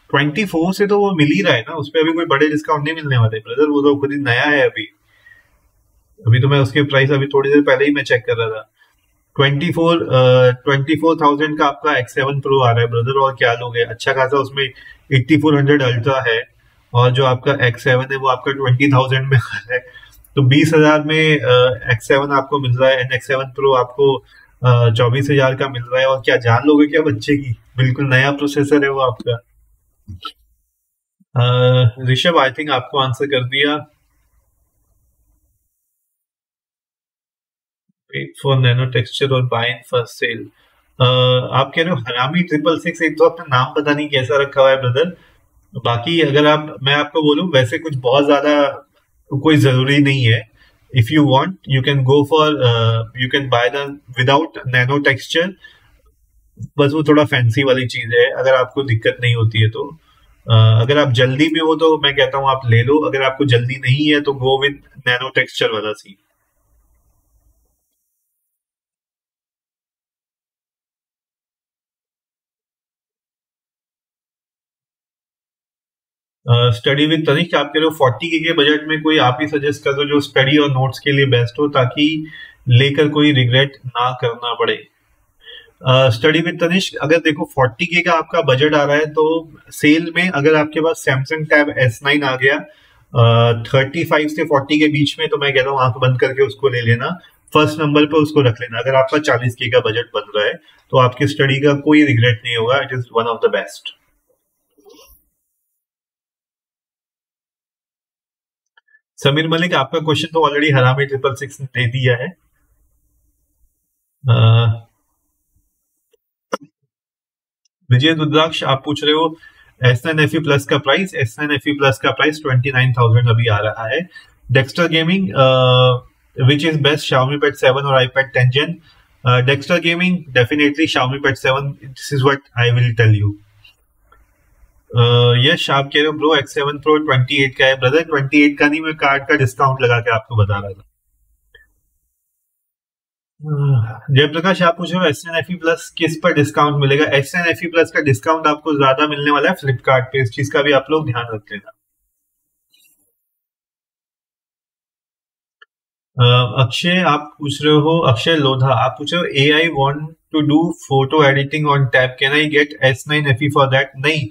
24 से तो वो मिल ही रहा है ना, उसपे अभी कोई बड़े डिस्काउंट नहीं मिलने वाले ब्रदर, वो तो खुद ही नया है। अभी तो मैं उसके प्राइस अभी थोड़ी देर पहले ही मैं चेक कर रहा था, 24,000 का आपका X7 Pro आ रहा है ब्रदर, और क्या लोगे, अच्छा खासा उसमें 8400 Ultra है, और जो आपका X7 है वो आपका 20,000 में आ रहा है। तो 20,000 में X7 आपको मिल रहा है, NX7 Pro आपको 24,000 का मिल रहा है, और क्या जान लोगे क्या बच्चे की, बिल्कुल नया प्रोसेसर है वो आपका। ऋषभ आई थिंक आपको आंसर कर दिया। वेट फॉर नैनो टेक्सचर और बाय इन फर्स्ट सेल। आप कह रहे हो हरामी 666, एक तो आपका नाम पता नहीं कैसा रखा हुआ है ब्रदर। बाकी अगर मैं आपको बोलूं, वैसे कुछ बहुत ज्यादा कोई जरूरी नहीं है। If you want you can go for, you can by the without nano texture, बस वो थोड़ा फैंसी वाली चीज है। अगर आपको दिक्कत नहीं होती है तो अगर आप जल्दी में हो तो मैं कहता हूँ आप ले लो, अगर आपको जल्दी नहीं है तो गो विद नैनो टेक्सचर वाला सी। स्टडी विद तनिष्क आप कह रहे हो 40K के बजट में कोई आप ही सजेस्ट कर दो जो स्टडी और नोट्स के लिए बेस्ट हो, ताकि लेकर कोई रिग्रेट ना करना पड़े। स्टडी विद तनिष्क अगर देखो 40K का आपका बजट आ रहा है तो सेल में अगर आपके पास सैमसंग टैब S9 आ गया 35 से 40 के बीच में, तो मैं कहता हूँ आंख बंद करके उसको ले लेना, फर्स्ट नंबर पे उसको रख लेना। अगर आपका 40K का बजट बन रहा है तो आपकी स्टडी का कोई रिग्रेट नहीं होगा, it is one of the best. Sameer Malik आपका क्वेश्चन तो ऑलरेडी हरामी 666 ने दे दिया है। विजय रुद्राक्ष आप पूछ रहे हो S9 FE प्लस का प्राइस, S9 FE प्लस का प्राइस 29,000 अभी आ रहा है। Dexter gaming which is best, Xiaomi Pad 7 और iPad 10 Gen? Dexter gaming definitely Xiaomi Pad 7, this is what I will tell you. Yash आप कह रहे हो ब्रो X7 Pro 28 का है। ब्रदर 28 का नहीं, मैं कार्ड का डिस्काउंट लगा के आपको बता रहा था। जयप्रकाश आप पूछ रहे हो S9 FE प्लस किस पर डिस्काउंट मिलेगा? S9 FE प्लस का डिस्काउंट आपको ज्यादा मिलने वाला है फ्लिपकार्ट पे, इस चीज का भी आप लोग ध्यान रख लेना। अक्षय आप पूछ रहे हो, अक्षय लोधा आप पूछ रहे हो AI want to do photo editing on tab, can I get S9 FE for that? नहीं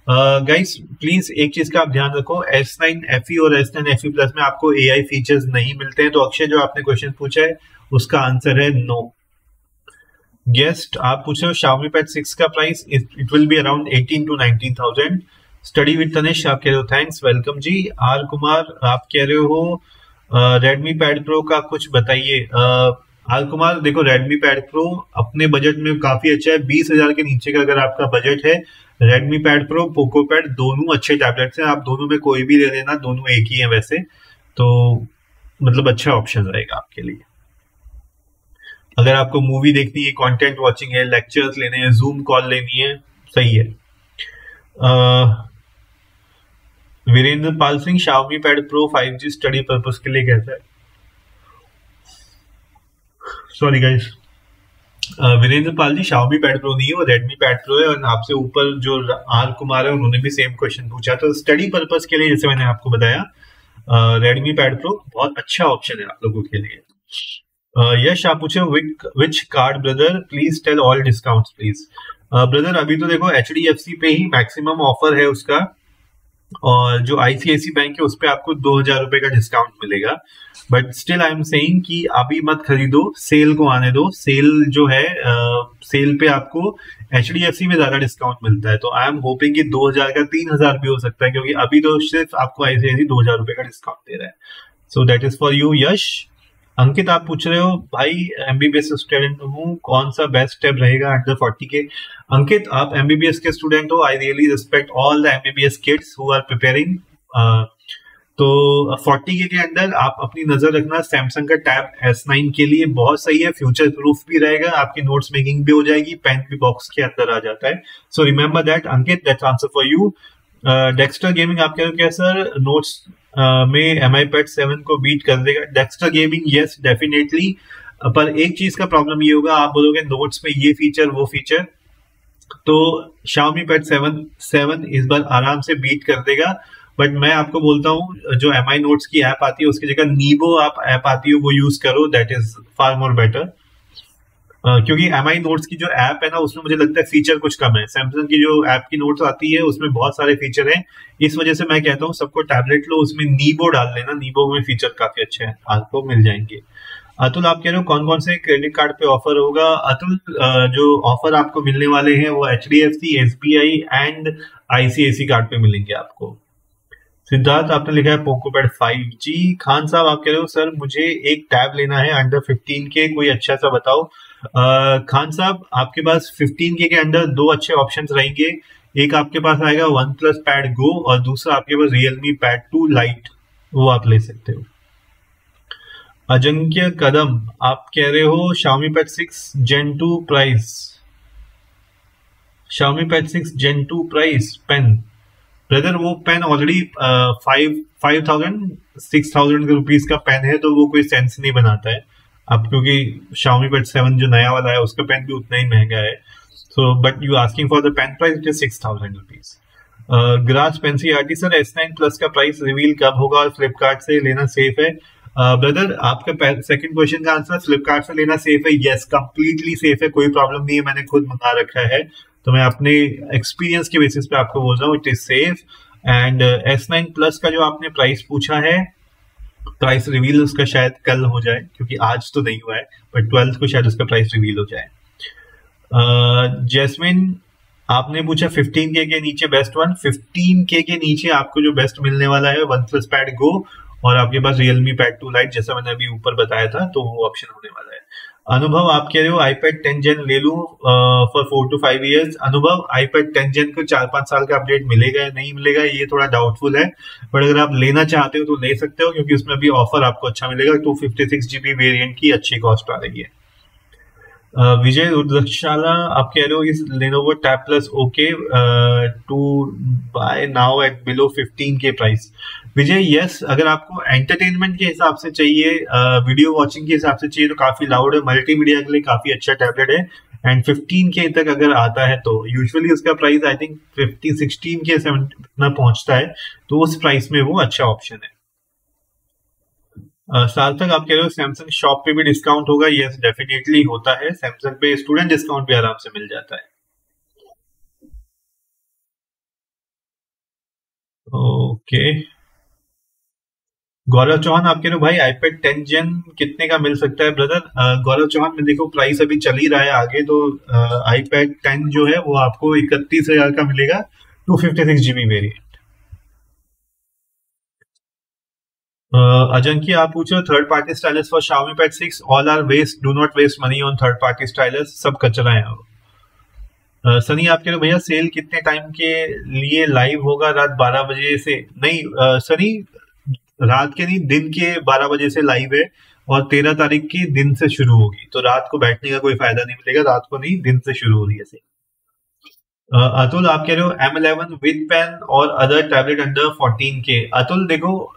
गाइस प्लीज एक चीज का आप ध्यान रखो, S9 FE और S9 FE प्लस में आपको AI फीचर्स नहीं मिलते हैं। तो अक्षय जो आपने क्वेश्चन पूछा है उसका आंसर है नो। गेस्ट आप पूछ रहे हो Xiaomi Pad 6 का price, it will be around 18 to 19,000। Study with Tanish आप कह रहे हो thanks welcome ji. R Kumar आप कह रहे हो Redmi Pad Pro का कुछ बताइए। आर कुमार देखो Redmi Pad Pro अपने बजट में काफी अच्छा है, 20,000 के नीचे का अगर आपका बजट है, Redmi Pad Pro, Poco Pad दोनों अच्छे टैबलेट्स हैं, आप दोनों में कोई भी ले लेना, दोनों एक ही है वैसे तो, मतलब अच्छा ऑप्शन रहेगा आपके लिए। अगर आपको मूवी देखनी है, कंटेंट वॉचिंग है, लेक्चर्स लेने हैं, जूम कॉल लेनी है, सही है। Virendra Pal Singh Xiaomi Pad Pro 5G study purpose के लिए कैसा है? Sorry guys, Virendra Pal ji Xiaomi Pad Pro नहीं है, वो Redmi Pad Pro है। और आपसे ऊपर जो आर कुमार है उन्होंने भी सेम क्वेश्चन पूछा, तो स्टडी पर्पस के लिए जैसे मैंने आपको बताया Redmi Pad Pro बहुत अच्छा ऑप्शन है आप लोगों के लिए। यश आप पूछे which card brother, please tell all discounts please. Brother अभी तो देखो HDFC पे ही मैक्सिमम ऑफर है उसका, और जो ICICI बैंक है उस पे आपको 2,000 रुपए का डिस्काउंट मिलेगा। But still I am saying कि अभी मत खरीदो, सेल को आने दो। सेल जो है सेल पे आपको HDFC में ज्यादा डिस्काउंट मिलता है, तो आई एम होपिंग कि 2,000 का 3,000 भी हो सकता है, क्योंकि अभी तो सिर्फ आपको ICICI 2,000 रुपए का डिस्काउंट दे रहा है। So that is for you Yash. Ankit आप पूछ रहे हो भाई MBBS स्टूडेंट हूँ, कौन सा बेस्ट स्टेप रहेगा अंडर 40K? अंकित आप MBBS के स्टूडेंट हो, I really respect all the MBBS kids who are preparing. तो 40K के अंदर आप अपनी नजर रखना, सैमसंग का टैब S9 के लिए बहुत सही है, फ्यूचर प्रूफ भी रहेगा, आपकी नोट्स मेकिंग भी हो जाएगी, पेन भी बॉक्स के अंदर आ जाता है। So remember that Ankit, that's answer for you. Dexter gaming आप कह रहे हो क्या सर नोट्स में MI Pad 7 को बीट कर देगा? डेक्स्टर गेमिंग यस डेफिनेटली, पर एक चीज का प्रॉब्लम ये होगा, आप बोलोगे नोट्स में ये फीचर वो फीचर, तो Xiaomi Pad 7 इस बार आराम से बीट कर देगा। बट मैं आपको बोलता हूँ जो MI नोट्स की ऐप आती है उसकी जगह नीबो आप ऐप आती है वो यूज करो, that is far more better. क्योंकि MI नोट्स की जो ऐप है ना उसमें मुझे लगता है फीचर कुछ कम है। सैमसंग की जो ऐप की नोट्स आती है उसमें बहुत सारे फीचर हैं। इस वजह से मैं कहता हूँ सबको टैबलेट लो, उसमें नीबो डाल लेना, नीबो में फीचर काफी अच्छे हैं, आपको मिल जाएंगे। अतुल आप कह रहे हो कौन कौन से क्रेडिट कार्ड पे ऑफर होगा? अतुल जो ऑफर आपको मिलने वाले हैं वो HDFC, SBI and ICICI card पे मिलेंगे आपको। सिद्धार्थ आपने लिखा है पोकोपैड 5G। खान साहब आप कह रहे हो सर मुझे एक टैब लेना है अंडर 15K, कोई अच्छा सा बताओ। खान साहब आपके पास 15K के अंदर दो अच्छे ऑप्शंस रहेंगे। एक आपके पास आएगा OnePlus Pad Go और दूसरा आपके पास Realme Pad 2 Lite, वो आप ले सकते हो। अजंक्य कदम आप कह रहे हो Xiaomi Pad 6 Gen 2 price, Xiaomi Pad 6 Gen 2 price pen. Brother वो पेन ऑलरेडी 5,000 रुपीज का पेन है, तो वो कोई सेंस नहीं बनाता है अब, क्योंकि Xiaomi Pad 7 जो नया वाला है उसका पेन भी उतना ही महंगा है। So but you asking for the pen price it is 6,000 rupees. ग्रास पेंसी आरटी सर S9 प्लस का प्राइस रिवील कब होगा और फ्लिपकार्ट से लेना सेफ है? ब्रदर आपका सेकंड क्वेश्चन का आंसर फ्लिपकार्ट से लेना सेफ है, यस कंप्लीटली सेफ है, कोई प्रॉब्लम नहीं है, मैंने खुद मंगा रखा है, तो मैं अपने एक्सपीरियंस के बेसिस पे आपको बोल रहा हूँ it is safe. And S9 plus का जो आपने प्राइस पूछा है, प्राइस रिवील उसका शायद कल हो जाए, क्योंकि आज तो नहीं हुआ है, बट 12th को शायद उसका प्राइस रिवील हो जाए। जैस्मिन आपने पूछा 15K के नीचे बेस्ट वन। 15K के नीचे आपको जो बेस्ट मिलने वाला है OnePlus Pad Go और आपके पास Realme Pad 2 Lite, जैसा मैंने अभी ऊपर बताया था, तो वो ऑप्शन होने वाला है। अनुभव आप कह रहे हो iPad 10 Gen ले लूं फॉर 4 to 5 years। अनुभव iPad 10 Gen को 4-5 साल का अपडेट मिलेगा या नहीं मिलेगा ये थोड़ा डाउटफुल है, बट अगर आप लेना चाहते हो तो ले सकते हो, क्योंकि उसमें भी ऑफर आपको अच्छा मिलेगा। 256GB वेरिएंट की अच्छी कॉस्ट आ रही है। विजय रुद्रशाला आप कह रहे हो इस Lenovo Tab Plus okay to buy now at below 15K price. Vijay yes, अगर आपको एंटरटेनमेंट के हिसाब से चाहिए, वीडियो वॉचिंग के हिसाब से चाहिए, तो काफी लाउड है, मल्टीमीडिया के लिए काफी अच्छा टैबलेट है। एंड 15K तक अगर आता है तो यूजुअली उसका प्राइस आई थिंक 16K 17 पहुंचता है, तो उस प्राइस में वो अच्छा ऑप्शन है। सार्थक आप कह रहे हो सैमसंग शॉप पे भी डिस्काउंट होगा? यस डेफिनेटली होता है, सैमसंग पे स्टूडेंट डिस्काउंट भी आराम से मिल जाता है। ओके गौरव चौहान आप कह रहे हो भाई iPad 10 Gen कितने का मिल सकता है? ब्रदर गौरव चौहान में देखो प्राइस अभी चल ही रहा है आगे, तो iPad 10 जो है वो आपको 31,000 का मिलेगा, 256GB वेरिएंट। अजंकी आप पूछ रहे हो third party stylus for Xiaomi Pad 6 all are waste, do not waste money on third party stylus, सब कचरा है। सनी आप कह रहे हो भैया सेल कितने टाइम के लिए लाइव होगा? रात 12 बजे से? नहीं सनी, रात के नहीं, दिन के 12 बजे से लाइव है, और 13 तारीख की दिन से शुरू होगी, तो रात को बैठने का कोई फायदा नहीं मिलेगा, रात को नहीं दिन से शुरू हो रही है सेल। अतुल आप कह रहे हो M11 विद पेन और other tablet under 14K। Atul देखो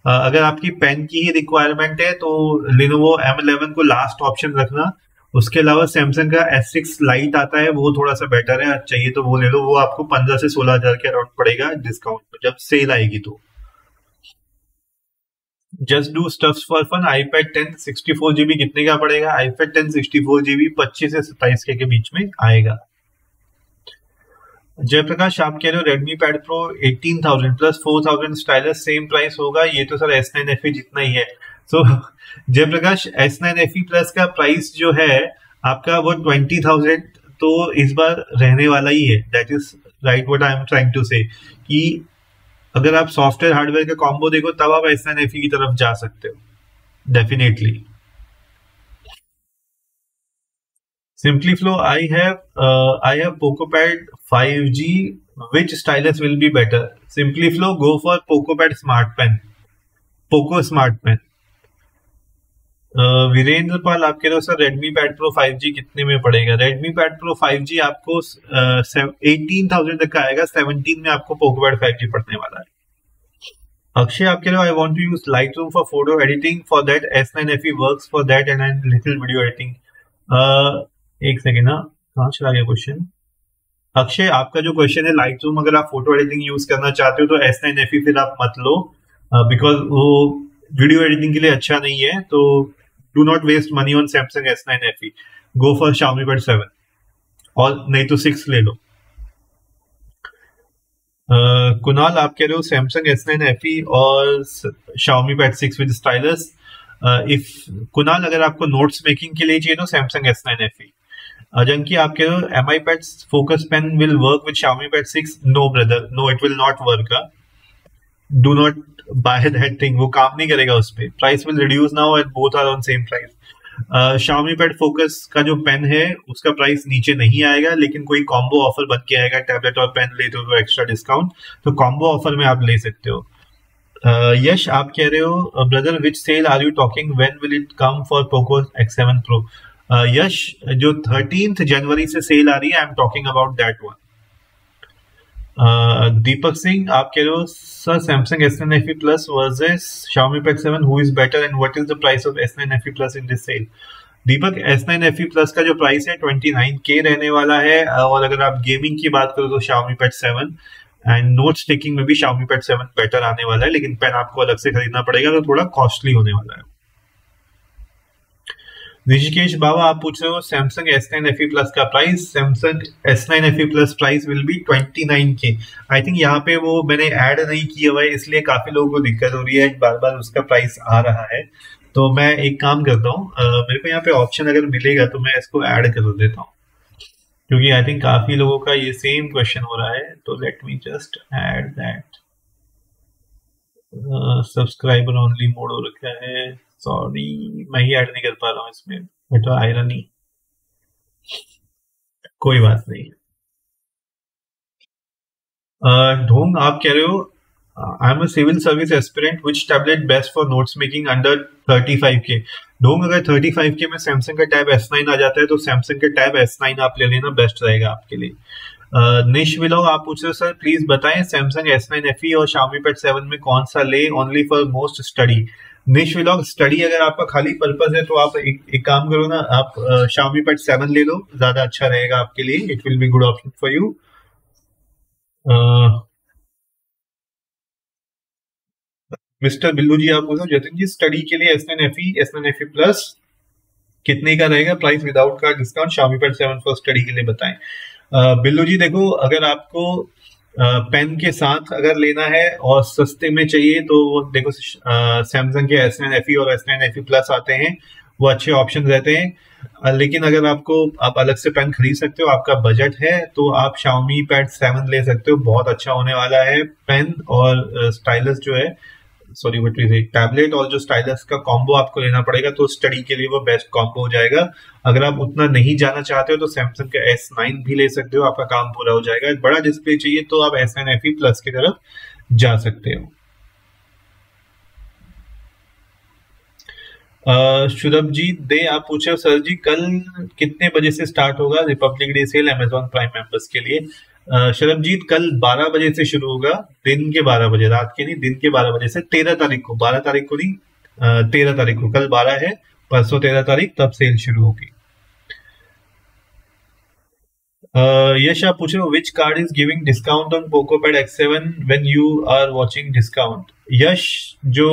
अगर आपकी पेन की ही रिक्वायरमेंट है तो Lenovo M11 को लास्ट ऑप्शन रखना, उसके अलावा सैमसंग का S6 Lite आता है, वो थोड़ा सा बेटर है, चाहिए तो वो ले लो, वो आपको 15 से 16,000 के अराउंड पड़ेगा डिस्काउंट में, जब सेल आएगी तो। Just do stuffs for fun iPad 10 64GB कितने का पड़ेगा? iPad 10 64GB 25 से 27K के बीच में आएगा। जयप्रकाश आप कह रहे हो Redmi Pad Pro 18,000 plus 4,000 stylus same price होगा? ये तो सर S9 FE जितना ही है। सो जयप्रकाश S9 FE प्लस का प्राइस जो है आपका वो 20,000 तो इस बार रहने वाला ही है। That is right what I am trying to say, कि अगर आप सॉफ्टवेयर हार्डवेयर का कॉम्बो देखो तब आप S9 FE की तरफ जा सकते हो definitely. Simply Flow, I have PocoPad 5G. Which stylus will be better? Simply Flow, go for PocoPad Smart Pen. Poco Smart Pen. Virendra Pal आप कह रहे हो sir Redmi Pad Pro 5G कितने में पड़ेगा? Redmi Pad Pro 5G आपको 18,000 तक का आएगा, 17 में आपको PocoPad 5G पड़ने वाला है। अक्षय आप कह रहे हो I want to use Lightroom for photo editing. For that S9 FE works for that and little video editing. एक सेकेंड ना, कहाँ चला गया क्वेश्चन? अक्षय आपका जो क्वेश्चन है Lightroom अगर आप फोटो एडिटिंग यूज करना चाहते हो तो S9 FE फिर आप मत लो, बिकॉज वो वीडियो एडिटिंग के लिए अच्छा नहीं है, तो do not waste money on Samsung S9 FE। Go for Xiaomi Pad 7 और नहीं तो 6 ले लो। कुणाल आप कह रहे हो सैमसंग S9 FE और Xiaomi Pad 6 with stylus. If Kunal अगर आपको नोट्स मेकिंग के लिए चाहिए तो सैमसंग S9 FE। जंकी आप कह रहे हो MI Pad focus pen will work with Xiaomi Pad 6। No brother, no it will not work. Do not buy that thing, वो काम नहीं करेगा उस पर। Price will reduce now at both are on same price. Xiaomi Pad focus का जो पेन है उसका प्राइस नीचे नहीं आएगा, लेकिन कोई कॉम्बो ऑफर बन के आएगा, टैबलेट और पेन लेते हो तो एक्स्ट्रा डिस्काउंट, तो कॉम्बो ऑफर में आप ले सकते हो। यश आप कह रहे हो brother which sale are you talking, when will it come for Poco X7 Pro। Yash जो 13th जनवरी से सेल आ रही है, I am talking about that one. Deepak Singh आप कह रहे हो sir Samsung S9 FE Plus versus Xiaomi Pad 7 who is better and what is the price of S9 FE Plus in this sale. Deepak S9 FE Plus का जो प्राइस है 29K रहने वाला है, और अगर आप गेमिंग की बात करो तो Xiaomi Pad 7 and notes taking में भी Xiaomi Pad 7 बेटर आने वाला है, लेकिन पेन आपको अलग से खरीदना पड़ेगा तो थोड़ा कॉस्टली होने वाला है। ऋषिकेश बाबा आप पूछ रहे हो सैमसंग S9 FE Plus का price. Samsung S9 FE Plus price will be 29K। I think यहाँ पे वो मैंने ऐड नहीं किया हुआ है, इसलिए काफी लोगों को दिक्कत हो रही है, बार बार उसका प्राइस आ रहा है। तो मैं एक काम करता हूँ, मेरे को यहाँ पे ऑप्शन अगर मिलेगा तो मैं इसको ऐड कर देता हूँ, क्योंकि आई थिंक काफी लोगों का ये सेम क्वेश्चन हो रहा है। तो late me just add that. Subscriber only mode हो रखा है, सॉरी मैं ही ऐड नहीं कर पा रहा हूँ इसमें, बट आयरनी, कोई बात नहीं। ढोंग आप कह रहे हो I am a civil service aspirant, which tablet best for notes making under 35K। ढोंग अगर 35K में सैमसंग का टैब S9 आ जाता है तो सैमसंग का टैब S9 आप ले लेना, बेस्ट रहेगा आपके लिए। निश विलो आप पूछ रहे हो सर प्लीज बताएं सैमसंग S9 FE और Xiaomi Pad 7 में कौन सा ले, ओनली फॉर मोस्ट स्टडी। निश विलो स्टडी अगर आपका खाली पर्पज है तो आप एक काम करो ना, आप Xiaomi Pad 7 ले लो, ज्यादा अच्छा रहेगा आपके लिए, it will be good option for you. Mister Billu ji आप पूछो जतिन जी स्टडी के लिए S9 FE Plus कितने का रहेगा प्राइस विदाउट का discount, Xiaomi Pad 7 for study के लिए बताएं। बिल्लू जी देखो, अगर आपको पेन के साथ अगर लेना है और सस्ते में चाहिए तो देखो सैमसंग के S9 FE और S9 FE Plus आते हैं, वो अच्छे ऑप्शन रहते हैं। लेकिन अगर आप अलग से पेन खरीद सकते हो, आपका बजट है, तो आप Xiaomi Pad 7 ले सकते हो, बहुत अच्छा होने वाला है। पेन और स्टाइलस जो है, सॉरी वट वी से टैबलेट और जो स्टाइलस का कॉम्बो आपको लेना पड़ेगा, तो स्टडी के लिए वो बेस्ट कॉम्बो हो जाएगा। अगर आप उतना नहीं जाना चाहते हो तो सैमसंग का S9 भी ले सकते हो, आपका काम पूरा हो जाएगा। बड़ा डिस्प्ले चाहिए तो आप S9 FE Plus की तरफ जा सकते हो। शुरभजीत दे आप पूछे हो सर जी कल कितने बजे से स्टार्ट होगा republic day sale Amazon prime members के लिए। शरभजीत कल 12 बजे से शुरू होगा, दिन के 12 बजे, रात के नहीं, दिन के 12 बजे से 13 तारीख को, 12 तारीख को नहीं 13 तारीख को, कल 12 है, परसों 13 तारीख तब सेल शुरू होगी। यश आप पूछ रहे हो which card is giving discount on Poco pad X7 when you are watching discount. Yash जो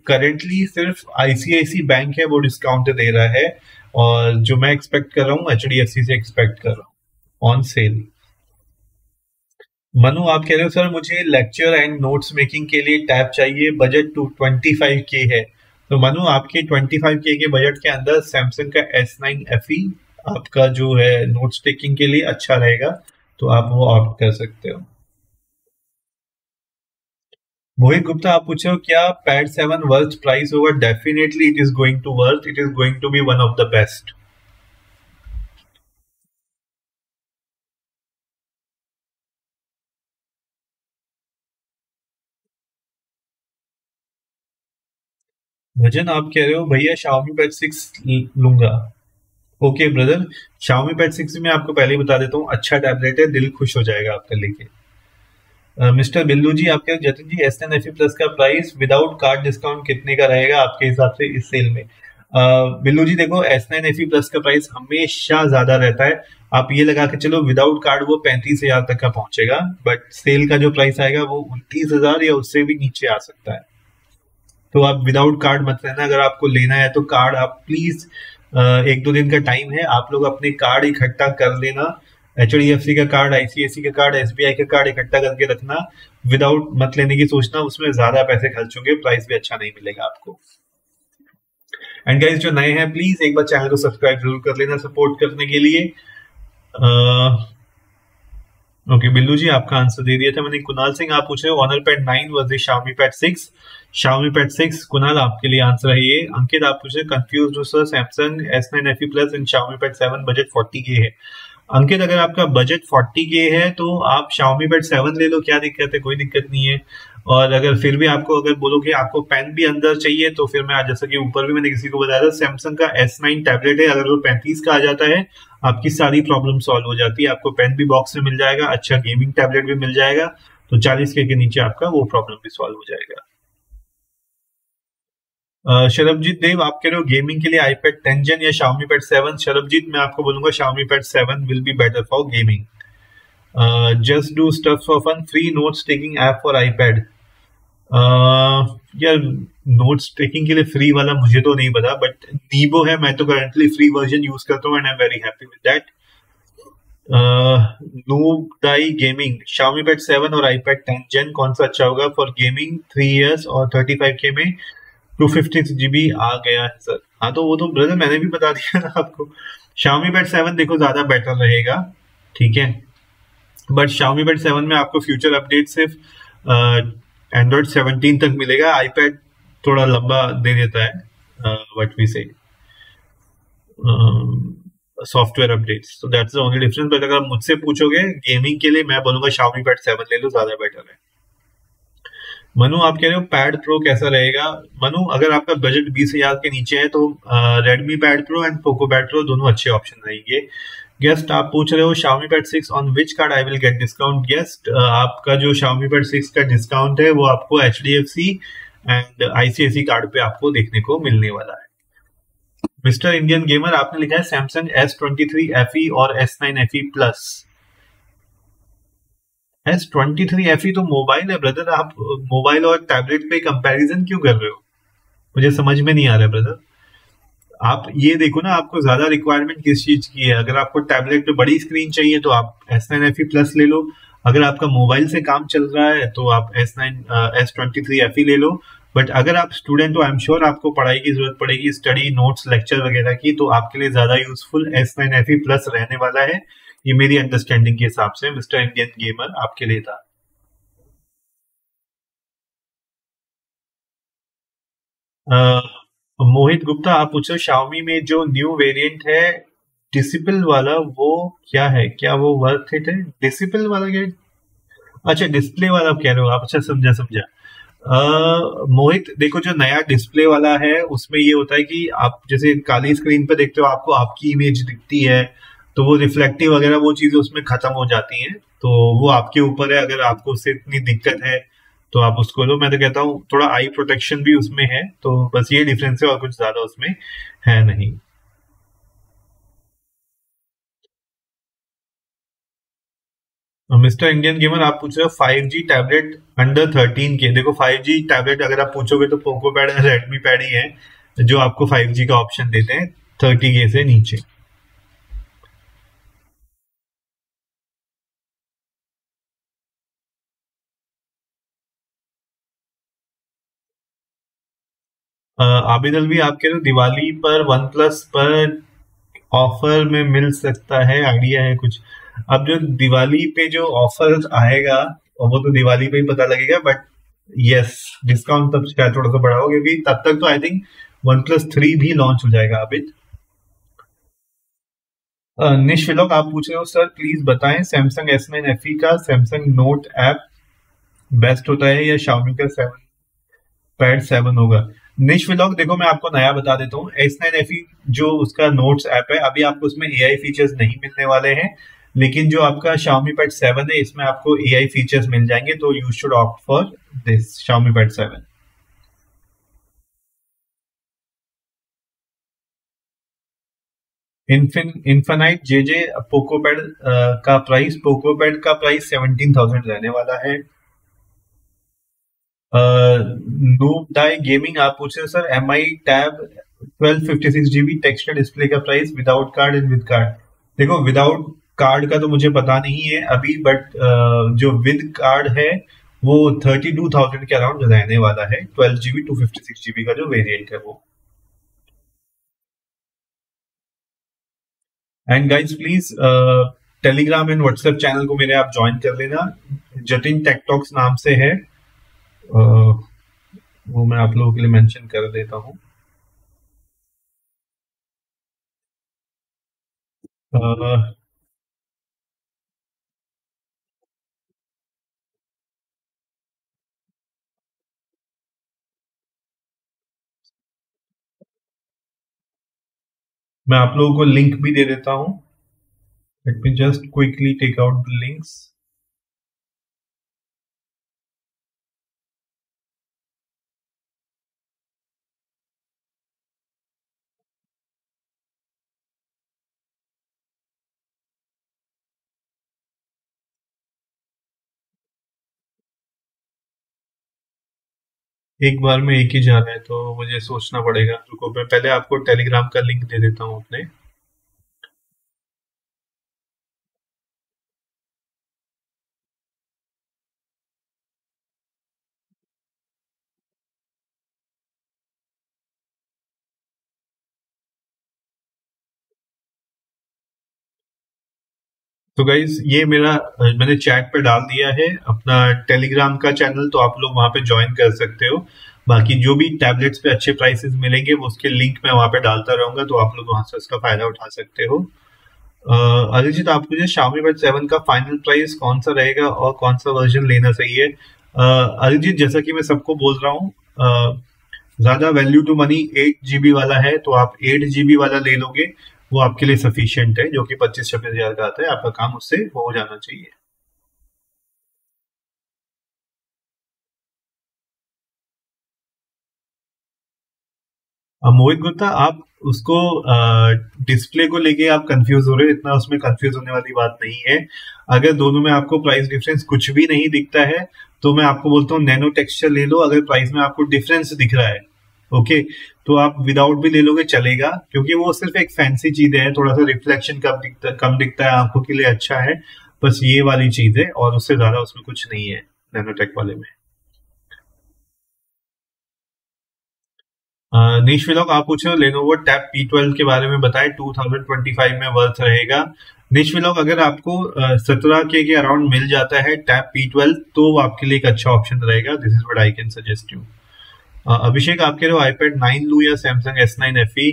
करेंटली सिर्फ ICICI बैंक है वो डिस्काउंट दे रहा है, और जो मैं एक्सपेक्ट कर रहा हूँ HDFC से एक्सपेक्ट कर रहा हूँ ऑन सेल। मनु आप कह रहे हो सर मुझे लेक्चर एंड नोट्स मेकिंग के लिए टैब चाहिए, बजट 25K है। तो मनु आपके 25K के बजट के अंदर सैमसंग का S9 FE आपका जो है नोट्स टेकिंग के लिए अच्छा रहेगा, तो आप वो ऑप्ट कर सकते हो। मोहित गुप्ता आप पूछे हो क्या पैड 7 वर्थ प्राइस होगा। Definitely it is going to worth, it is going to be one of the best. Bhajan आप कह रहे हो भैया Xiaomi Pad 6 लूंगा। ओके ब्रदर, Xiaomi Pad 6 में आपको पहले ही बता देता हूँ, अच्छा टैबलेट है, दिल खुश हो जाएगा आपका लेके। मिस्टर बिल्लू जी आपके जतिन जी S10 FE Plus का प्राइस विदाउट कार्ड डिस्काउंट कितने का रहेगा आपके हिसाब से इस सेल में। बिल्लू जी देखो S9 FE Plus का प्राइस हमेशा ज्यादा रहता है, आप ये लगा के चलो विदाउट कार्ड वो 35,000 तक का पहुंचेगा, बट सेल का जो प्राइस आएगा वो 29,000 या उससे भी नीचे आ सकता है। तो आप विदाउट कार्ड मत लेना, अगर आपको लेना है तो कार्ड आप प्लीज एक दो दिन का टाइम है, आप लोग अपने कार्ड इकट्ठा कर लेना, HDFC का कार्ड, ICICI का कार्ड, SBI का कार्ड इकट्ठा करके रखना, विदाउट मत लेने की सोचना, उसमें ज्यादा पैसे खर्च होंगे, प्राइस भी अच्छा नहीं मिलेगा आपको। एंड गाइस जो नए हैं प्लीज एक बार चैनल को सब्सक्राइब जरूर कर लेना सपोर्ट करने के लिए। ओके बिल्लू जी आपका आंसर दे दिया था मैंने। कुणाल सिंह आप पूछ रहे हो Honor Pad 9 versus Xiaomi Pad 6। Xiaomi Pad 6 Kunal आपके लिए आंसर है ये। अंकित आप पूछ रहे कंफ्यूज हो sir, Samsung S9 FE Plus and Xiaomi Pad 7 budget 40K है। अंकित अगर आपका बजट 40K है तो आप Xiaomi Pad 7 ले लो, क्या दिक्कत है, कोई दिक्कत नहीं है। और अगर फिर भी आपको अगर बोलोगे आपको पेन भी अंदर चाहिए तो फिर मैं आज जैसा कि ऊपर भी मैंने किसी को बताया था, सैमसंग का S9 टैबलेट है, अगर वो 35 का आ जाता है आपकी सारी प्रॉब्लम सॉल्व हो जाती है। आपको पेन भी बॉक्स में मिल जाएगा, अच्छा गेमिंग टैबलेट भी मिल जाएगा, तो 40K के नीचे आपका वो प्रॉब्लम भी सॉल्व हो जाएगा। शरबजीत देव आप कह रहे हो गेमिंग के लिए iPad 10 Gen या Xiaomi Pad 7। शरबजीत मैं आपको बोलूंगा Xiaomi Pad 7 will be better for gaming. Just do stuff for fun, free notes taking app for iPad। यार नोट्स टेकिंग के लिए फ्री वाला मुझे तो नहीं पता, बट नीबो है, मैं तो करंटली फ्री वर्जन यूज करता हूँ and I am very happy with that. Noob die gaming, Xiaomi Pad 7 और iPad 10 Gen कौन सा अच्छा होगा फॉर गेमिंग 3 years और 35K में 256GB आ गया है सर। हाँ तो वो तो ब्रदर मैंने भी बता दिया ना आपको। Xiaomi Pad 7 देखो ज्यादा बेटर रहेगा, ठीक है, बट Xiaomi Pad 7 में आपको फ्यूचर अपडेट सिर्फ Android 17 तक मिलेगा, iPad थोड़ा लंबा दे देता है, व्हाट वी से software updates, so that's the only difference. But अगर मुझसे पूछोगे गेमिंग के लिए मैं बोलूंगा Xiaomi Pad 7 ले लो, ज्यादा बेटर है। मनु आप कह रहे हो पैड प्रो कैसा रहेगा। मनु अगर आपका बजट 20,000 के नीचे है तो Redmi pad pro and Poco pad pro दोनों अच्छे ऑप्शन रहेंगे। गेस्ट आप पूछ रहे हो Xiaomi Pad 6 on which card I will get discount. Guest आपका जो Xiaomi Pad 6 का डिस्काउंट है वो आपको HDFC एंड ICICI कार्ड पे आपको देखने को मिलने वाला है। मिस्टर इंडियन गेमर आपने लिखा है Samsung S23 FE और S9 FE Plus। S23 FE तो मोबाइल है ब्रदर, आप मोबाइल और टैबलेट पे कंपैरिजन क्यों कर रहे हो, मुझे समझ में नहीं आ रहा है ब्रदर। आप ये देखो ना आपको ज्यादा रिक्वायरमेंट किस चीज की है। अगर आपको टैबलेट पे बड़ी स्क्रीन चाहिए तो आप S9 FE Plus ले लो, अगर आपका मोबाइल से काम चल रहा है तो आप S23 FE ले लो। बट अगर आप स्टूडेंट हो, आई एम श्योर आपको पढ़ाई की जरूरत पड़ेगी, स्टडी नोट्स लेक्चर वगैरह की, तो आपके लिए ज्यादा यूजफुल S9 FE Plus रहने वाला है। ये मेरी अंडरस्टैंडिंग के हिसाब से मिस्टर इंडियन गेमर आपके लिए था। मोहित गुप्ता आप पूछ रहे हो Xiaomi में जो न्यू वेरिएंट है डिसिपल वाला वो क्या है, क्या वो वर्थ इट है। डिसिपल वाला क्या है? अच्छा डिस्प्ले वाला कह रहे हो आप, अच्छा समझा समझा। मोहित देखो जो नया डिस्प्ले वाला है उसमें ये होता है कि आप जैसे काली स्क्रीन पे देखते हो आपको आपकी इमेज दिखती है, तो वो रिफ्लेक्टिव वगैरह वो चीजें उसमें खत्म हो जाती हैं, तो वो आपके ऊपर है, अगर आपको उससे इतनी दिक्कत है तो आप उसको लो। मैं तो कहता हूँ थोड़ा आई प्रोटेक्शन भी उसमें है, तो बस ये डिफरेंस है और कुछ ज्यादा उसमें है नहीं। मिस्टर इंडियन गेमर आप पूछ रहे हो 5G टैबलेट अंडर 13K। देखो 5G टैबलेट अगर आप पूछोगे तो पोको पैड और रेडमी पैड ही है जो आपको 5G का ऑप्शन देते हैं 30K से नीचे। आबिद अलवी आप कह रहे हो दिवाली पर वन प्लस पर ऑफर में मिल सकता है, आइडिया है कुछ। अब जो दिवाली पे जो ऑफर आएगा वो तो दिवाली पे ही पता लगेगा, बट यस डिस्काउंट तब शायद थोड़ा सा बढ़ा होगा क्योंकि तब तक तो आई थिंक वन प्लस 3 भी लॉन्च हो जाएगा। आबिद निश विलॉग आप पूछ रहे हो सर प्लीज बताएं सैमसंग S9 FE का सैमसंग नोट ऐप बेस्ट होता है या Xiaomi का 7 पैड 7 होगा। निश व्लॉग देखो मैं आपको नया बता देता हूँ, S9 FE जो उसका नोट्स ऐप है अभी आपको उसमें AI फीचर्स नहीं मिलने वाले हैं, लेकिन जो आपका Xiaomi Pad 7 है इसमें आपको AI फीचर्स मिल जाएंगे, तो you should opt for this Xiaomi Pad 7। Infinite JJ Poco pad का प्राइस, पोको पैड का प्राइस 17,000 रहने वाला है। नूब डाई गेमिंग आप पूछ रहे हो sir MI tab 1256 GB texture display का price without card and with card. देखो विदाउट कार्ड का तो मुझे पता नहीं है अभी, बट जो विद कार्ड है वो 32,000 के अराउंड रहने वाला है। 12 GB 256 GB का जो वेरिएंट है वो। And guys please Telegram and WhatsApp channel को मेरे आप ज्वाइन कर लेना, जतिन टेकटॉक्स नाम से है। वो मैं आप लोगों के लिए मेंशन कर देता हूँ। मैं आप लोगों को लिंक भी दे देता हूँ। Let me just quickly take out the links. एक बार में एक ही जाना है तो मुझे सोचना पड़ेगा। रुको मैं पहले आपको टेलीग्राम का लिंक दे देता हूँ अपने। तो गाइज ये मेरा मैंने चैट पे डाल दिया है अपना टेलीग्राम का चैनल, तो आप लोग वहां पे ज्वाइन कर सकते हो। बाकी जो भी टैबलेट्स पे अच्छे प्राइसेस मिलेंगे वो उसके लिंक मैं वहां पे डालता रहूंगा, तो आप लोग वहां से उसका फायदा उठा सकते हो। अरिजीत, आप मुझे Xiaomi Pad 7 का फाइनल प्राइस कौन सा रहेगा और कौन सा वर्जन लेना सही है? अरिजीत, जैसा कि मैं सबको बोल रहा हूँ, ज्यादा वैल्यू टू मनी 8 GB वाला है, तो आप 8 GB वाला ले लोगे, वो आपके लिए सफिशियंट है, जो कि 25-26 हजार का आता है। आपका काम उससे हो जाना चाहिए। मोहित गुप्ता, आप उसको डिस्प्ले को लेके आप कंफ्यूज हो रहे हो, इतना उसमें कंफ्यूज होने वाली बात नहीं है। अगर दोनों में आपको प्राइस डिफरेंस कुछ भी नहीं दिखता है तो मैं आपको बोलता हूँ नैनो टेक्सचर ले लो। अगर प्राइस में आपको डिफरेंस दिख रहा है, ओके, तो आप विदाउट भी ले लोगे चलेगा, क्योंकि वो सिर्फ एक फैंसी चीज है, थोड़ा सा रिफ्लेक्शन कम दिखता है, आंखों के लिए अच्छा है, बस ये वाली चीज है, और उससे ज्यादा उसमें कुछ नहीं है नैनोटेक वाले में। नीश व्लॉग, आप पूछ रहे हो लेनोवो टैब P12 के बारे में बताएं, 2025 में वर्थ रहेगा। नीश व्लॉग, अगर आपको 17K के अराउंड मिल जाता है टैब P12 तो वो आपके लिए एक अच्छा ऑप्शन रहेगा। This is what I can suggest you. Abhishek, आप कह रहे हो iPad 9 लूं या Samsung S9 FE?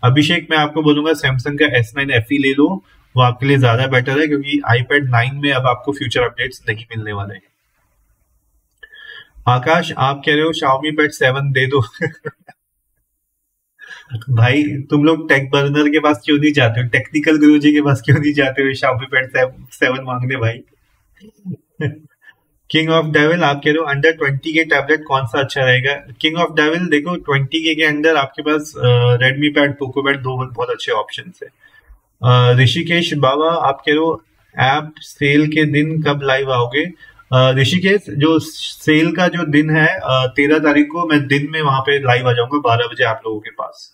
अभिषेक, मैं आपको बोलूंगा Samsung का S9 FE ले लो, वो आपके लिए ज्यादा बेटर है, क्योंकि iPad 9 में अब आपको फ्यूचर अपडेट्स नहीं मिलने वाले हैं। आकाश, आप कह रहे हो Xiaomi Pad 7 दे दो। भाई, तुम लोग टेक बर्नर के पास क्यों नहीं जाते हो, टेक्निकल गुरुजी के पास क्यों नहीं जाते हो Xiaomi Pad 7 मांगने भाई? किंग ऑफ डेविल, आप कह रहे हो अंडर 20 के टैबलेट कौन सा अच्छा रहेगा? किंग ऑफ डेविल, देखो 20 के अंदर आपके पास रेडमी पैड, पोको पैड, दो बहुत अच्छे ऑप्शन है। ऋषिकेश बाबा, आप कह रहे हो ऐप सेल के दिन कब लाइव आओगे? ऋषिकेश, जो सेल का जो दिन है 13 तारीख को, मैं दिन में वहां पे लाइव आ जाऊंगा 12 बजे आप लोगों के पास।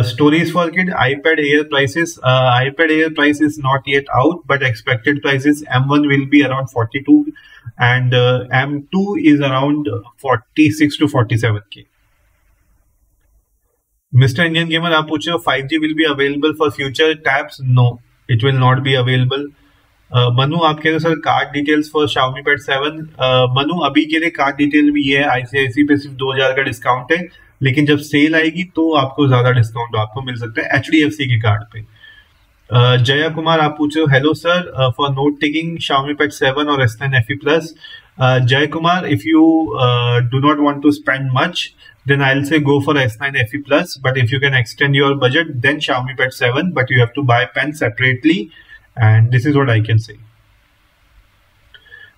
Stories for kid, iPad Air prices. iPad Air price is not yet out, but expected prices M1 will be around 42, and M2 is around 46 to 47K. Mr. Indian Gamer, आप पूछ रहे हो 5G will be available for future tabs? No, it will not be available. Manu, आप कह रहे हो sir card details for Xiaomi Pad 7? Manu, अभी के लिए कार्ड डिटेल भी है, ICICI पे सिर्फ 2000 का डिस्काउंट है, लेकिन जब सेल आएगी तो आपको ज्यादा डिस्काउंट आपको मिल सकता है HDFC के कार्ड पे। जया कुमार, आप पूछ रहे हो hello sir, for note taking Xiaomi Pad 7 और S9 FE Plus? जय Kumar, if you do not want to spend much, then I'll say go for S9 FE Plus, but if you can extend your budget, then Xiaomi Pad 7, but you have to buy pen separately, and this is what I can say.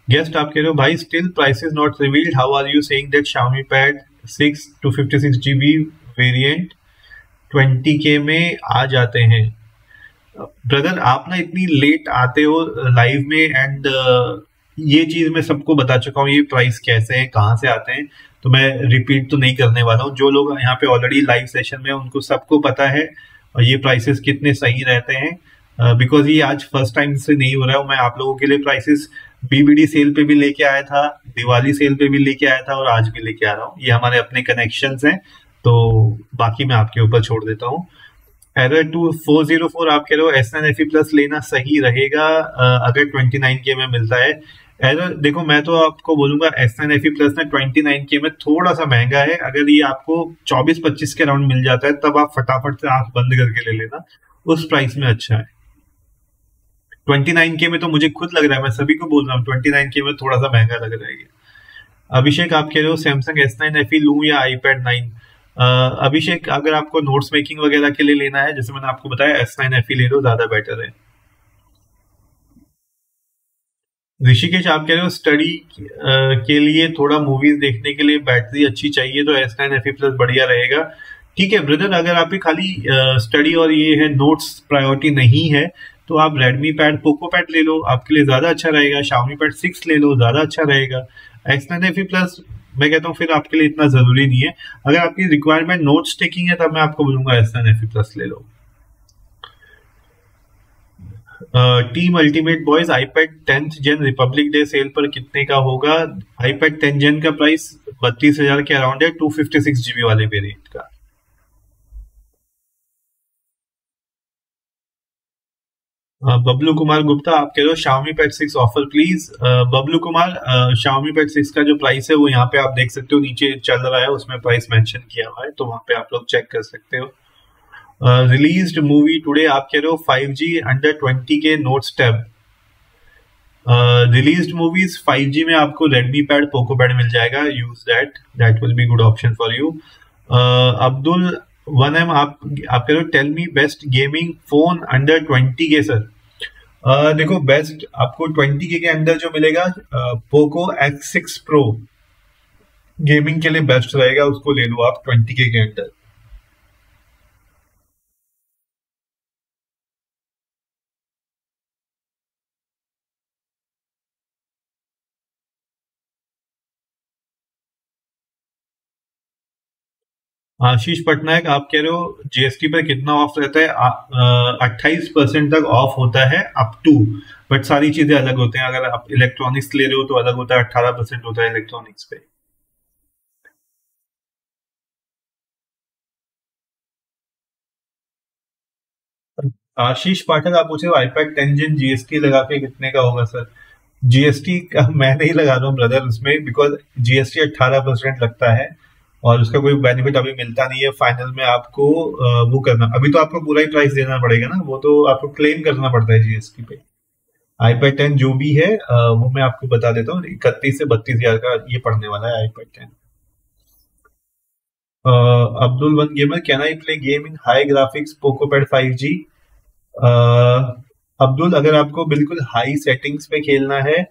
Guest, आप कह रहे हो भाई still price is not revealed, how are you saying that Xiaomi Pad 6 to 56 GB variant 20K में आ जाते हैं? ब्रदर, आप ना इतनी लेट आते हो लाइव में, एंड ये चीज मैं सबको बता चुका हूँ, ये प्राइस कैसे हैं, कहाँ से आते हैं, तो मैं रिपीट तो नहीं करने वाला हूँ। जो लोग यहाँ पे ऑलरेडी लाइव सेशन में उनको सबको पता है और ये प्राइसेस कितने सही रहते हैं, बिकॉज ये आज फर्स्ट टाइम से नहीं हो रहा है। मैं आप लोगों के लिए प्राइसेस बीबीडी सेल पे भी लेके आया था, दिवाली सेल पे भी लेके आया था और आज भी लेके आ रहा हूँ। ये हमारे अपने कनेक्शंस हैं, तो बाकी मैं आपके ऊपर छोड़ देता हूँ। एरर 2404 आप कह रहे हो S9FE प्लस लेना सही रहेगा अगर 29K में मिलता है। एरर देखो, मैं तो आपको बोलूंगा S9FE प्लस ना 29K में थोड़ा सा महंगा है। अगर ये आपको 24-25 के राउंड मिल जाता है तब आप फटाफट से आंख बंद करके ले लेना, उस प्राइस में अच्छा है। 29K में तो मुझे खुद लग रहा है, मैं सभी को बोल रहा हूँ 29K में थोड़ा सा महंगा लग रहा है। अभिषेक आप कह रहे हो सैमसंग S9FE लूं या iPad 9? अभिषेक, अगर आपको नोट्स मेकिंग वगैरह के लिए लेना है, जैसे मैंने आपको बताया S9FE ले लो, ज्यादा बेटर है। ऋषिकेश आप कह रहे हो स्टडी के लिए थोड़ा मूवीज देखने के लिए बैटरी अच्छी चाहिए तो S9FE प्लस बढ़िया रहेगा। ठीक है ब्रदर, अगर आपकी खाली स्टडी और ये है नोट्स प्रायोरिटी नहीं है तो आप Redmi पैड, पोको पैड ले लो, आपके लिए ज्यादा अच्छा रहेगा। Xiaomi पैड 6 ले लो, ज्यादा अच्छा रहेगा। S9FE प्लस मैं कहता हूँ फिर आपके लिए इतना जरूरी नहीं है। अगर आपकी रिक्वायरमेंट नोट्स टेकिंग है तब मैं आपको बोलूंगा S9FE प्लस ले लो। Team ultimate boys iPad 10th gen republic day sale पर कितने का होगा? iPad 10 जेन का प्राइस 32,000 के अराउंड है, 256GB वाले वेरिएंट का। बबलू कुमार गुप्ता आप कह रहे हो Xiaomi pad 6 offer please. Bablu Kumar, Xiaomi pad 6 का जो प्राइस है वो यहाँ पे आप देख सकते हो, नीचे चल रहा है, उसमें प्राइस मेंशन किया हुआ है, तो वहां पे आप लोग चेक कर सकते हो। रिलीज्ड मूवी टुडे आप कह रहे हो 5G under 20K notes tab. Released movies 5G में आपको Redmi पैड, पोको पैड मिल जाएगा, use that will be good option for you. Abdul 1M आप कह रहे हो tell me best gaming phone under 20K sir. देखो बेस्ट आपको 20K के अंदर जो मिलेगा पोको X6 Pro गेमिंग के लिए बेस्ट रहेगा, उसको ले लो आप 20K के अंदर। आशीष पटनायक आप कह रहे हो जीएसटी पर कितना ऑफ रहता है? 28% तक ऑफ होता है अप टू, बट सारी चीजें अलग होते हैं। अगर आप इलेक्ट्रॉनिक्स ले रहे हो तो अलग होता है, 18% होता है इलेक्ट्रॉनिक्स पे। आशीष पाठक आप पूछे iPad 10 जेन जीएसटी लगा के कितने का होगा सर? जीएसटी का मैं नहीं लगा रहा हूँ ब्रदर उसमें, बिकॉज जीएसटी 18% लगता है और उसका कोई बेनिफिट अभी मिलता नहीं है। फाइनल में आपको वो करना, अभी तो आपको पूरा ही प्राइस देना पड़ेगा ना, वो तो आपको क्लेम करना पड़ता है जीएसटी पे। iPad 10 जो भी है वो मैं आपको बता देता हूँ, 31 से 32 हजार का ये पड़ने वाला है iPad 10। Abdul one gamer can I play game in high graphics Poco pad 5G? Abdul, अगर आपको बिल्कुल हाई सेटिंग्स पे खेलना है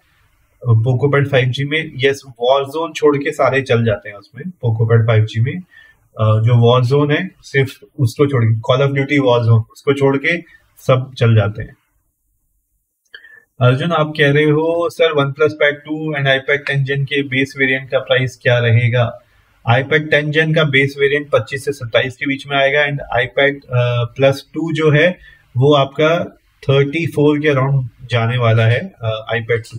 पोको पैड 5G में, यस, वॉर जोन छोड़ के सारे चल जाते हैं उसमें। पोको पैड 5G में जो वॉर जोन है सिर्फ उसको छोड़ के, call of duty war zone, उसको छोड़ के सब चल जाते हैं। अर्जुन आप कह रहे हो sir one plus pad 2 and iPad 10 जेन के बेस वेरिएंट का प्राइस क्या रहेगा? iPad 10 जेन का बेस वेरिएंट 25 से 27 के बीच में आएगा एंड iPad प्लस 2 जो है वो आपका 34 के अराउंड जाने वाला है iPad 2,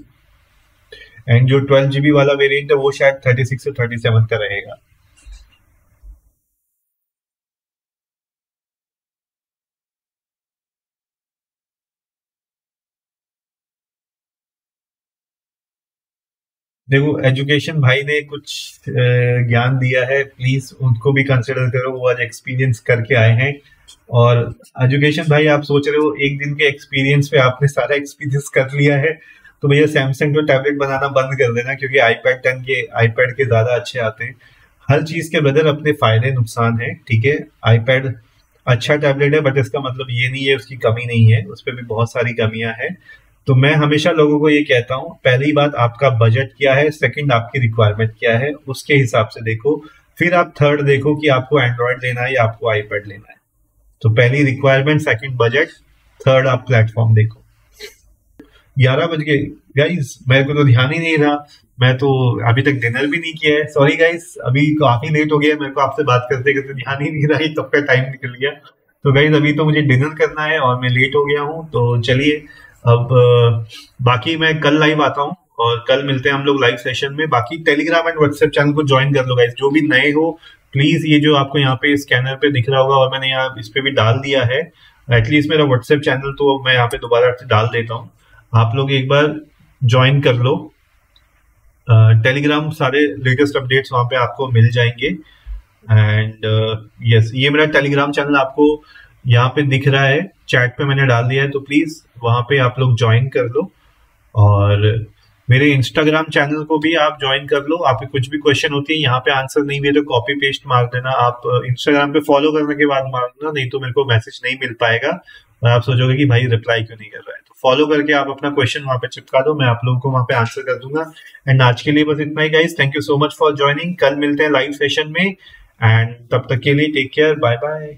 एंड जो 12GB वाला वेरिएंट है वो शायद 36 से 37 का रहेगा। देखो एजुकेशन भाई ने कुछ ज्ञान दिया है, प्लीज उनको भी कंसिडर करो, वो आज एक्सपीरियंस करके आए हैं। और एजुकेशन भाई आप सोच रहे हो एक दिन के एक्सपीरियंस पे आपने सारा एक्सपीरियंस कर लिया है, तो भैया सैमसंग को टैबलेट बनाना बंद कर देना, क्योंकि iPad के ज्यादा अच्छे आते हैं। हर चीज के बदल अपने फायदे नुकसान है, ठीक है। iPad अच्छा टैबलेट है बट इसका मतलब ये नहीं है उसकी कमी नहीं है, उस पर भी बहुत सारी कमियां हैं। तो मैं हमेशा लोगों को ये कहता हूँ, पहली बात आपका बजट क्या है, सेकंड आपकी रिक्वायरमेंट क्या है, उसके हिसाब से देखो। फिर आप थर्ड देखो कि आपको एंड्रॉयड लेना है या आपको iPad लेना है। तो पहली रिक्वायरमेंट, सेकंड बजट, थर्ड आप प्लेटफॉर्म देखो। 11 बज गए गाइज, मेरे को तो ध्यान ही नहीं रहा। मैं तो अभी तक डिनर भी नहीं किया है। सॉरी गाइस, अभी काफी लेट हो गया, मेरे को आपसे बात करते करते ध्यान ही नहीं रहा, तब का टाइम निकल गया। तो गाइस अभी तो मुझे डिनर करना है और मैं लेट हो गया हूँ, तो चलिए अब बाकी मैं कल लाइव आता हूँ और कल मिलते हैं हम लोग लाइव सेशन में। बाकी टेलीग्राम एंड व्हाट्सएप चैनल को ज्वाइन कर लो गाइस, जो भी नए हो प्लीज। ये जो आपको यहाँ पे स्कैनर पे दिख रहा होगा और मैंने यहाँ इस पे भी डाल दिया है, एटलीस्ट मेरा व्हाट्सएप चैनल तो मैं यहाँ पे दोबारा से डाल देता हूँ, आप लोग एक बार ज्वाइन कर लो। टेलीग्राम सारे लेटेस्ट अपडेट्स वहां पे आपको मिल जाएंगे। एंड यस, ये मेरा टेलीग्राम चैनल आपको यहाँ पे दिख रहा है, चैट पे मैंने डाल दिया है, तो प्लीज वहां पे आप लोग ज्वाइन कर लो। और मेरे इंस्टाग्राम चैनल को भी आप ज्वाइन कर लो। आपके कुछ भी क्वेश्चन होती है यहाँ पे आंसर नहीं मिले तो कॉपी पेस्ट मार देना, आप इंस्टाग्राम पे फॉलो करने के बाद मारना, नहीं तो मेरे को मैसेज नहीं मिल पाएगा और आप सोचोगे कि भाई रिप्लाई क्यों नहीं कर रहा है। तो फॉलो करके आप अपना क्वेश्चन वहां पे चिपका दो, मैं आप लोगों को वहां पे आंसर कर दूंगा। एंड आज के लिए बस इतना ही guys, thank you so much for joining. कल मिलते हैं लाइव सेशन में, एंड तब तक के लिए टेक केयर, बाय बाय।